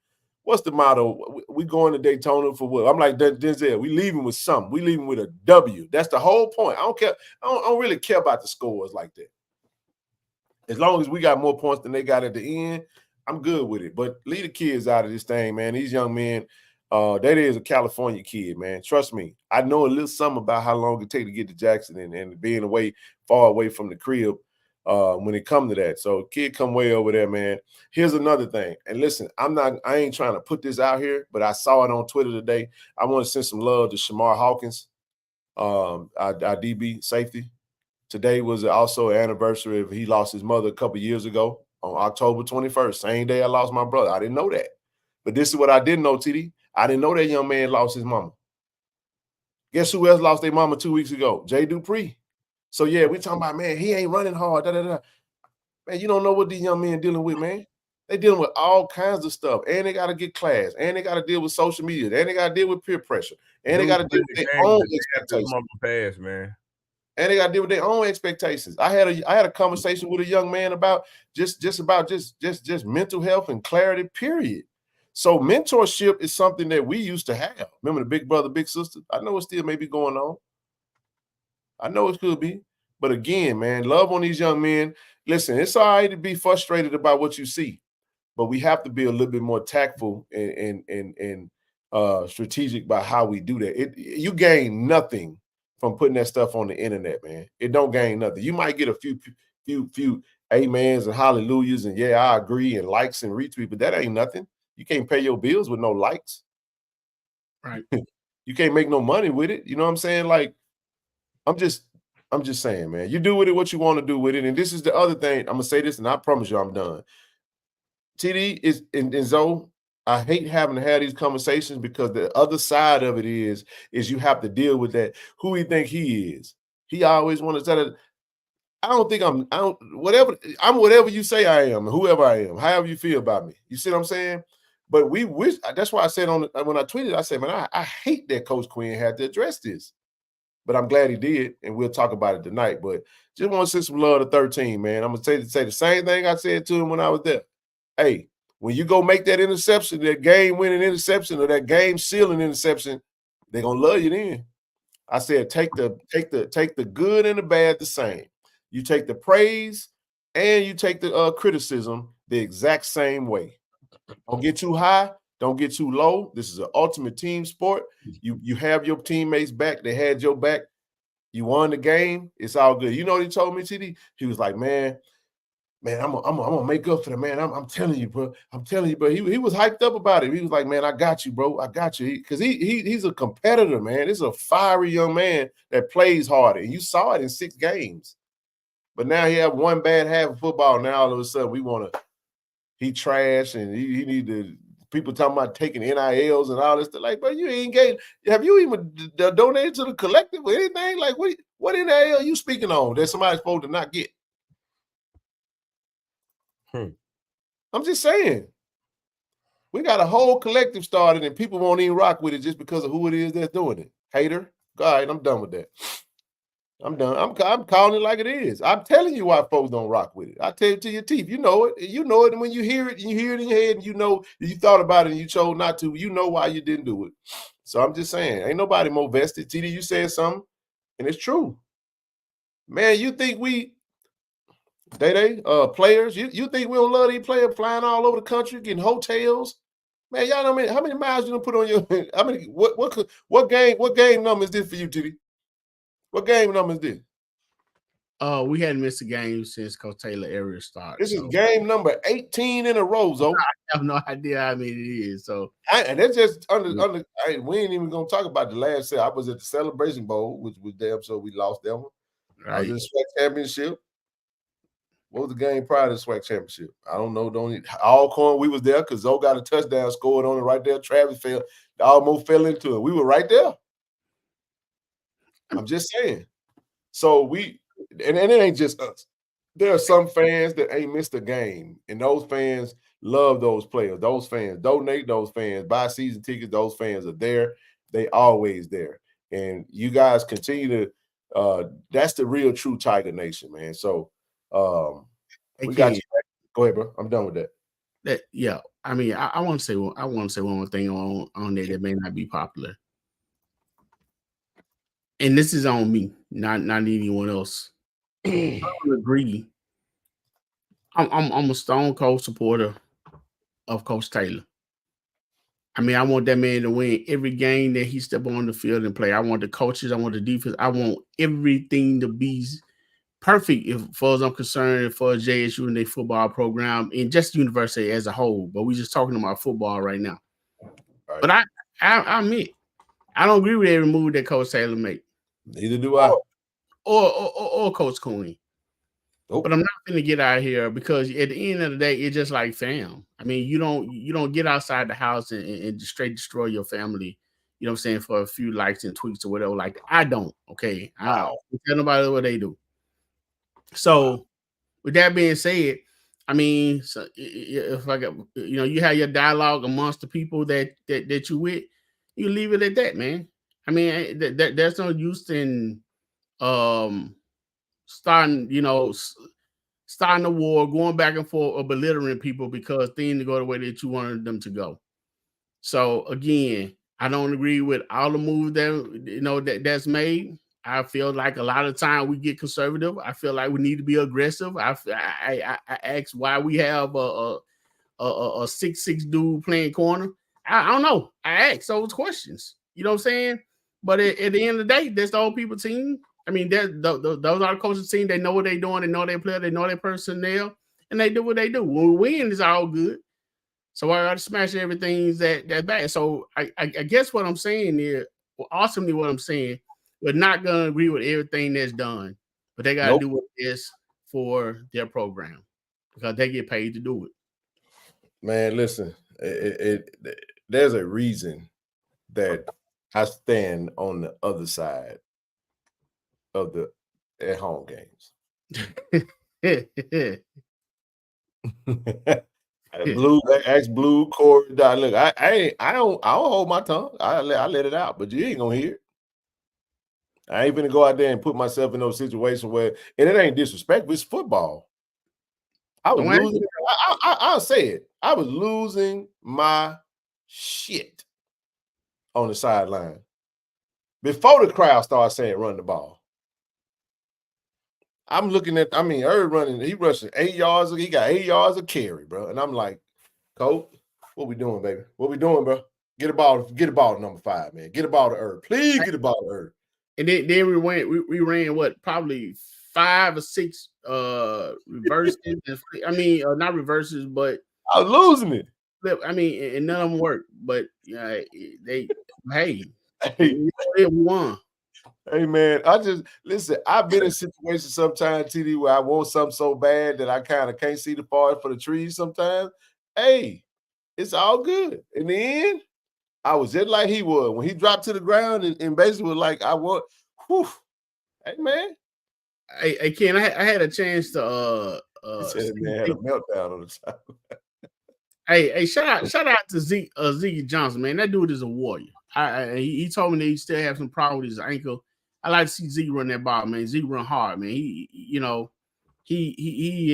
What's the motto? We going to Daytona for what? I'm like Denzel. We leaving with something. We leaving with a W. That's the whole point. I don't care. I don't really care about the scores like that. As long as we got more points than they got at the end, I'm good with it. But leave the kids out of this thing, man. These young men, that is a California kid, man. Trust me. I know a little something about how long it takes to get to Jackson and being far away from the crib when it comes to that. So kid come way over there, man. Here's another thing. And listen, I ain't trying to put this out here, but I saw it on Twitter today. I want to send some love to Shamar Hawkins, our DB safety. Today was also an anniversary of he lost his mother a couple years ago on October 21st, same day I lost my brother. I didn't know that. But this is what I didn't know, TD. I didn't know that young man lost his mama. Guess who else lost their mama 2 weeks ago? Jay Dupree. So, yeah, we talking about, man, he ain't running hard. Man, you don't know what these young men dealing with, man. They dealing with all kinds of stuff. And they got to get class. And they got to deal with social media. And they got to deal with peer pressure. And they got to deal with their own expectations. Man. And they got to deal with their own expectations. I had a conversation with a young man about just mental health and clarity, period. So mentorship is something that we used to have. Remember the big brother, big sister? I know it still may be going on. I know it could be. But again, man, love on these young men. Listen, it's all right to be frustrated about what you see, but we have to be a little bit more tactful and strategic about how we do that. You gain nothing from putting that stuff on the internet, man. It don't gain nothing. You might get a few amens and hallelujahs and yeah, I agree and likes and retweets, but that ain't nothing. You can't pay your bills with no likes. Right. You can't make no money with it. You know what I'm saying? Like, I'm just saying, man, you do with it what you want to do with it. And this is the other thing. I'm gonna say this, and I promise you I'm done. TD is and Zoe, I hate having to have these conversations because the other side of it is you have to deal with that. Who he think he is. He always wants to tell it. I'm whatever you say I am, whoever I am, however you feel about me. You see what I'm saying? But we wish, that's why I said when I tweeted, I said, man, I hate that Coach Quinn had to address this. But I'm glad he did, and we'll talk about it tonight. But just want to send some love to 13, man. I'm going to say the same thing I said to him when I was there. Hey, when you go make that interception, that game-winning interception or that game-sealing interception, they're going to love you then. I said take the good and the bad the same. You take the praise and you take the criticism the exact same way. Don't get too high. Don't get too low. This is an ultimate team sport. You have your teammates back. They had your back. You won the game. It's all good. You know what he told me, TD? He was like, man, I'm gonna make up for that, man. I'm telling you, bro. I'm telling you, bro. He was hyped up about it. He was like, man, I got you, bro. I got you. Because he's a competitor, man. This is a fiery young man that plays hard. And you saw it in 6 games. But now he have one bad half of football. Now all of a sudden he trash and he need to. People talking about taking NILs and all this stuff. Like, but you ain't getting. Have you even donated to the collective or anything? Like, what NIL you speaking on that somebody's supposed to not get? I'm just saying. We got a whole collective started and people won't even rock with it just because of who it is that's doing it. Hater. All right, I'm done with that. I'm done. I'm calling it like it is. I'm telling you why folks don't rock with it. I tell you to your teeth. You know it. You know it. And when you hear it, and you hear it in your head, and you know you thought about it and you chose not to, you know why you didn't do it. So I'm just saying, ain't nobody more vested. TD, you said something, and it's true. Man, you think players, you think we don't love these players flying all over the country, getting hotels? Man, y'all know how many miles you done put on your how many what game number is this for you, TD? What game number is this? We hadn't missed a game since Coach Taylor era started. This is game number 18 in a row, Zoe. I have no idea how many it is. So and that's just we ain't even gonna talk about the last set. I was at the Celebration Bowl, which was damn so we lost that one. Right. I was in the SWAC championship. What was the game prior to the SWAC championship? I don't know. Alcorn, we was there because Zoe got a touchdown scored on it right there. Travis almost fell into it. We were right there. I'm just saying. So and it ain't just us. There are some fans that ain't missed a game, and those fans love those players. Those fans donate. Those fans buy season tickets. Those fans are there. They always there. And you guys continue to. That's the real true Tiger Nation, man. So we got you. Go ahead, bro. I'm done with that. Yeah. I mean, I want to say one more thing on there that may not be popular. And this is on me, not anyone else. I don't agree. I'm a stone cold supporter of Coach Taylor. I mean, I want that man to win every game that he step on the field and play. I want the coaches, I want the defense, I want everything to be perfect as far as I'm concerned for JSU and their football program and just the university as a whole. But we're just talking about football right now. Right. But I admit, I don't agree with every move that Coach Taylor make. Neither do I. Or Coach Quinn. Nope. But I'm not going to get out of here because at the end of the day, it's just like fam. I mean, you don't get outside the house and straight destroy your family, you know what I'm saying, for a few likes and tweets or whatever like that. I don't, okay? I don't tell nobody what they do. So with that being said, I mean, so if I got, you have your dialogue amongst the people that you with, you leave it at that, man. I mean, there's no use in starting a war, going back and forth, or belittling people because things go the way that you wanted them to go. So again, I don't agree with all the moves that that's made. I feel like a lot of time we get conservative. I feel like we need to be aggressive. I ask why we have a 6'6" dude playing corner. I don't know. I ask those questions. You know what I'm saying? But at the end of the day, that's the old people team. I mean, those are the coaches team. They know what they're doing. They know their player. They know their personnel, and they do what they do. When we win, it's all good. So I got to smash everything that bad. So I guess what I'm saying is, well, awesomely what I'm saying, we're not going to agree with everything that's done, but they got to do what it is for their program because they get paid to do it. Man, listen, there's a reason that I stand on the other side of the at home games. Blue, ask Blue, Corey. Look, I don't hold my tongue. I let it out, but you ain't gonna hear it. I ain't gonna go out there and put myself in those situations where, and it ain't disrespectful. It's football. I was losing. I'll say it. I was losing my shit on the sideline before the crowd started saying run the ball. I'm looking at, Irv running, he rushing 8 yards, he got 8 yards of carry, bro. And I'm like, Coach, what we doing, baby? What we doing, bro? Get a ball to number 5, man. Get a ball to Irv. Please get a ball to Irv. And then we ran what, probably 5 or 6 reverses. Not reverses, but I was losing it. And none of them worked. But we won. Hey man, I've been in situations sometimes, TD, where I want something so bad that I kind of can't see the forest for the trees sometimes. Hey, it's all good. In the end, I was just like he was. When he dropped to the ground and basically was like, I want, whew. Hey man. Hey Ken, I had a chance to man had a meltdown on the top. Hey, shout out to Zeke Johnson, man. That dude is a warrior. He told me that he still have some problem with his ankle. I like to see Zeke run that ball, man. Zeke run hard, man. He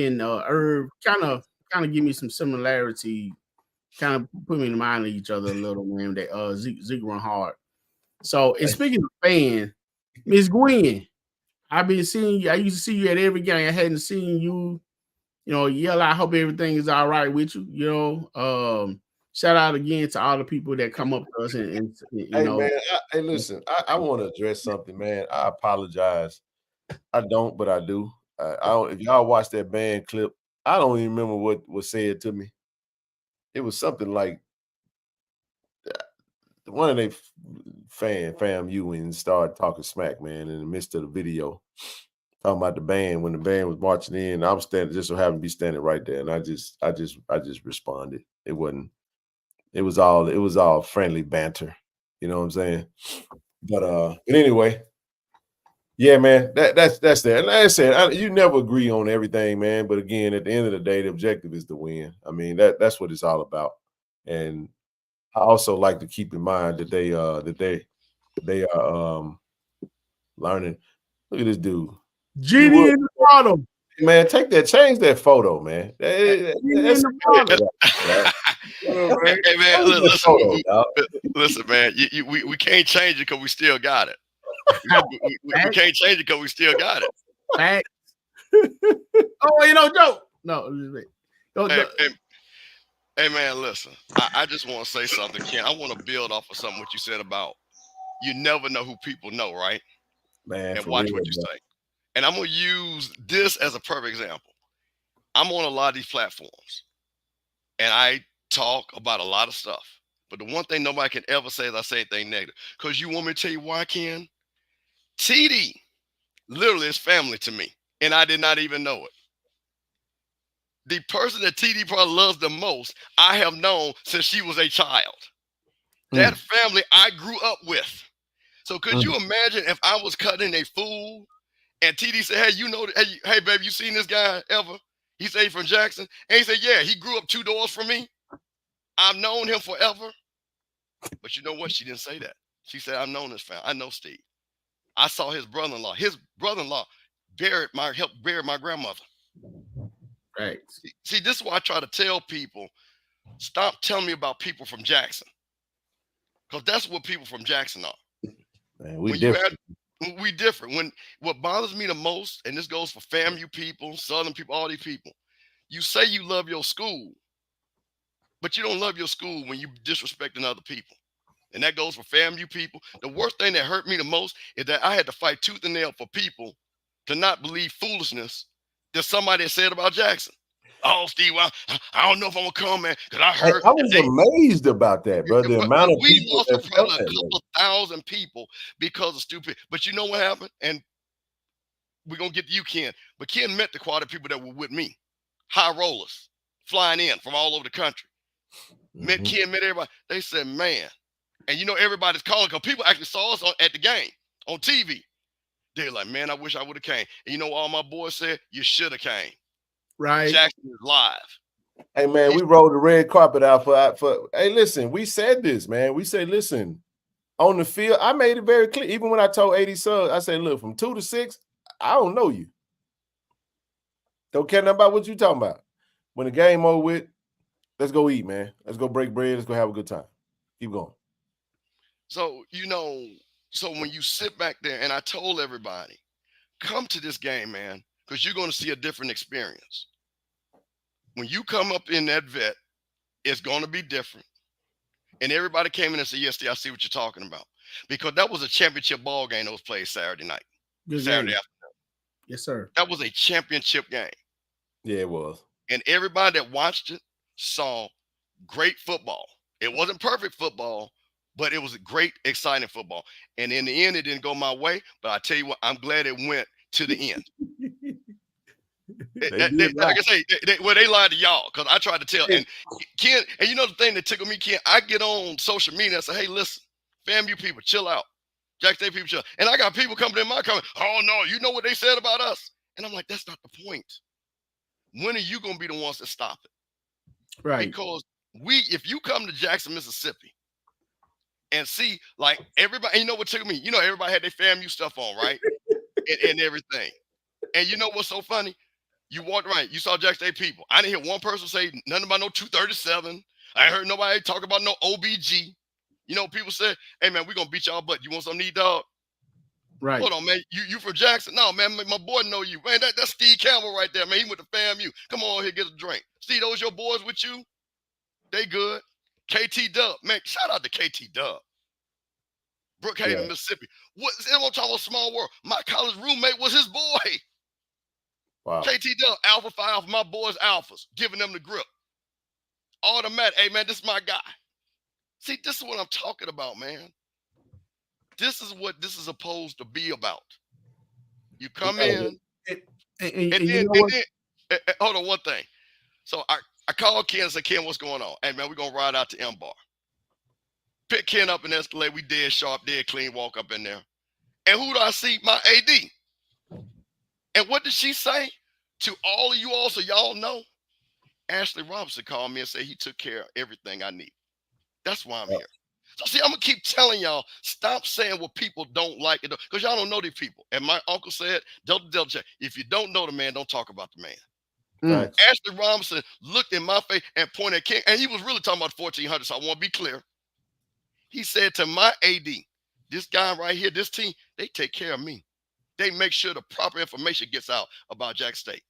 and Irv kind of give me some similarity, kind of put me in mind of each other a little, man. That Zeke run hard. So, and speaking of fan, Miss Gwen, I've been seeing you. I used to see you at every game. I hadn't seen you, yell. I hope everything is all right with you. Shout out again to all the people that come up to us and man, listen, I want to address something, man. I apologize. I don't, but I do. If y'all watch that band clip, I don't even remember what was said to me. It was something like one of they FAMU and started talking smack, man, in the midst of the video, talking about the band when the band was marching in. I was standing, just so happened to be standing right there, and I just responded. It was all friendly banter, you know what I'm saying? But anyway, yeah, man, that's that. And like I said, you never agree on everything, man. But again, at the end of the day, the objective is to win. I mean, that's what it's all about. And I also like to keep in mind that they are learning. Look at this dude. Genie in the bottom. Man, change that photo, man. Hey man, listen, man. We can't change it because we still got it. We can't change it because we still got it. Facts. Joe. No, hey, man, listen. I just want to say something, Ken. I want to build off of something what you said about you never know who people know, right? Man, and watch what you say. And I'm gonna use this as a perfect example. I'm on a lot of these platforms, and I talk about a lot of stuff. But the one thing nobody can ever say is I say anything negative. Because you want me to tell you why, Ken? TD literally is family to me, and I did not even know it. The person that TD probably loves the most, I have known since she was a child. That family I grew up with. So could you imagine if I was cutting a fool and TD said, hey, baby, you seen this guy ever? He said from Jackson. And he said, yeah, he grew up 2 doors from me. I've known him forever. But you know what? She didn't say that. She said, I've known this family. I know Steve. I saw his brother-in-law. His brother-in-law helped bury my grandmother. Right. See, this is why I try to tell people, stop telling me about people from Jackson. Because that's what people from Jackson are. Man, We different. When what bothers me the most, and this goes for FAMU people, Southern people, all these people, you say you love your school, but you don't love your school when you disrespecting other people. And that goes for FAMU people. The worst thing that hurt me the most is that I had to fight tooth and nail for people to not believe foolishness that somebody had said about Jackson. Oh, Steve, well, I don't know if I'm gonna come, man, because I heard. I was amazed about that, bro. The amount of we people lost that probably felt a that couple thousand people because of stupid. But you know what happened? And we're gonna get to you, Ken. But Ken met the quality people that were with me, high rollers, flying in from all over the country. Met Ken, met everybody. They said, man, and you know everybody's calling because people actually saw us at the game on TV. They're like, man, I wish I would have came. And you know what all my boys said? You should have came. Right. Jackson is live. Hey, man, we rolled the red carpet out for. Hey, listen, we said this, man. We said, listen, on the field, I made it very clear. Even when I told 80 Suggs, I said, look, from 2 to 6, I don't know you. Don't care nothing about what you talking about. When the game over with, let's go eat, man. Let's go break bread. Let's go have a good time. Keep going. So, you know, so when you sit back there, and I told everybody, come to this game, man, because you're going to see a different experience. When you come up in that vet, it's going to be different. And everybody came in and said, yes, Steve, I see what you're talking about. Because that was a championship ball game that was played Saturday night. Saturday afternoon. Yes, sir. That was a championship game. Yeah, it was. And everybody that watched it saw great football. It wasn't perfect football, but it was a great, exciting football. And in the end, it didn't go my way. But I tell you what, I'm glad it went to the end. Like I say, they lied to y'all because I tried to tell. And Ken, and you know the thing that tickled me, Ken, I get on social media and say, hey, listen, FAMU people, chill out. Jack State people, chill out. And I got people coming in my comment, oh, no, you know what they said about us? And I'm like, that's not the point. When are you going to be the ones that stop it? Right. Because if you come to Jackson, Mississippi, and see, like, everybody, and you know what tickled me? You know, everybody had their FAMU stuff on, right? and everything. And you know what's so funny? You walked around, you saw Jack State people. I didn't hear one person say nothing about no 237. I heard nobody talk about no OBG. You know, people said, hey, man, we're going to beat y'all butt. You want some need, dog? Right. Hold on, man. You from Jackson? No, man, my boy know you. Man, that's Steve Campbell right there, man. He went to FAMU. Come on here, get a drink. Steve, those your boys with you? They good. KT Dub. Man, shout out to KT Dub. Brookhaven, Mississippi. They won't talk about small world. My college roommate was his boy. Wow. KT Dub, Alpha Phi Alpha, my boys Alphas, giving them the grip. Automatic. Hey, man, this is my guy. See, this is what I'm talking about, man. This is what this is supposed to be about. You come in, and then hold on one thing. So I called Ken and said, Ken, what's going on? Hey, man, we're going to ride out to M-Bar. Pick Ken up in Escalade. We dead sharp, dead clean, walk up in there. And who do I see? My AD. And what did she say to all of you all so y'all know? Ashley Robinson called me and said he took care of everything I need. That's why I'm here. So see, I'm going to keep telling y'all, stop saying what people don't like, because y'all don't know these people. And my uncle said, Delta check. If you don't know the man, don't talk about the man. Right. Ashley Robinson looked in my face and pointed at King, and he was really talking about 1400, so I want to be clear. He said to my AD, this guy right here, this team, they take care of me. They make sure the proper information gets out about Jack State.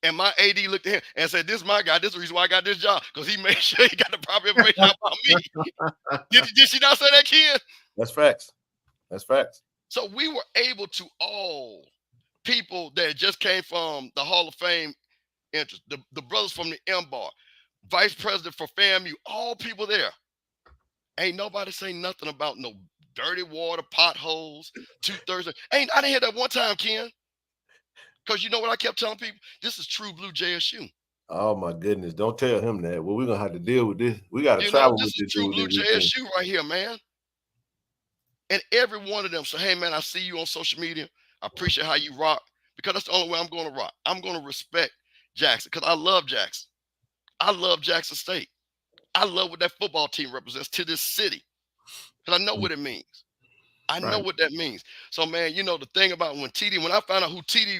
And my AD looked at him and said, this is my guy. This is the reason why I got this job, because he made sure he got the proper information out about me. Did she not say that, kid? That's facts. That's facts. So we were able to all people that just came from the Hall of Fame interest, the brothers from the M-Bar, vice president for FAMU, all people there. Ain't nobody say nothing about no dirty water, potholes, 230. I didn't hear that one time, Ken. Because you know what I kept telling people? This is true blue JSU. Oh, my goodness. Don't tell him that. Well, we're going to have to deal with this. We got to travel with this. This is true blue JSU right here, man. And every one of them say, hey, man, I see you on social media. I appreciate how you rock, because that's the only way I'm going to rock. I'm going to respect Jackson because I love Jackson. I love Jackson State. I love what that football team represents to this city because I know what it means. I know what that means. So, man, you know, the thing about when I found out who TD,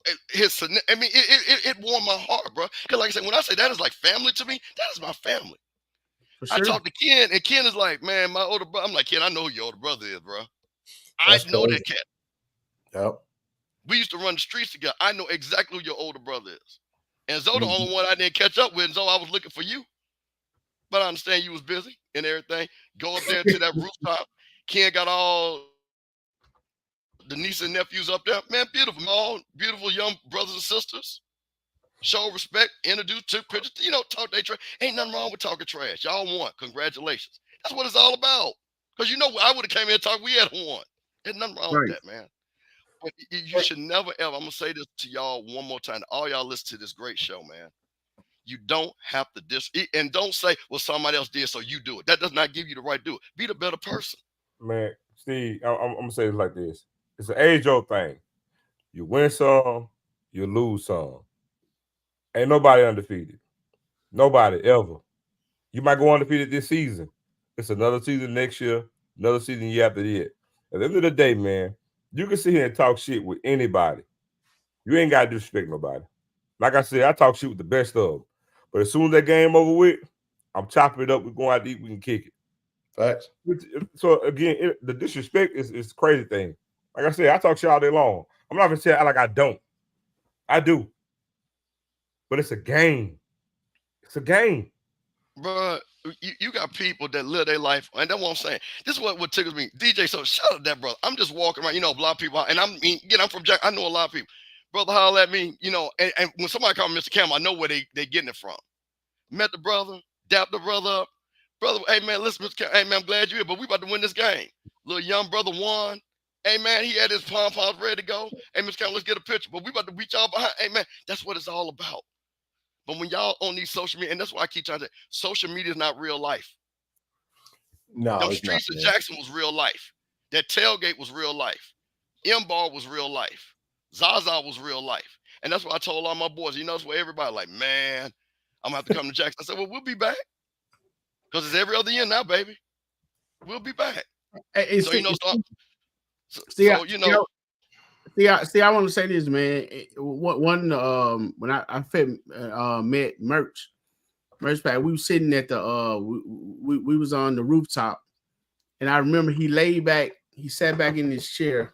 it warmed my heart, bro. Because like I said, when I say that is like family to me, that is my family. Sure. I talked to Ken, and Ken is like, man, my older brother. I'm like, Ken, I know who your older brother is, bro. I know that cat. Yep. We used to run the streets together. I know exactly who your older brother is. And Zoe, the only one I didn't catch up with, and Zoe, I was looking for you. But I understand you was busy and everything. Go up there to that rooftop. Ken got all the nieces and nephews up there. Man, beautiful. All beautiful young brothers and sisters. Show respect, introduce, took pictures, talk their trash. Ain't nothing wrong with talking trash. Y'all won. Congratulations. That's what it's all about. Because I would have came here and talked, we had won. There's nothing wrong with that, man. But you should never, ever, I'm going to say this to y'all one more time. All y'all listen to this great show, man. You don't have to and don't say, well, somebody else did, so you do it. That does not give you the right to do it. Be the better person. Man, Steve, I'm going to say it like this. It's an age-old thing. You win some, you lose some. Ain't nobody undefeated. Nobody, ever. You might go undefeated this season. It's another season next year, another season year after that. At the end of the day, man, you can sit here and talk shit with anybody. You ain't got to disrespect nobody. Like I said, I talk shit with the best of them. But as soon as that game over with, I'm chopping it up. We're going out to eat. We can kick it. Facts. So, again, the disrespect is a crazy thing. Like I said, I talk shit all day long. I'm not going to say like I don't. I do. But it's a game. It's a game. Bro, you got people that live their life, and that's what I'm saying. This is what tickles me. DJ, so shout out that brother. I'm just walking around, a lot of people, and I'm from Jack. I know a lot of people. Brother holler at me, and when somebody call me Mr. Cam, I know where they getting it from. Met the brother, dapped the brother up. Brother, hey man, listen, Mr. Cam, hey man, I'm glad you're here, but we about to win this game. Little young brother won. Hey man, he had his pom-poms ready to go. Hey, Mr. Cam, let's get a picture. But we about to beat y'all behind. Hey man, that's what it's all about. But when y'all on these social media, and that's why I keep trying to say, social media is not real life. No, Them streets of Jackson was real life. That tailgate was real life. M-Bar was real life. Zaza was real life. And that's why I told all my boys, that's where everybody like, man, I'm going to have to come to Jackson. I said, well, we'll be back. Because it's every other year now, baby. We'll be back. Hey, so, I want to say this, man. When I met Merch Pack, we were sitting at the we was on the rooftop, and I remember he sat back in his chair,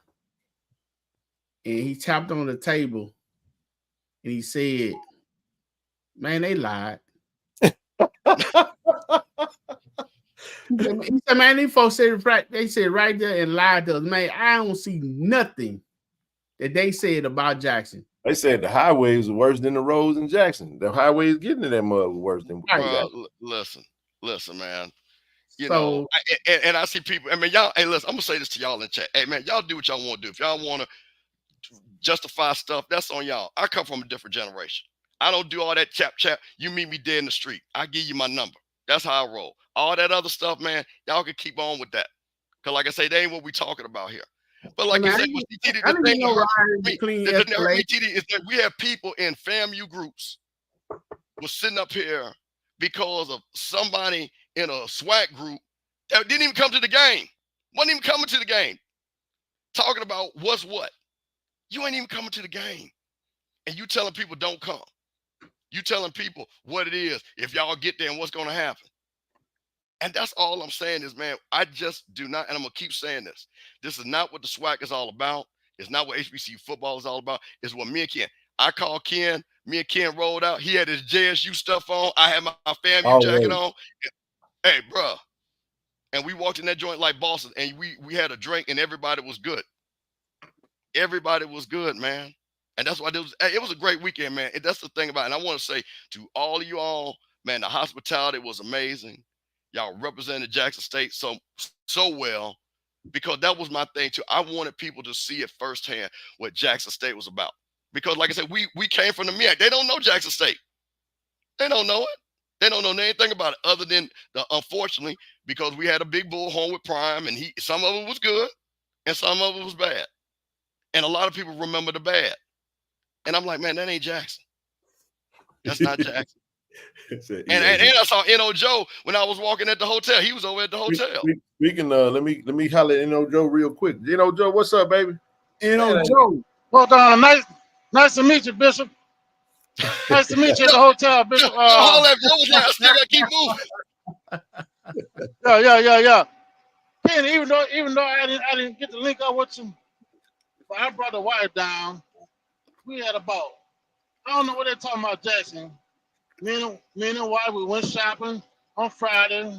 and he tapped on the table, and he said, "Man, they lied." He said, "Man, these folks said right there and lied to us. Man, I don't see nothing that they said about Jackson." They said the highways are worse than the roads in Jackson. The highways getting to that mud was worse than Jackson. Listen, man. And I see people. I mean, y'all. Hey, listen. I'm gonna say this to y'all in chat. Hey, man, y'all do what y'all want to do. If y'all want to justify stuff, that's on y'all. I come from a different generation. I don't do all that chap. You meet me dead in the street. I give you my number. That's how I roll. All that other stuff, man, y'all can keep on with that. Because like I say, they ain't what we talking about here. But like you said, the thing that hurt me, TD, is that we have people in FAMU groups was sitting up here because of somebody in a SWAC group that didn't even come to the game. Wasn't even coming to the game. Talking about what's what. You ain't even coming to the game. And you telling people don't come. You telling people what it is if y'all get there and what's going to happen. And that's all I'm saying is, man, I just do not, and I'm going to keep saying this. This is not what the SWAC is all about. It's not what HBCU football is all about. It's what me and Ken. I called Ken. Me and Ken rolled out. He had his JSU stuff on. I had my FAMU jacket on. Hey, bro. And we walked in that joint like bosses, and we had a drink, and everybody was good. Everybody was good, man. And that's why it was a great weekend, man. And that's the thing about it. And I want to say to all of you all, man, the hospitality was amazing. Y'all represented Jackson State so well, because that was my thing too. I wanted people to see it firsthand what Jackson State was about. Because like I said, we came from the MEAC. They don't know Jackson State. They don't know it. They don't know anything about it other than unfortunately, because we had a big bull home with Prime, and some of it was good and some of it was bad. And a lot of people remember the bad. And I'm like, man, that ain't Jackson. That's not Jackson. And I saw N.O. Joe when I was walking at the hotel. He was over at the hotel. Speaking let me holler at N.O. Joe real quick. N.O. Joe, what's up, baby? N.O. Joe. Well done. Nice to meet you, Bishop. Nice to meet you at the hotel, Bishop. All that Joe was like, I still gotta keep moving. Yeah. Ken, even though I didn't get to link up with you But I brought the wife down. We had a ball. I don't know what they're talking about, Jackson. Me and the wife, we went shopping on Friday.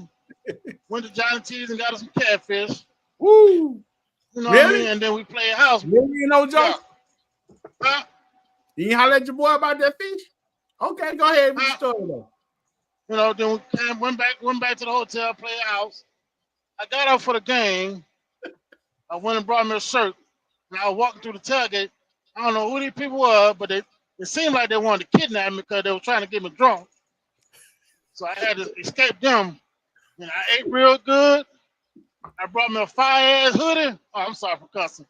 Went to Johnny T's and got us some catfish. Woo! You know what I mean? And then we played house. Really, you know, Joe? Yeah. Huh? You ain't holler at your boy about that fish? Okay, go ahead with the story though. You know, then we went back to the hotel, played house. I got up for the game. I went and brought me a shirt. And I was walking through the tailgate. I don't know who these people were, but it seemed like they wanted to kidnap me because they were trying to get me drunk. So I had to escape them. And I ate real good. I brought me a fire-ass hoodie. Oh, I'm sorry for cussing.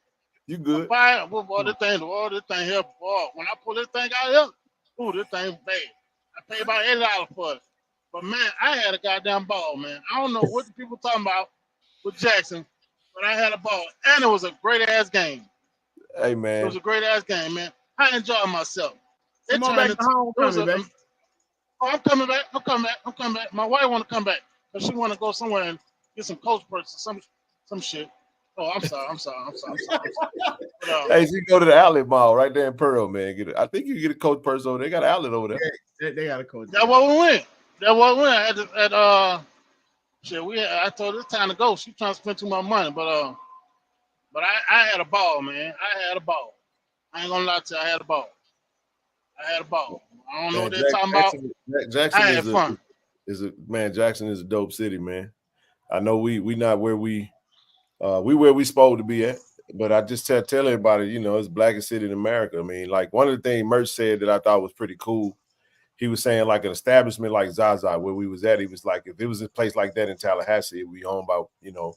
You good? Fire, boy, this thing here, boy. When I pull this thing out here, ooh, this thing's bad. I paid about $80 for it. But man, I had a goddamn ball, man. I don't know what the people talking about with Jackson, but I had a ball. And it was a great-ass game. Hey, man. It was a great-ass game, man. I enjoyed myself. Come on back to home, baby. Oh, I'm coming back. My wife want to come back because she want to go somewhere and get some Coach purses, some shit. Oh, I'm sorry. But, hey, she go to the outlet mall right there in Pearl, man. I think you can get a Coach purse over there. They got an outlet over there. Yeah, they got a Coach. That's what we went. I told her it's time to go. She trying to spend too much money, but I had a ball, man. I had a ball. I ain't gonna lie to you, I had a ball. I don't know what they're talking about. Jackson I had fun. Jackson is a dope city, man. I know we not where we where we supposed to be at, but I just tell everybody, you know, it's the blackest city in America. I mean, like one of the things Merch said that I thought was pretty cool. He was saying like an establishment like Zaza where we was at, he was like, if it was a place like that in Tallahassee, it would be owned by, you know,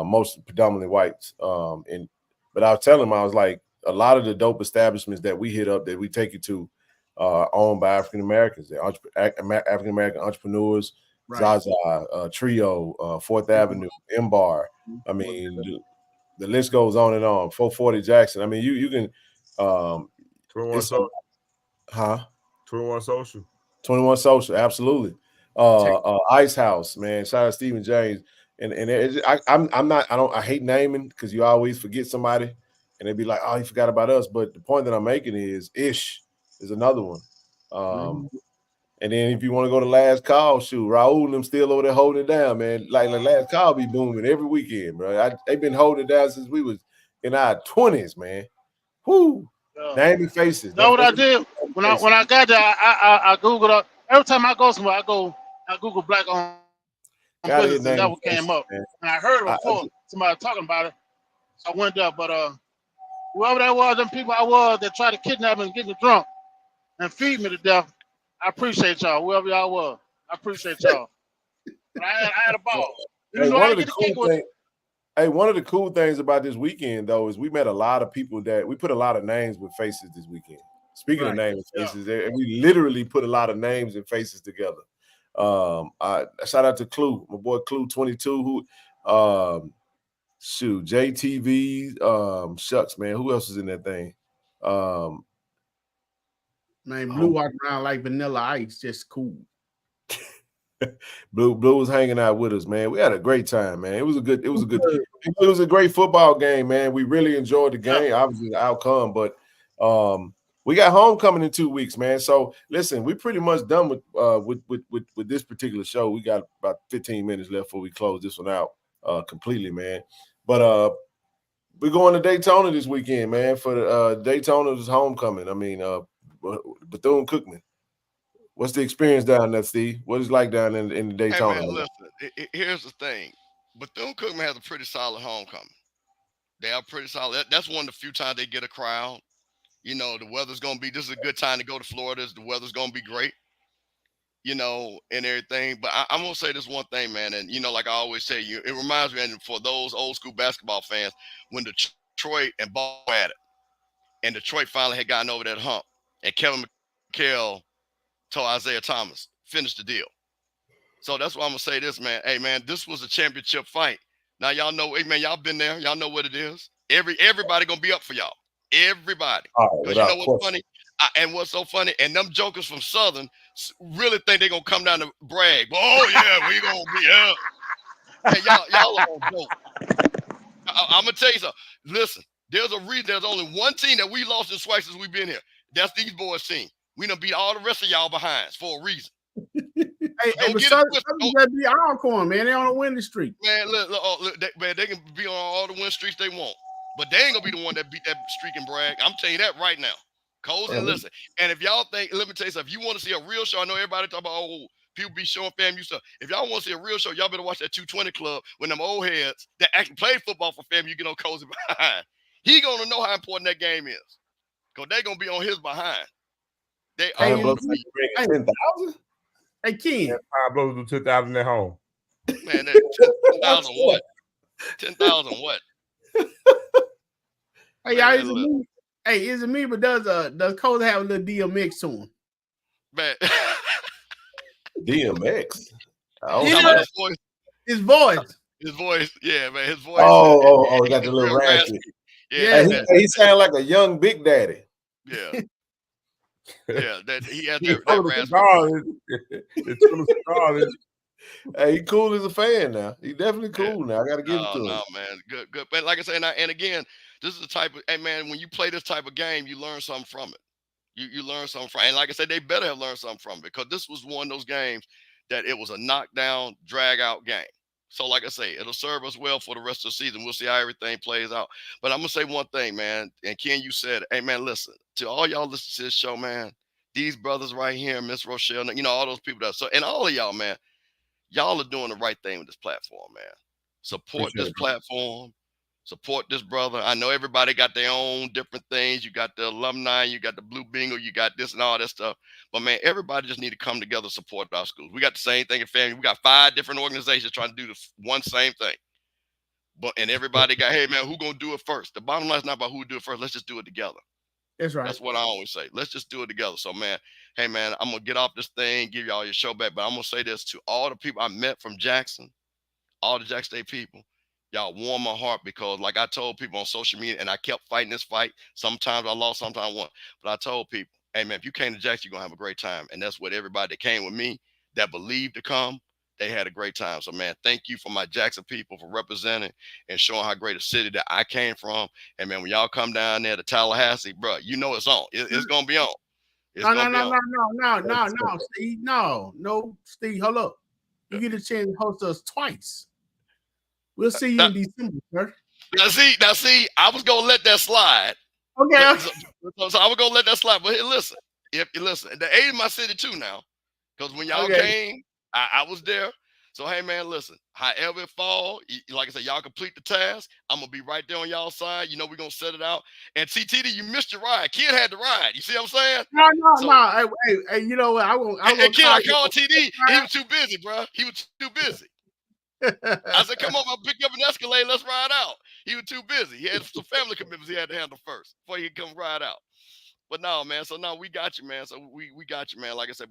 most predominantly whites. But I was telling him, I was like, a lot of the dope establishments that we hit up, that we take you to, are owned by African Americans. They're African American entrepreneurs. Right. Zaza, Trio, Fourth Avenue, M-Bar. I mean, the list goes on and on. 440 Jackson. I mean, you can. 21 Social. 21 Social. 21 Social, absolutely. Ice House, man. Shout out Stephen James. I hate naming because you always forget somebody. And they'd be like, oh, he forgot about us. But the point that I'm making is Ish is another one. And then if you want to go to Last Call, shoot, Raul and them still over there holding it down, man. Like Last Call be booming every weekend, bro. They've been holding it down since we was in our 20s, man. Whoo. Naming faces. That's what I did. When I got there, I Googled up. Every time I go somewhere, I Google black on business, and that what came up. Man. And I heard it before somebody talking about it. So I went there, but whoever that was, them people that tried to kidnap me and get me drunk and feed me to death, I appreciate y'all, whoever y'all was. I appreciate y'all. But I had a ball. One of the cool things about this weekend, though, is we met a lot of people that we put a lot of names with faces this weekend. Speaking of names and faces, we literally put a lot of names and faces together. Shout out to Clue, my boy Clue 22, who JTV, shucks, man. Who else is in that thing? Man, Blue walking around like Vanilla Ice, just cool. Blue was hanging out with us, man. We had a great time, man. It was a great football game, man. We really enjoyed the game. Obviously, the outcome, but we got homecoming in 2 weeks, man. So listen, we pretty much done with this particular show. We got about 15 minutes left before we close this one out completely, man. But we're going to Daytona this weekend, man, for the Daytona's homecoming. I mean, Bethune-Cookman. What's the experience down there, Steve? What is it like down in the Daytona? Hey man, listen, here's the thing. Bethune-Cookman has a pretty solid homecoming. They are pretty solid. That's one of the few times they get a crowd. You know, the weather's going to be – this is a good time to go to Florida. The weather's going to be great, you know, and everything. But I'm going to say this one thing, man, and, you know, like I always say, it reminds me, and for those old school basketball fans, when Detroit and Ball had it, and Detroit finally had gotten over that hump, and Kevin McHale told Isaiah Thomas, finish the deal. So that's why I'm going to say this, man. Hey, man, this was a championship fight. Now, y'all know, hey, man, y'all been there. Y'all know what it is. Everybody going to be up for y'all. Everybody. Because you know what's funny? And what's so funny? And them jokers from Southern really think they're going to come down to brag. Oh, yeah, we going to be up. Hey, y'all are on dope. I'm going to tell you something. Listen, There's a reason. There's only one team that we lost in Swipe since we've been here. That's these boys' team. We done beat all the rest of y'all behinds for a reason. Hey, but Southern gotta be Alcorn, man. They on a winning streak. Man, look, they can be on all the win streaks they want, but they ain't gonna be the one that beat that streak and brag. I'm telling you that right now. Coles and listen. And if y'all think, let me tell you something. If you want to see a real show, I know everybody talk about people be showing FAMU stuff. If y'all want to see a real show, y'all better watch that 220 Club when them old heads that actually played football for FAMU get on Coles behind. He gonna know how important that game is, cause they gonna be on his behind. They Hey, all 10,000. Hey, Ken. 5 blows do 2,000 at home. Man, that 10,000 what? 10,000 what? Hey, y'all, is it me? But does Cole have a little DMX to him? Man, DMX. His voice. His voice, yeah, man. His voice. Oh, got the little raspy. Yeah, he sounded like a young Big Daddy. Yeah. Yeah, that he had that raspy. Hey, he cool as a fan now. He definitely cool now. I gotta give it to him. No, man, good. But like I say, and again, this is the type of, hey man, when you play this type of game, you learn something from it. You learn something from it. And like I said, they better have learned something from it, because this was one of those games that it was a knockdown, drag out game. So like I say, it'll serve us well for the rest of the season. We'll see how everything plays out. But I'm gonna say one thing, man. And Ken, you said, hey man, listen, to all y'all listening to this show, man, these brothers right here, Miss Rochelle, you know, all those people that, so, and all of y'all, man, y'all are doing the right thing with this platform, man. Support this platform. Support this brother. I know everybody got their own different things. You got the alumni, you got the Blue Bingo, you got this and all that stuff. But man, everybody just need to come together to support our schools. We got the same thing in FAMU. We got 5 different organizations trying to do the one same thing. And everybody got, hey man, who gonna do it first? The bottom line is not about who do it first. Let's just do it together. That's right. That's what I always say. Let's just do it together. So man, hey man, I'm gonna get off this thing, give y'all your show back. But I'm gonna say this to all the people I met from Jackson, all the Jackson State people. Y'all warm my heart, because like I told people on social media, and I kept fighting this fight. Sometimes I lost, sometimes I won. But I told people, hey man, if you came to Jackson, you're gonna have a great time. And that's what everybody that came with me, that believed to come, they had a great time. So man, thank you for my Jackson people for representing and showing how great a city that I came from. And man, when y'all come down there to Tallahassee, bro, you know it's on. It's gonna be on. No, Steve. No, Steve, hold up. You get a chance to host us twice. We'll see you in December, sir. Now see, I was gonna let that slide. Okay. So I was gonna let that slide. But hey, listen, the aid in my city too now. Because when y'all came, I was there. So hey man, listen, however it fall, like I said, y'all complete the task. I'm gonna be right there on y'all side. You know, we're gonna set it out. And CTD, you missed your ride. Kid had to ride. You see what I'm saying? No. Hey, you know what? I called TD. He was too busy, bro. He was too busy. I said, come on, I'll pick you up an Escalade. Let's ride out. He was too busy. He had some family commitments he had to handle first before he could come ride out. But no, man. So no, we got you, man. So we got you, man. Like I said,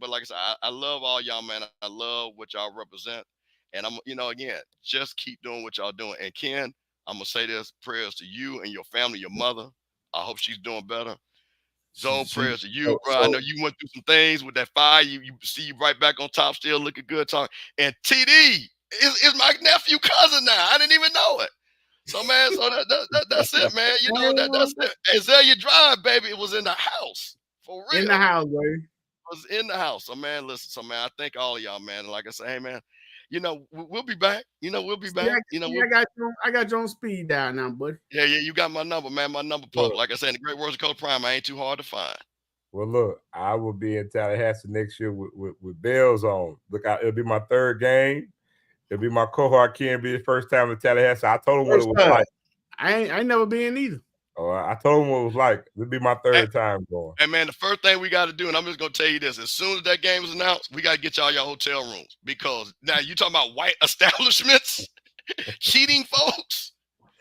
I love all y'all, man. I love what y'all represent. And I'm, again, just keep doing what y'all doing. And Ken, I'm gonna say this: prayers to you and your family, your mother. I hope she's doing better. Zoe, prayers to you, bro. I know you went through some things with that fire. You see you right back on top, still looking good, talking. And TD is my nephew cousin now. I didn't even know it. So man, that's it, man. You know that's it. Azalea Drive, baby, it was in the house for real. In the house, baby. It was in the house. So man, listen. So man, I thank all of y'all, man. And like I say, hey man, we'll be back. We'll be back. I got you on speed dial now, buddy. Yeah, you got my number, man. My number public. Like I said, in the great words of Coach Prime, I ain't too hard to find. Well, look, I will be in Tallahassee next year with bells on. Look, it'll be my 3rd game. It'll be my cohort Ken, be his first time in Tallahassee. I told him what it was like. I ain't never been either. Oh, I told him what it was like. It'll be my 3rd time going. Hey man, the first thing we got to do, and I'm just gonna tell you this: as soon as that game is announced, we got to get y'all hotel rooms, because now you talking about white establishments cheating folks.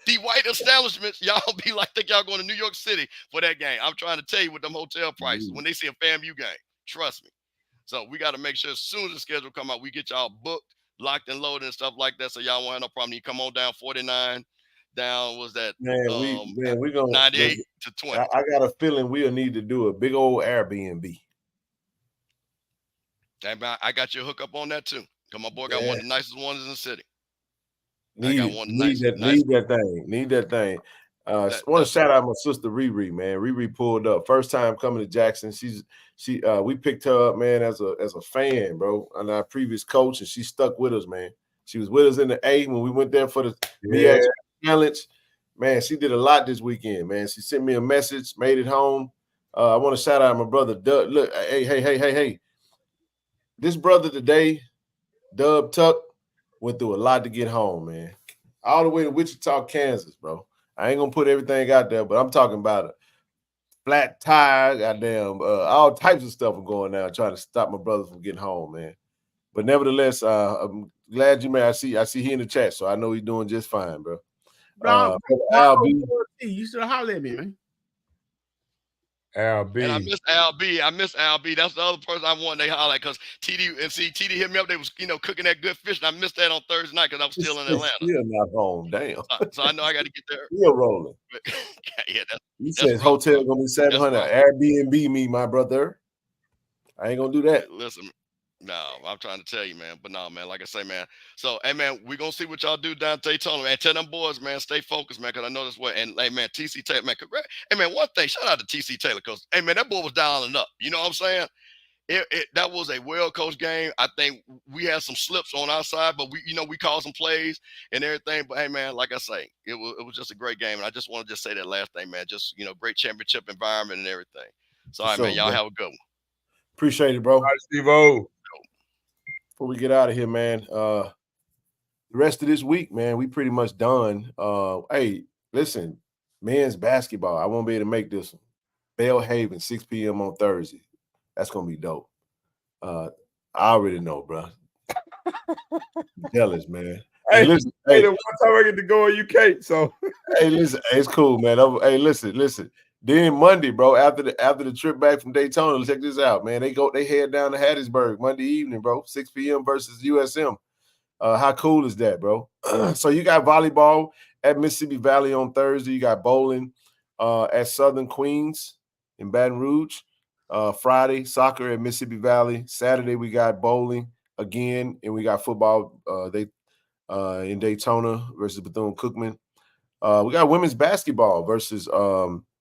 The white establishments, y'all be like, think y'all going to New York City for that game. I'm trying to tell you with them hotel prices when they see a FAMU game. Trust me. So we got to make sure as soon as the schedule come out, we get y'all booked, locked and loaded and stuff like that, so y'all won't have no problem. You come on down 49, down was that we gonna 98 to 20. I got a feeling we'll need to do a big old Airbnb. Hey, man, I got you a hookup on that too. Cause my boy got one of the nicest ones in the city. Need that thing. I want to shout out my sister Riri, man. Riri pulled up. First time coming to Jackson. We picked her up, man, as a fan, bro, and our previous coach, and she stuck with us, man. She was with us in the A when we went there for the MEAC challenge. Man, she did a lot this weekend, man. She sent me a message, made it home. I want to shout out my brother Doug. Look, hey. This brother today, Dub Tuck, went through a lot to get home, man. All the way to Wichita, Kansas, bro. I ain't gonna put everything out there, but I'm talking about a flat tire, goddamn, all types of stuff are going down trying to stop my brother from getting home, man. But nevertheless, I'm glad you, man. I see he in the chat, so I know he's doing just fine, bro. Al B, you should holler at me, man. Al B. And I miss Al B. That's the other person I wanted to highlight because TD hit me up. They was cooking that good fish, and I missed that on Thursday night because I was still in Atlanta. Still not home, damn. So I know I got to get there. Still rolling. Yeah, he says hotel gonna be 700. Airbnb me, my brother. I ain't gonna do that. Listen, no, I'm trying to tell you, man. But no, man, like I say, man. So, hey, man, we're going to see what y'all do down at Daytona, man. Tell them boys, man, stay focused, man, because I know this way. And, hey, man, TC Taylor, man, congrats. Hey, man, one thing, shout out to TC Taylor because, hey, man, that boy was dialing up. You know what I'm saying? That was a well-coached game. I think we had some slips on our side, but we called some plays and everything. But, hey, man, like I say, it was just a great game. And I just want to just say that last thing, man, just, great championship environment and everything. So, all right, man, y'all have a good one. Appreciate it, bro. All right, Steve-O. Before we get out of here, man, the rest of this week, man, we pretty much done. Hey, listen, men's basketball, I won't be able to make this one. Bellhaven, 6 p.m. on Thursday. That's going to be dope. I already know, bro. I'm jealous, man. Hey, listen. Hey, the one time I get to go, you can't. So, hey, listen, it's cool, man. Hey, listen. Then Monday, bro, after the trip back from Daytona, check this out, man. They head down to Hattiesburg Monday evening, bro. 6 p.m. versus USM. How cool is that, bro? So you got volleyball at Mississippi Valley on Thursday. You got bowling at Southern Queens in Baton Rouge. Friday, soccer at Mississippi Valley. Saturday, we got bowling again, and we got football in Daytona versus Bethune-Cookman. We got women's basketball versus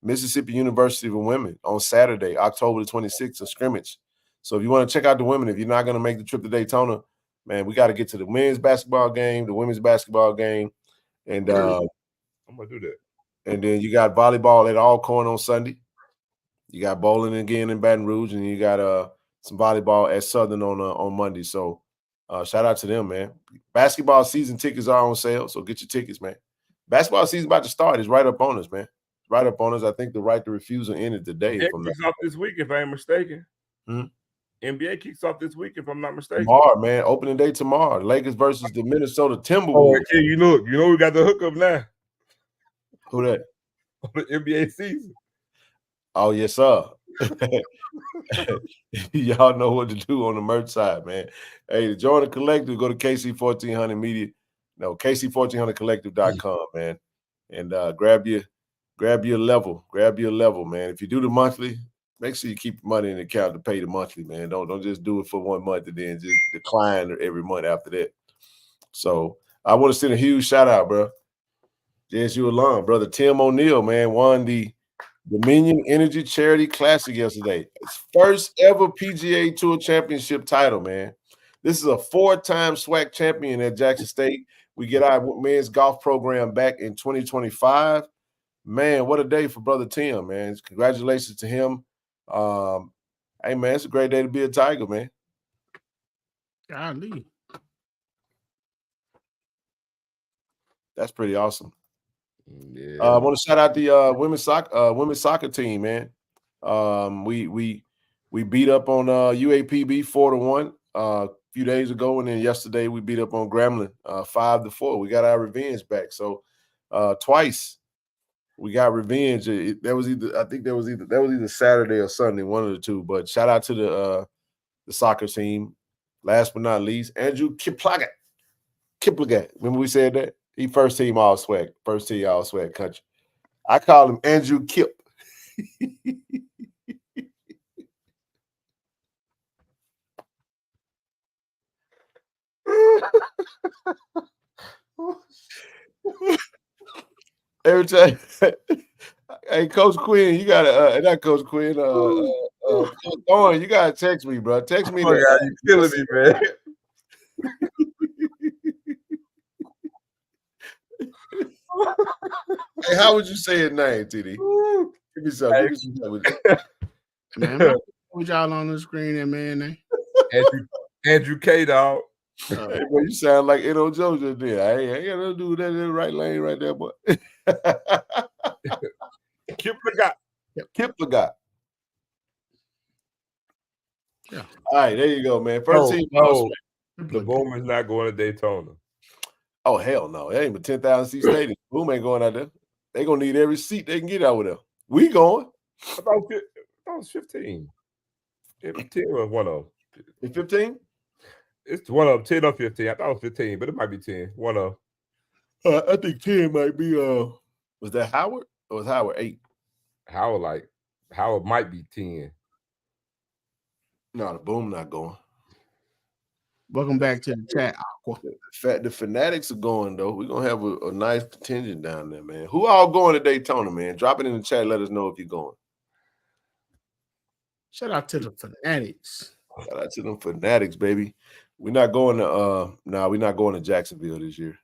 Mississippi University for women on Saturday, October the 26th, a scrimmage. So if you want to check out the women, if you're not going to make the trip to Daytona, man, we got to get to the men's basketball game, the women's basketball game, and I'm gonna do that. And then you got volleyball at Alcorn on Sunday. You got bowling again in Baton Rouge, and you got some volleyball at Southern on Monday. So shout out to them, man. Basketball season tickets are on sale, so get your tickets, man. Basketball season about to start. It's right up on us, man. Right up on us. I think the right to refusal ended today. It kicks off this week, if I ain't mistaken. Hmm? NBA kicks off this week, if I'm not mistaken. Tomorrow, man. Opening day tomorrow. Lakers versus the Minnesota Timberwolves. Oh, okay, you know we got the hookup now. Who that? The NBA season. Oh, yes, sir. Y'all know what to do on the merch side, man. Hey, to join the collective, go to KC-1400 Media. No, KC-1400collective.com, man. And grab your level. Grab your level, man. If you do the monthly, make sure you keep money in the account to pay the monthly, man. Don't just do it for 1 month and then just decline every month after that. So I want to send a huge shout out, bro. JSU alum, brother Tim O'Neill, man, won the Dominion Energy Charity Classic yesterday. It's first ever PGA Tour Championship title, man. This is a 4-time SWAC champion at Jackson State. We get our men's golf program back in 2025. Man, what a day for brother Tim, man. Congratulations to him. Hey, man, it's a great day to be a Tiger, man. Golly. That's pretty awesome. Yeah. I want to shout out the women's soccer team, man. We beat up on UAPB 4-1 a few days ago, and then yesterday we beat up on Grambling 5-4. We got our revenge back. So twice we got revenge. That was either Saturday or Sunday, one of the two. But shout out to the soccer team. Last but not least, Andrew Kiplagat. Remember we said that? He first team all SWAC country. I call him Andrew Kip. Every time. Hey, Coach Quinn, you gotta not Coach Quinn, Coach Thorne, you gotta text me, bro. Text me. Oh God, you killing me, man. Hey, how would you say his name, TD? Give me some. Give me some. Man, what y'all on the screen there, man? Andrew K, dog. Hey, boy, you sound like Edo Joe just did. I ain't got nothing to do with that in the right lane right there, boy. Kip forgot. Yeah. All right, there you go, man. First team. No. The Boom is not going to Daytona. Oh, hell no. It ain't but 10,000 seat stadium. Boom ain't going out there. They going to need every seat they can get out of there. We going. I thought it was 15. 10 or one of them. It's 15? It's one of them, 10 or 15. I thought it was 15, but it might be 10. One of them. I think 10 might be, was that Howard? Or was Howard 8? Howard might be 10. No, the Boom not going. Welcome back to the chat, Aqua. The Fanatics are going, though. We're going to have a nice contingent down there, man. Who all going to Daytona, man? Drop it in the chat. Let us know if you're going. Shout out to the Fanatics. Shout out to them Fanatics, baby. We're not going to we're not going to Jacksonville this year.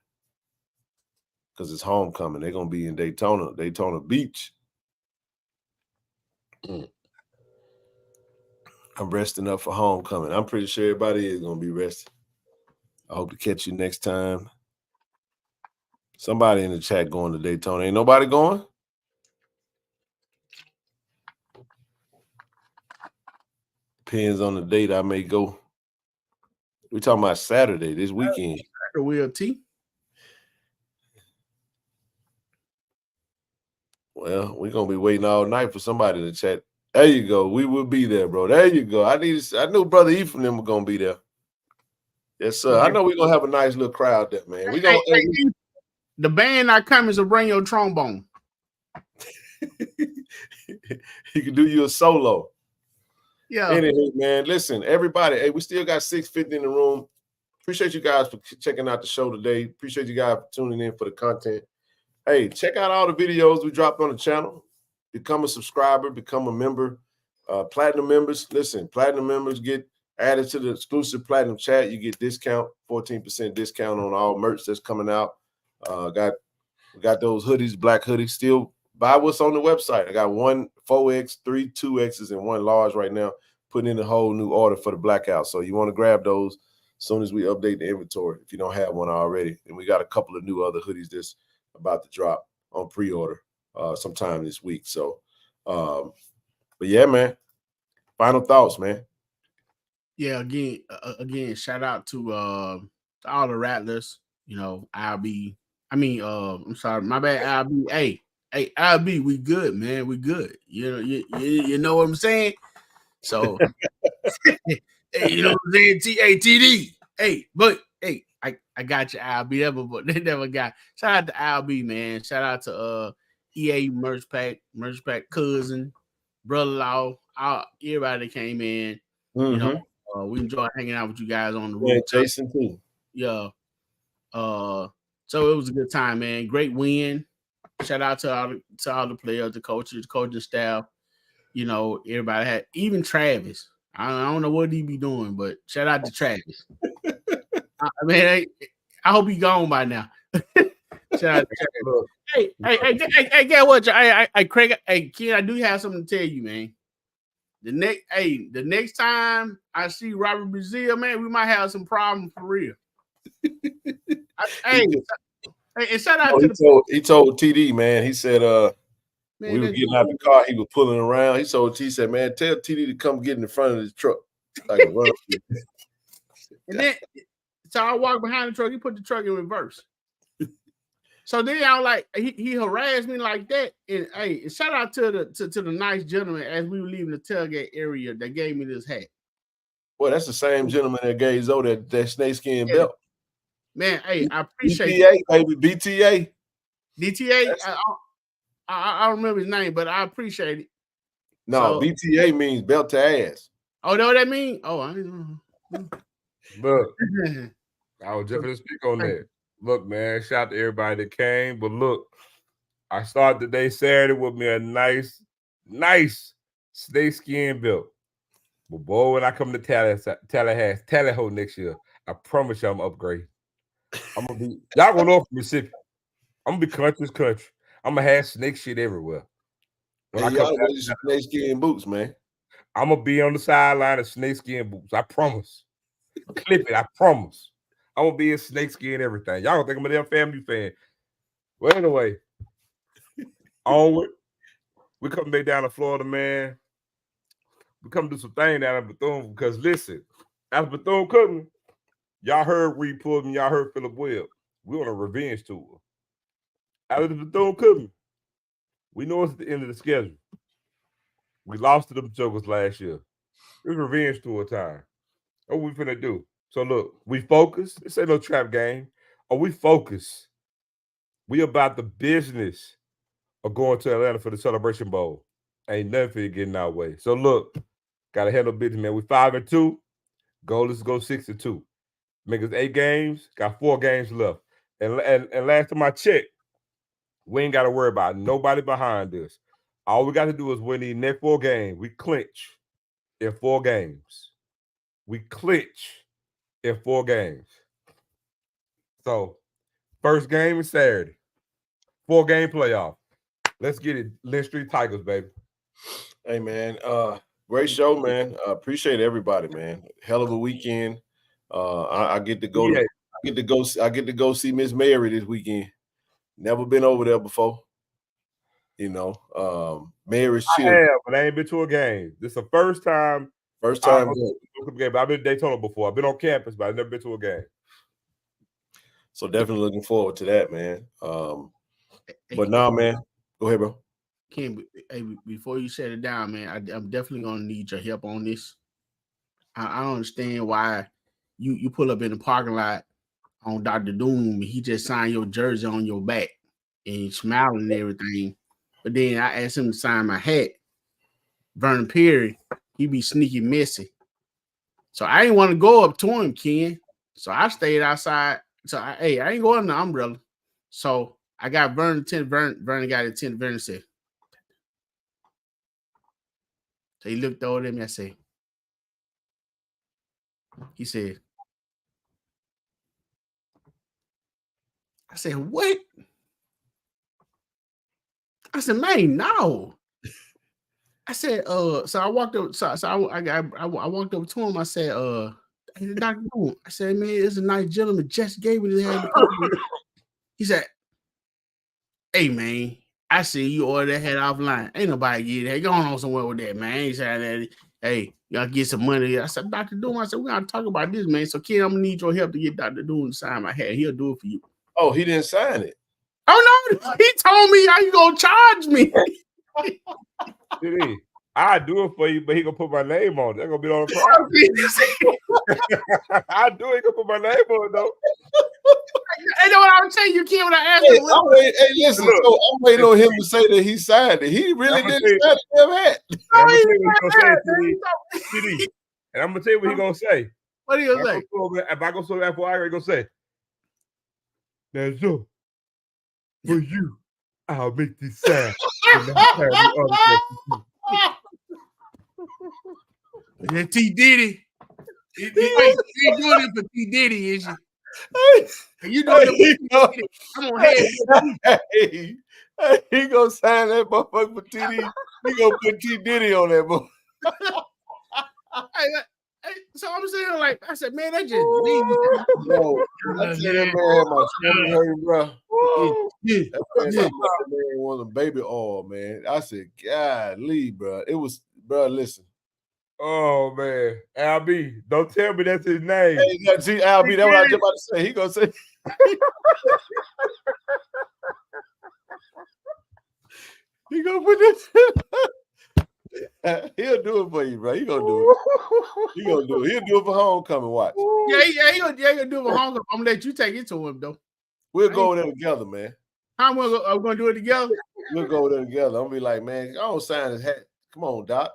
Because it's homecoming. They're going to be in Daytona Beach. I'm resting up for homecoming. I'm pretty sure everybody is going to be resting. I hope to catch you next time. Somebody in the chat going to Daytona. Ain't nobody going? Depends on the date I may go. We're talking about Saturday, this weekend. Will T. Well, we're going to be waiting all night for somebody to chat. There you go. We will be there, bro. There you go. I knew Brother E from them were going to be there. Yes, sir. I know we're going to have a nice little crowd there, man. The band not coming, so bring your trombone. He can do you a solo. Yeah. Anyway, man, listen, everybody. Hey, we still got 650 in the room. Appreciate you guys for checking out the show today. Appreciate you guys for tuning in for the content. Hey, check out all the videos we dropped on the channel. Become a subscriber, become a member. Platinum members, listen, platinum members get added to the exclusive platinum chat. You get discount, 14% discount on all merch that's coming out. We got those hoodies, black hoodies. Still buy what's on the website. I got one 4X, 3 2Xs, and one large right now. Putting in a whole new order for the blackout. So you want to grab those as soon as we update the inventory if you don't have one already. And we got a couple of new other hoodies that's about to drop on pre-order sometime this week. So, but yeah, man. Final thoughts, man. Yeah, again, shout out to all the Rattlers. You know, I'm sorry, my bad, IB. Hey, IB, we good, man. We good. You know what I'm saying? So, hey, you know what I'm saying? TD. Hey, but hey, I got you, IB. But they never got. Shout out to IB, man. Shout out to EA merch pack cousin, brother-in-law, everybody that came in. You know, we enjoyed hanging out with you guys on the road. Yeah, Jason too. Yeah. So it was a good time, man. Great win. Shout out to all the players, the coaches, the coaching staff. You know, everybody had, even Travis. I don't know what he be doing, but shout out to Travis. I hope he gone by now. Shout out to Travis. Hey, guess what? Craig, kid, I do have something to tell you, man. The next time I see Robert Brazil, man, we might have some problems for real. And shout out to he told TD, man. He said, we were getting out of the car. He was pulling around. He said, man, tell TD to come get in the front of the truck. So I can run up here. And then, so I walked behind the truck. He put the truck in reverse. So then I was like, he harassed me like that. And hey, shout out to the nice gentleman as we were leaving the tailgate area that gave me this hat. Well, that's the same gentleman that gave Zoe that snakeskin belt. Man, hey, I appreciate BTA, baby, BTA. DTA. I don't remember his name, but I appreciate it. No, BTA means belt to ass. Oh, know what that means? Oh, I didn't know. Look, I was just going to speak on that. Look, man, shout out to everybody that came. But look, I started the day Saturday with me a nice snakeskin belt. But boy, when I come to Tallahassee next year, I promise you I'm upgrading. I'm gonna be y'all gonna know from Mississippi. I'm gonna be country. I'm gonna have snake shit everywhere. When hey, y'all wear some snakeskin boots, man. I'm gonna be on the sideline of snakeskin boots. I promise. Clip it. I promise. I'm gonna be in snakeskin everything. Y'all gonna think I'm a damn family fan. Well, anyway, onward. We come back down to Florida, man. We come do some thing down in Bethune because listen, after Bethune-Cookman, y'all heard Reed Pullman, y'all heard Philip Webb. We on a revenge tour. After the Bethune-Cookman, we know it's at the end of the schedule. We lost to them jokers last year. It's revenge tour time. What we finna do? So look, we focus. This ain't no trap game. We focus. We about the business of going to Atlanta for the Celebration Bowl. Ain't nothing for you getting our way. So look, gotta handle business, man. We 5-2. Goal is to go 6-2. Make us 8 games. Got 4 games left. And last time I checked, we ain't got to worry about nobody behind us. All we got to do is win the next 4 games. We clinch in 4 games. We clinch in 4 games. So, first game is Saturday. 4-game playoff. Let's get it. Lynch Street Tigers, baby. Hey, man. Great show, man. Appreciate everybody, man. Hell of a weekend. I get to go. I get to go see Miss Mary this weekend. Never been over there before. You know, Mary's chill. I have, but I ain't been to a game. This is the first time. First time. I've been to Daytona before. I've been on campus, but I've never been to a game. So definitely looking forward to that, man. But now, man, go ahead, bro. Ken, hey, before you shut it down, man, I'm definitely gonna need your help on this. I don't understand why you pull up in the parking lot on Dr. Doom and he just signed your jersey on your back and he's smiling and everything. But then I asked him to sign my hat. Vernon Perry, he be sneaky messy. So I didn't want to go up to him, Ken. So I stayed outside. So I ain't going to the umbrella. So I got Vernon got it 10. Vernon said. So he looked over at me. He said, I said, what? I said, man, no. I said, so I walked up, I walked up to him. I said, hey, Dr. Boone. I said, man, it's a nice gentleman. Just gave me his hand. He said, hey, man, I see you order that hat offline. Ain't nobody get it. Hey, go on somewhere with that, man. He said, hey, y'all get some money. I said, Dr. Doom, I said, we gotta talk about this, man. So, kid, I'm gonna need your help to get Dr. Doom to sign my hat. He'll do it for you. Oh, he didn't sign it. Oh no, he told me how you gonna charge me. Did he? I do it for you, but he gonna put my name on it. That's gonna be on the price. I do it. He gonna put my name on it though. You know what I was telling you, Ken, when I asked him. Listen, so I'm waiting on him to say that he signed it. He really didn't sign it. And I'm gonna tell you what he gonna say. What he gonna say? If I go so that far, he gonna say, "That's so for you. I'll make this sign." That T Diddy. He ain't doing it for T Diddy, is you? You know that I'm on head. He gonna sign that motherfucker for TD. He gonna put T Diddy on that boy. So I'm saying, like, I said, man, that just no. I said that man had my stomach hurting, bro. That man was a baby oil, man. I said, God, leave, bro. It was, bro. Listen. Oh man, LB, don't tell me that's his name. Hey, see, LB, that's what I was about to say. He gonna say. He gonna put this. He'll do it for you, bro. He gonna do it. He gonna do it. He'll do it for homecoming. Watch. Yeah, he gonna do it for homecoming. I'm gonna let you take it to him though. We'll go over there together, man. How we're gonna do it together? We'll go over there together. I'm gonna be like, man, I don't sign his hat. Come on, Doc.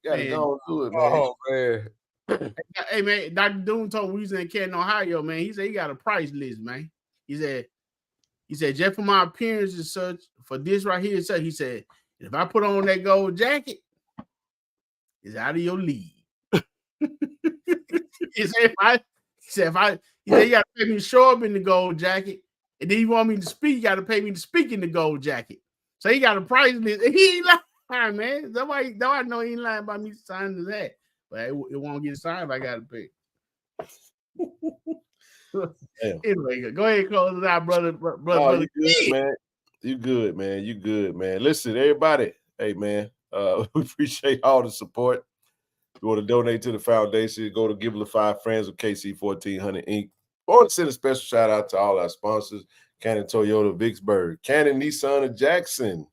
You gotta go and do it, man. Oh man. Hey man, Dr. Doom told me we was in Canton, Ohio, man. He said he got a price list, man. He said He said, just for my appearance and such, for this right here, so he said, if I put on that gold jacket, it's out of your league. He said, you got to pay me to show up in the gold jacket, and then you want me to speak, you got to pay me to speak in the gold jacket. So he got a price list. He ain't lying, man. Nobody know he ain't lying about me signing that. But it won't get signed if I got to pay. Anyway, go ahead and close it out, brother. You good, man. You good, man. You good, man. Listen, everybody. Hey, man. We appreciate all the support. If you want to donate to the foundation, go to Give the 5 Friends of KC-1400 Inc. I want to send a special shout out to all our sponsors: Cannon Toyota Vicksburg, Cannon Nissan of Jackson,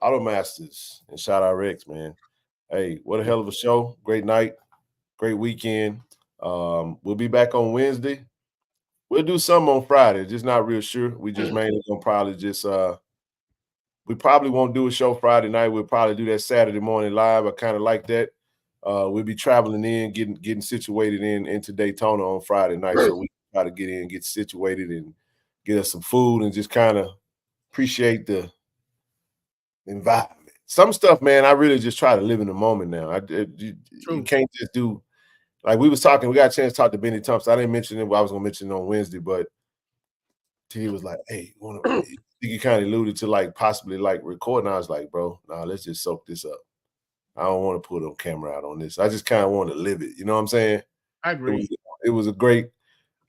Automasters, and Shout Out Rex, man. Hey, what a hell of a show. Great night. Great weekend. We'll be back on Wednesday. We'll do something on Friday. Just not real sure. We just mainly gonna probably just we probably won't do a show Friday night. We'll probably do that Saturday morning live. I kind of like that. We'll be traveling in, getting situated into Daytona on Friday night. So we try to get in, get situated, and get us some food and just kind of appreciate the environment. Some stuff, man, I really just try to live in the moment now. You can't just do, like we was talking, we got a chance to talk to Benny Thompson. I didn't mention it, I was going to mention it on Wednesday, but he was like, hey, he kind of alluded to like possibly like recording. I was like, bro, nah, let's just soak this up. I don't want to put a camera out on this. I just kind of want to live it. You know what I'm saying? I agree. It was a great,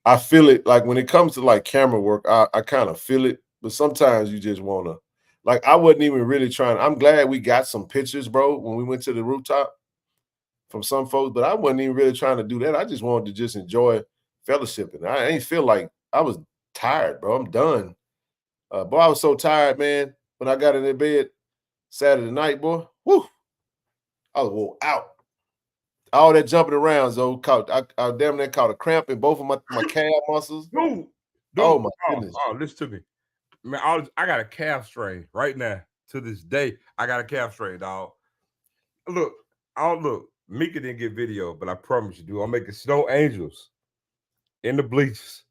I feel it. Like when it comes to like camera work, I kind of feel it, but sometimes you just want to, like, I wasn't even really trying. I'm glad we got some pictures, bro, when we went to the rooftop from some folks, but I wasn't even really trying to do that. I just wanted to just enjoy fellowshipping. I ain't feel like I was tired, bro. I'm done. Boy, I was so tired, man, when I got in the bed Saturday night, boy. Woo! I was wore out. All that jumping around, though, I damn near caught a cramp in both of my calf muscles. Dude, oh, my goodness. Oh, listen to me. Man, I got a calf strain right now. To this day, I got a calf strain, dog. Look, Mika didn't get video, but I promise you, dude, I'm making snow angels in the bleachers.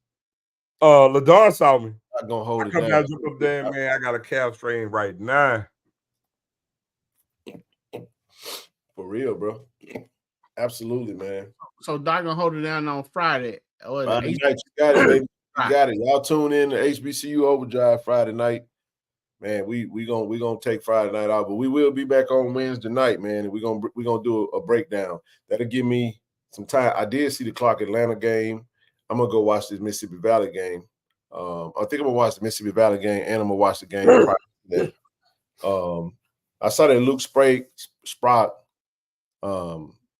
LaDon saw me. I'm gonna hold I it come down. down, jump up there, man. I got a calf strain right now. For real, bro. Absolutely, man. So Doc gonna hold it down on Friday. Friday night, you got it, baby. You got it. Y'all tune in to HBCU Overdrive Friday night. Man, we gonna take Friday night out, but we will be back on Wednesday night, man. And we're gonna do a breakdown. That'll give me some time. I did see the Clark Atlanta game. I'm gonna go watch this Mississippi Valley game. I think I'm gonna watch the Mississippi Valley game, and I'm gonna watch the game prior to that. I saw that Luke Sprott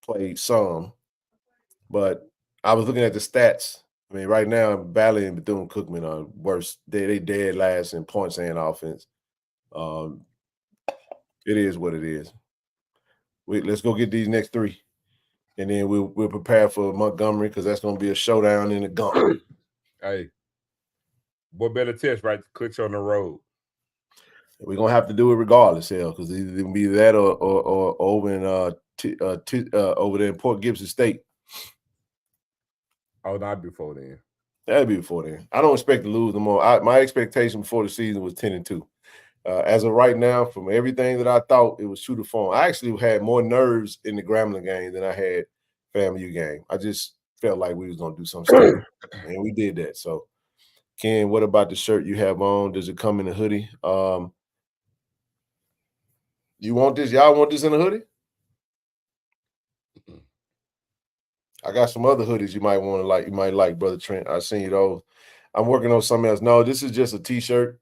played some, but I was looking at the stats. I mean, right now, Valley and Bethune-Cookman are worse. They dead last in points and offense. It is what it is. Let's go get these next 3, and then we'll prepare for Montgomery because that's going to be a showdown in the gauntlet. Hey, what better test, right? Clicks on the road. We're gonna have to do it regardless, hell, because it's gonna be that or over in over there in Port Gibson State. Oh, that'd be before then. That'd be before then. I don't expect to lose them all. My expectation before the season was 10-2. As of right now, from everything that I thought, it was true to form. I actually had more nerves in the Grambling game than I had FAMU game. I just felt like we was gonna do some stuff, and we did that. So, Ken, what about the shirt you have on? Does it come in a hoodie? You want this? Y'all want this in a hoodie? I got some other hoodies you might want to like. You might like, Brother Trent. I seen you those. I'm working on something else. No, this is just a T-shirt.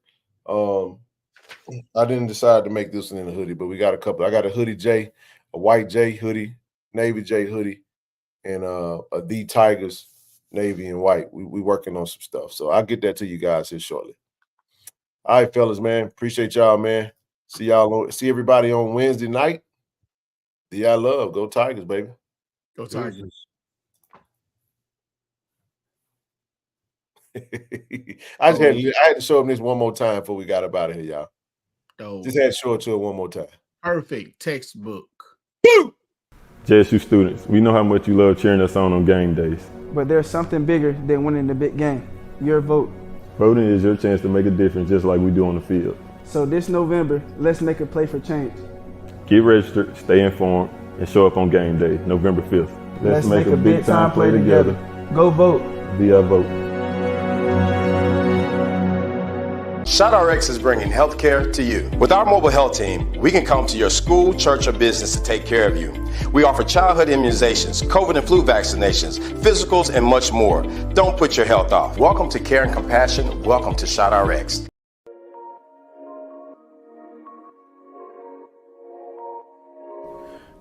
I didn't decide to make this one in a hoodie, but we got a couple. I got a hoodie J, a white J hoodie, navy J hoodie, and a The Tigers navy and white. We working on some stuff, so I'll get that to you guys here shortly. All right, fellas, man. Appreciate y'all, man. See everybody on Wednesday night. I love. Go Tigers, baby. Go Tigers. I had to show them this one more time before we got up out of here, y'all. Oh. Just had to show it to it one more time. Perfect textbook. JSU students, we know how much you love cheering us on game days. But there's something bigger than winning the big game. Your vote. Voting is your chance to make a difference just like we do on the field. So this November, let's make a play for change. Get registered, stay informed, and show up on game day, November 5th. Let's make a big time play together. Go vote. Be our vote. ShotRx is bringing healthcare to you. With our mobile health team, we can come to your school, church, or business to take care of you. We offer childhood immunizations, COVID and flu vaccinations, physicals, and much more. Don't put your health off. Welcome to Care and Compassion. Welcome to ShotRx.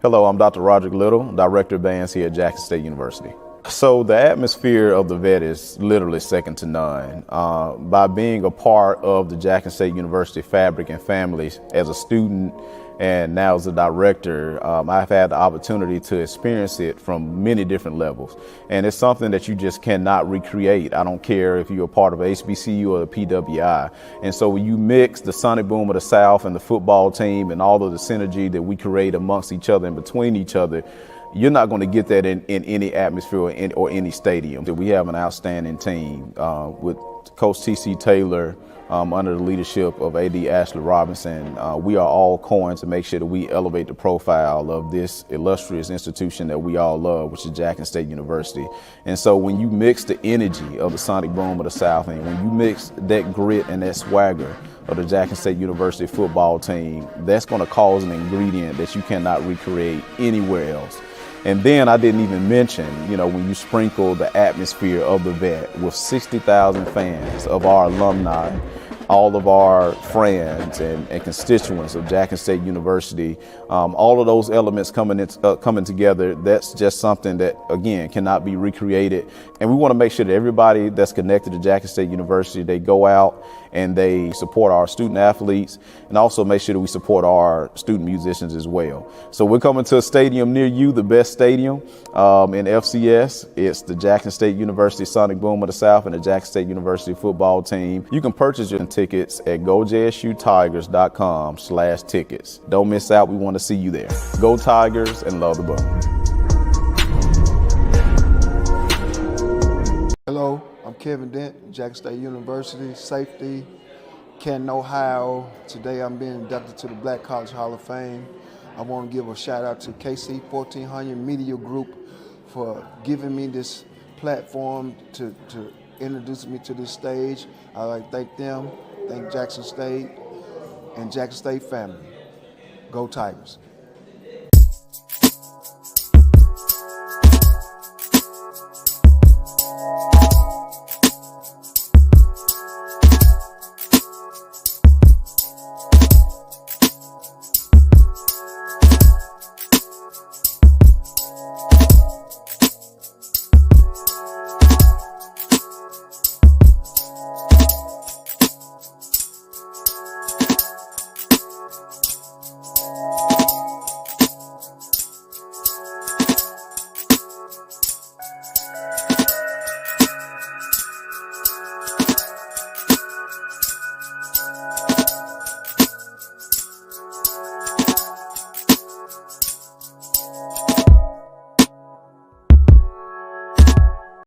Hello, I'm Dr. Roderick Little, Director of Bands here at Jackson State University. So the atmosphere of the vet is literally second to none. By being a part of the Jackson State University fabric and families as a student and now as a director, I've had the opportunity to experience it from many different levels. And it's something that you just cannot recreate. I don't care if you're a part of HBCU or the PWI. And so when you mix the Sonic Boom of the South and the football team and all of the synergy that we create amongst each other and between each other, you're not going to get that in any atmosphere or any stadium. We have an outstanding team with Coach T.C. Taylor under the leadership of A.D. Ashley Robinson. We are all coin to make sure that we elevate the profile of this illustrious institution that we all love, which is Jackson State University. And so when you mix the energy of the Sonic Boom of the South and when you mix that grit and that swagger of the Jackson State University football team, that's going to cause an ingredient that you cannot recreate anywhere else. And then I didn't even mention, when you sprinkle the atmosphere of the vet with 60,000 fans of our alumni, all of our friends and constituents of Jackson State University, all of those elements coming together, that's just something that, again, cannot be recreated. And we want to make sure that everybody that's connected to Jackson State University, they go out and they support our student athletes and also make sure that we support our student musicians as well. So we're coming to a stadium near you, the best stadium in FCS. It's the Jackson State University Sonic Boom of the South and the Jackson State University football team. You can purchase your tickets at gojsutigers.com/tickets. Don't miss out. We want to see you there. Go Tigers and love the Boom. Hello, I'm Kevin Dent, Jackson State University, safety, Canton, Ohio. Today I'm being inducted to the Black College Hall of Fame. I want to give a shout out to KC-1400 Media Group for giving me this platform to introduce me to this stage. I'd like to thank them, thank Jackson State and Jackson State family. Go Tigers.